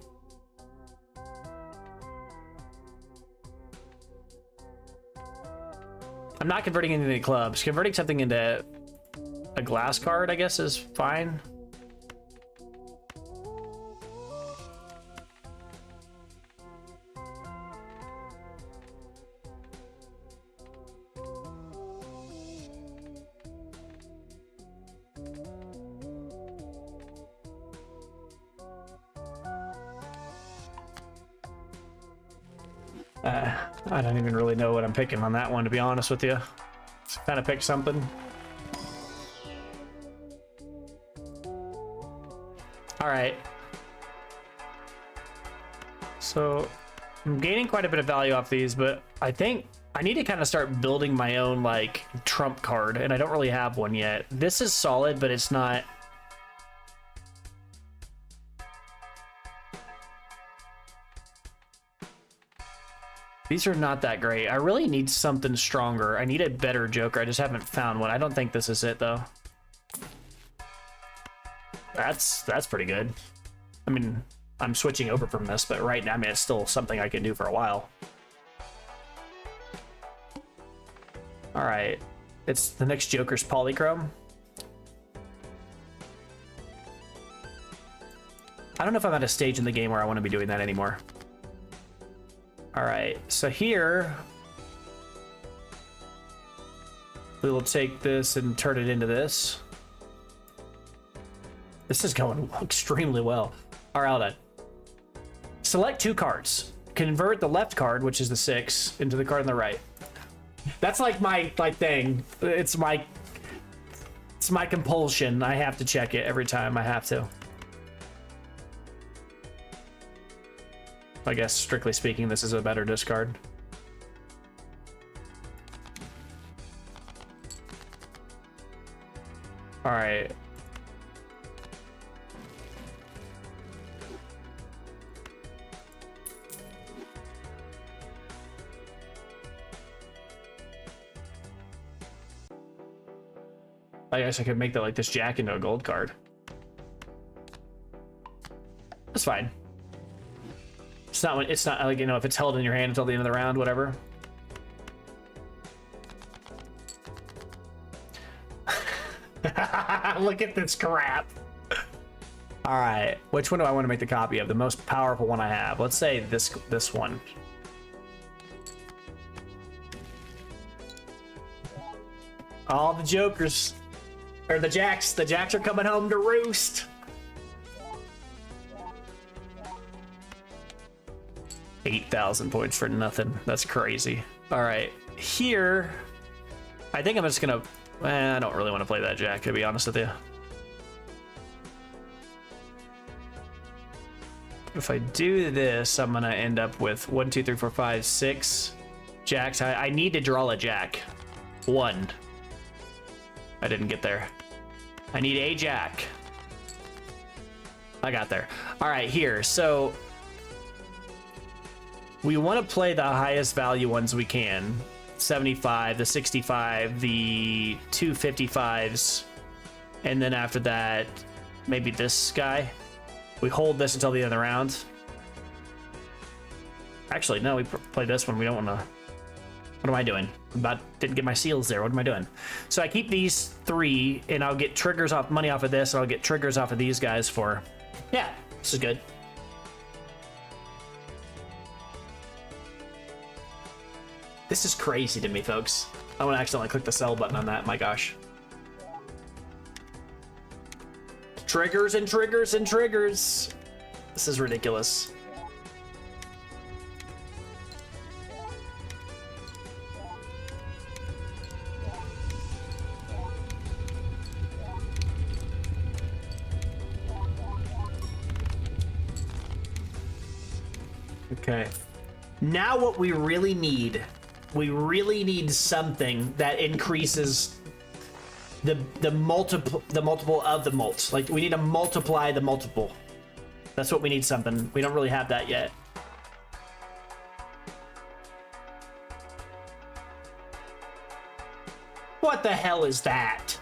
S1: I'm not converting into any clubs. Converting something into a glass card, I guess, is fine. I don't even really know what I'm picking on that one, to be honest with you. Just kind of pick something. All right. So I'm gaining quite a bit of value off these, but I think I need to kind of start building my own like trump card, and I don't really have one yet. This is solid, but it's not. These are not that great. I really need something stronger. I need a better Joker. I just haven't found one. I don't think this is it, though. That's pretty good. I mean, I'm switching over from this, but right now, I mean, it's still something I can do for a while. All right. It's the next Joker's Polychrome. I don't know if I'm at a stage in the game where I want to be doing that anymore. All right, so here we will take this and turn it into this. This is going extremely well. All right, hold on. Select 2 cards. Convert the left card, which is the 6, into the card on the right. That's like my thing. It's my compulsion. I have to check it every time I have to. I guess, strictly speaking, this is a better discard. All right. I guess I could make that like this jack into a gold card. That's fine. It's not like, you know, if it's held in your hand until the end of the round, whatever. Look at this crap. All right, which one do I want to make the copy of? The most powerful one I have. Let's say this one. All the jokers, or the jacks are coming home to roost. 8,000 points for nothing. That's crazy. All right, here, I think I'm just gonna, I don't really want to play that jack, to be honest with you. If I do this, I'm gonna end up with 1, 2, 3, 4, 5, 6 jacks. I need to draw a jack. 1. I didn't get there. I need a jack. I got there. All right, here, so we want to play the highest value ones we can. 75, the 65, the 255s, and then after that, maybe this guy. We hold this until the end of the round. Actually, no, we play this one. We don't want to. What am I doing? Didn't get my seals there. What am I doing? So I keep these 3, and I'll get triggers off, money off of this, and I'll get triggers off of these guys for. Yeah, this is good. This is crazy to me, folks. I want to accidentally click the sell button on that. My gosh. Triggers and triggers and triggers. This is ridiculous. Okay. Now what we really need something that increases the multiple of the mults. Like, we need to multiply the multiple. That's what we need, something. We don't really have that yet. What the hell is that?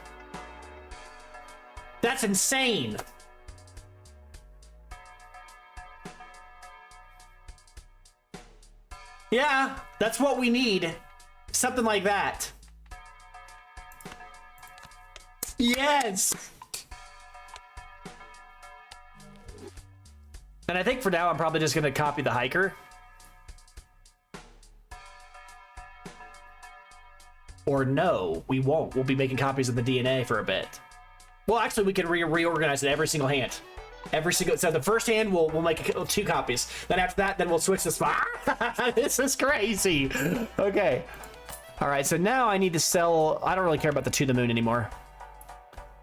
S1: That's insane. Yeah, that's what we need. Something like that. Yes! And I think for now, I'm probably just going to copy the hiker. Or no, we won't. We'll be making copies of the DNA for a bit. Well, actually, we can reorganize it every single hand. So the first hand, we'll make 2 copies. Then after that, then we'll switch the spot. This is crazy. Okay. All right, so now I need to sell. I don't really care about the To the Moon anymore.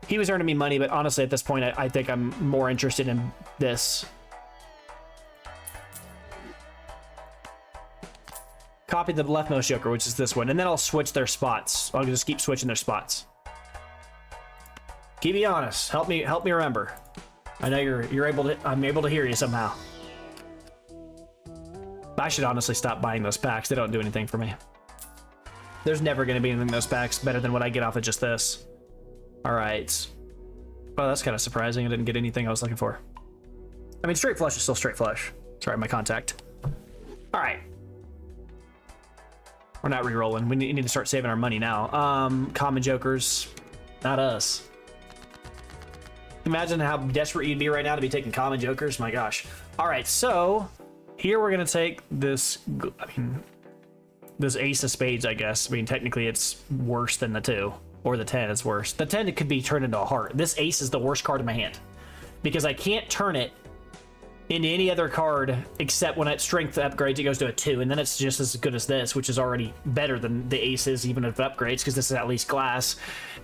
S1: He was earning me money, but honestly, at this point, I think I'm more interested in this. Copy the leftmost Joker, which is this one, and then I'll switch their spots. I'll just keep switching their spots. Keep me honest. Help me remember. I know you're able to. I'm able to hear you somehow. I should honestly stop buying those packs. They don't do anything for me. There's never going to be anything in those packs better than what I get off of just this. All right. Well, that's kind of surprising. I didn't get anything I was looking for. I mean, straight flush is still straight flush. Sorry, my contact. All right. We're not re-rolling. We need to start saving our money now. Common Jokers. Not us. Imagine how desperate you'd be right now to be taking common Jokers. My gosh. All right, so here we're going to take this, this ace of spades, I guess. I mean, technically it's worse than the 2, or the 10 is worse. The 10, it could be turned into a heart. This ace is the worst card in my hand because I can't turn it into any other card except when it strength upgrades, it goes to a 2, and then it's just as good as this, which is already better than the aces, even if it upgrades, because this is at least glass.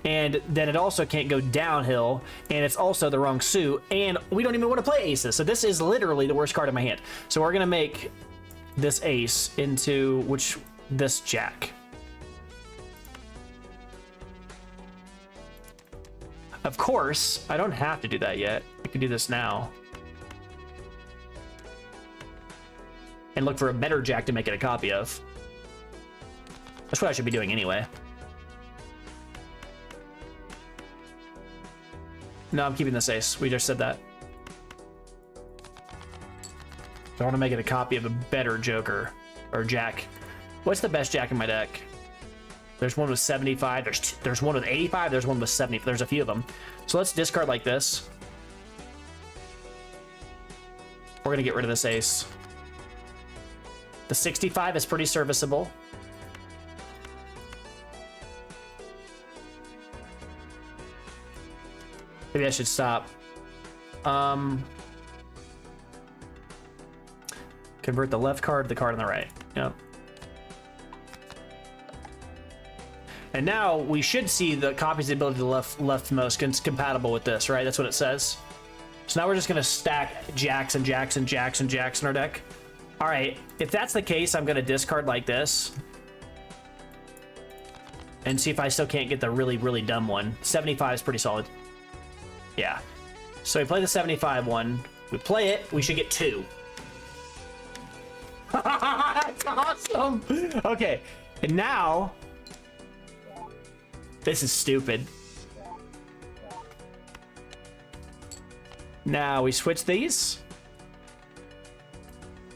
S1: And then it also can't go downhill, and it's also the wrong suit, and we don't even want to play aces, so this is literally the worst card in my hand. So we're gonna make this ace into this jack. Of course, I don't have to do that yet. I can do this now. And look for a better jack to make it a copy of. That's what I should be doing anyway. No, I'm keeping this ace. We just said that. So I want to make it a copy of a better Joker or jack. What's the best jack in my deck? There's one with 75. There's one with 85. There's one with 70. There's a few of them. So let's discard like this. We're gonna get rid of this ace. The 65 is pretty serviceable. Maybe I should stop. Convert the left card to the card on the right. Yep. And now we should see the copies ability to leftmost compatible with this, right? That's what it says. So now we're just gonna stack jacks and jacks and jacks and jacks in our deck. All right, if that's the case, I'm gonna discard like this and see if I still can't get the really, really dumb one. 75 is pretty solid. Yeah. So we play the 75 one. We play it, we should get 2. That's awesome. Okay, and now, this is stupid. Now we switch these.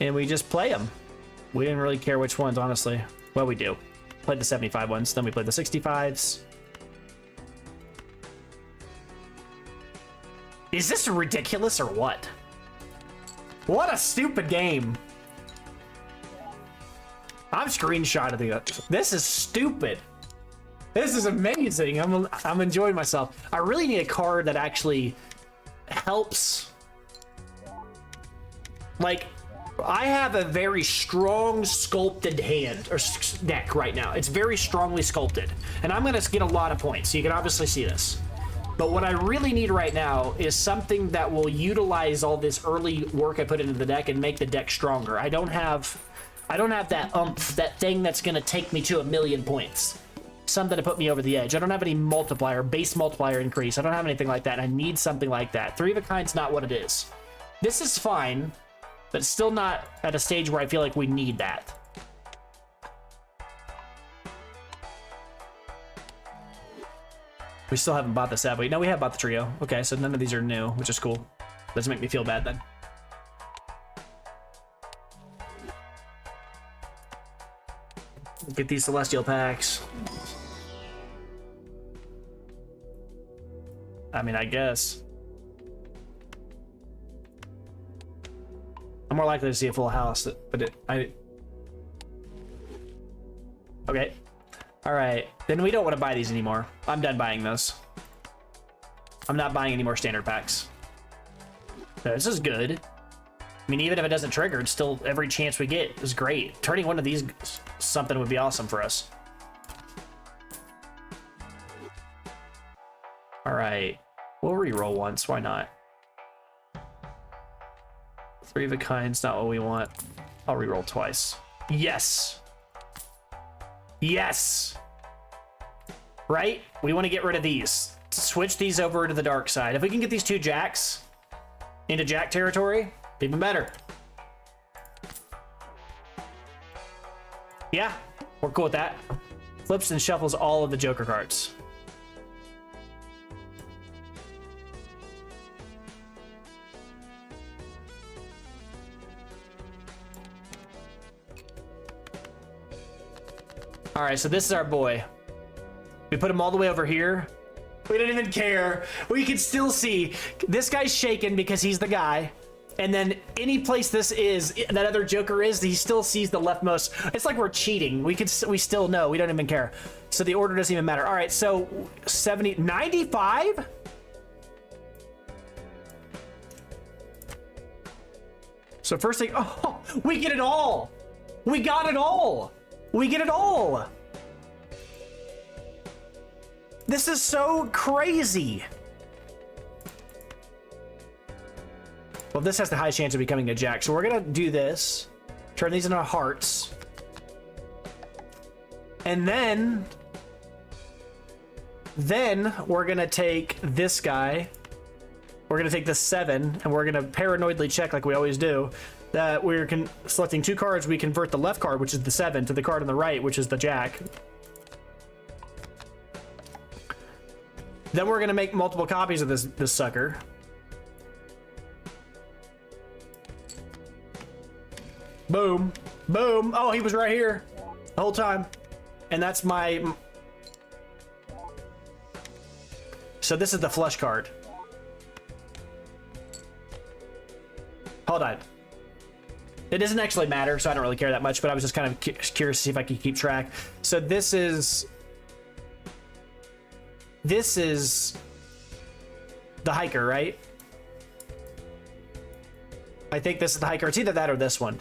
S1: And we just play them. We didn't really care which ones, honestly. Well, we do. Played the 75 ones, then we played the 65s. Is this ridiculous or what? What a stupid game. I'm screenshotting it. This is stupid. This is amazing. I'm enjoying myself. I really need a card that actually helps. Like, I have a very strong sculpted hand or deck right now. It's very strongly sculpted, and I'm gonna get a lot of points. So you can obviously see this. But what I really need right now is something that will utilize all this early work I put into the deck and make the deck stronger. I don't have that oomph, that thing that's gonna take me to 1,000,000 points. Something to put me over the edge. I don't have any multiplier, base multiplier increase. I don't have anything like that. I need something like that. 3 of a kind's not what it is. This is fine, but it's still not at a stage where I feel like we need that. We still haven't bought this, have we? No, we have bought the trio. Okay, so none of these are new, which is cool. Doesn't make me feel bad then. Get these celestial packs. I mean, I guess. I'm more likely to see a full house, but okay. All right, then we don't want to buy these anymore. I'm done buying those. I'm not buying any more standard packs. This is good. I mean, even if it doesn't trigger, it's still every chance we get is great. Turning one of these something would be awesome for us. All right, we'll re-roll once. Why not? 3 of a kind's not what we want. I'll re-roll twice. Yes. Yes. Right? We want to get rid of these. Switch these over to the dark side. If we can get these 2 jacks into jack territory, even better. Yeah, we're cool with that. Flips and shuffles all of the Joker cards. All right, so this is our boy. We put him all the way over here. We didn't even care. We could still see this guy's shaking because he's the guy. And then any place this is, that other Joker is, he still sees the leftmost. It's like we're cheating. We still know. We don't even care. So the order doesn't even matter. All right, so 70, 95? So first thing, oh, we get it all. We got it all. We get it all. This is so crazy. Well, this has the high chance of becoming a jack. So we're gonna do this. Turn these into hearts. And then we're gonna take this guy. We're gonna take the 7 and we're gonna paranoidly check like we always do. That we're selecting 2 cards, we convert the left card, which is the 7, to the card on the right, which is the jack. Then we're gonna make multiple copies of this sucker. Boom, boom. Oh, he was right here the whole time. And that's my... So this is the flush card. Hold on. It doesn't actually matter, so I don't really care that much, but I was just kind of curious to see if I could keep track. So this is the hiker, right? I think this is the hiker. It's either that or this one,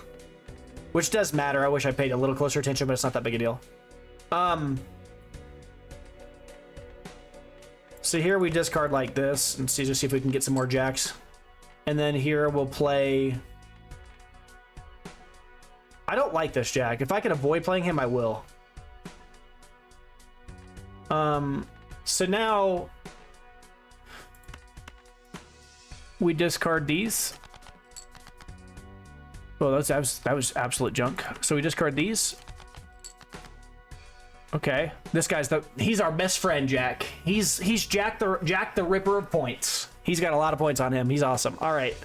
S1: which does matter. I wish I paid a little closer attention, but it's not that big a deal. So here we discard like this and see if we can get some more jacks. And then here we'll play... I don't like this jack. If I can avoid playing him, I will. So now we discard these. Well, that was absolute junk. So we discard these. Okay, this guy's he's our best friend, Jack. He's Jack the Ripper of points. He's got a lot of points on him. He's awesome. All right.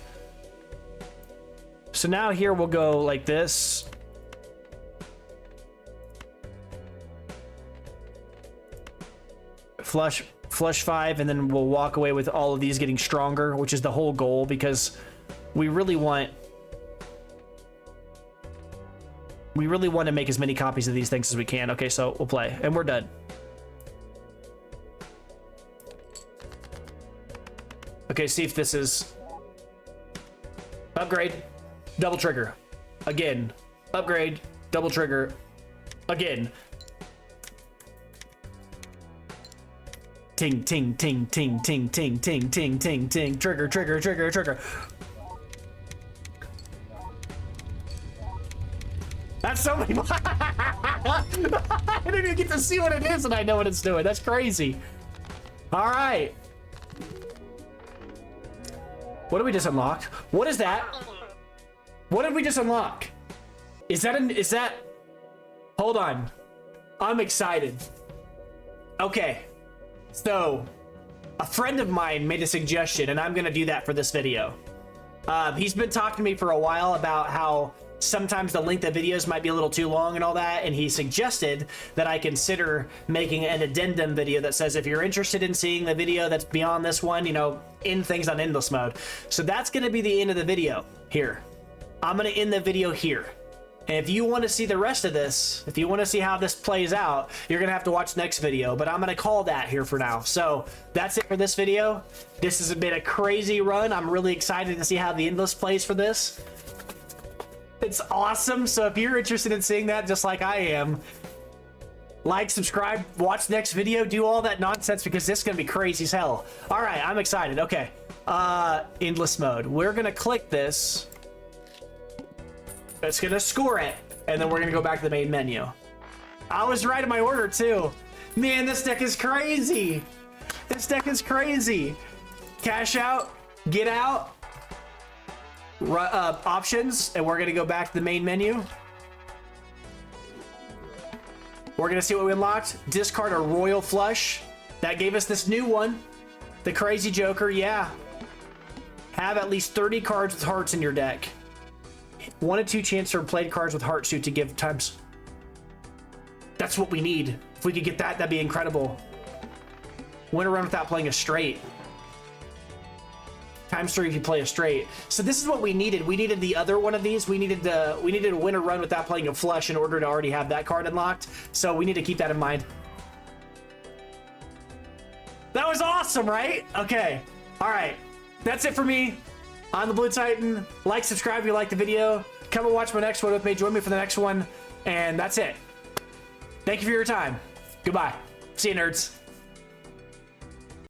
S1: So now here we'll go like this. Flush 5, and then we'll walk away with all of these getting stronger, which is the whole goal, because we really want to make as many copies of these things as we can. Okay, so we'll play, and we're done. Okay, see if this is... Upgrade. Double trigger. Again. Upgrade. Double trigger. Again. Ting, ting, ting, ting, ting, ting, ting, ting, ting, ting. Trigger, trigger, trigger, trigger. That's so many. I didn't even get to see what it is, and I know what it's doing. That's crazy. All right. What did we just unlock? What is that? What did we just unlock? Is that? Hold on. I'm excited. Okay. So, a friend of mine made a suggestion, and I'm gonna do that for this video. He's been talking to me for a while about how sometimes the length of videos might be a little too long and all that, and he suggested that I consider making an addendum video that says if you're interested in seeing the video that's beyond this one, you know, end things on endless mode. So that's gonna be the end of the video here. I'm gonna end the video here. And if you want to see the rest of this, if you want to see how this plays out, you're going to have to watch the next video, but I'm going to call that here for now. So that's it for this video. This has been a crazy run. I'm really excited to see how the endless plays for this. It's awesome. So if you're interested in seeing that, just like I am, like, subscribe, watch the next video, do all that nonsense, because this is going to be crazy as hell. All right, I'm excited. Okay. Endless mode. We're going to click this. It's gonna score it, and then we're gonna go back to the main menu. I was right in my order too. Man, this deck is crazy. This deck is crazy. Cash out, get out, options, and we're gonna go back to the main menu. We're gonna see what we unlocked. Discard a Royal Flush. That gave us this new one, the Crazy Joker. Yeah. Have at least 30 cards with hearts in your deck. 1 in 2 chance for played cards with heart suit to give times. That's what we need. If we could get that, that'd be incredible. Win a run without playing a straight. Times 3 if you play a straight. So this is what we needed. We needed the other one of these. We needed to win a run without playing a flush in order to already have that card unlocked. So we need to keep that in mind. That was awesome, right? Okay. All right. That's it for me. I'm the Blue Titan. Like, subscribe if you like the video. Come and watch my next one with me. Join me for the next one. And that's it. Thank you for your time. Goodbye. See you, nerds.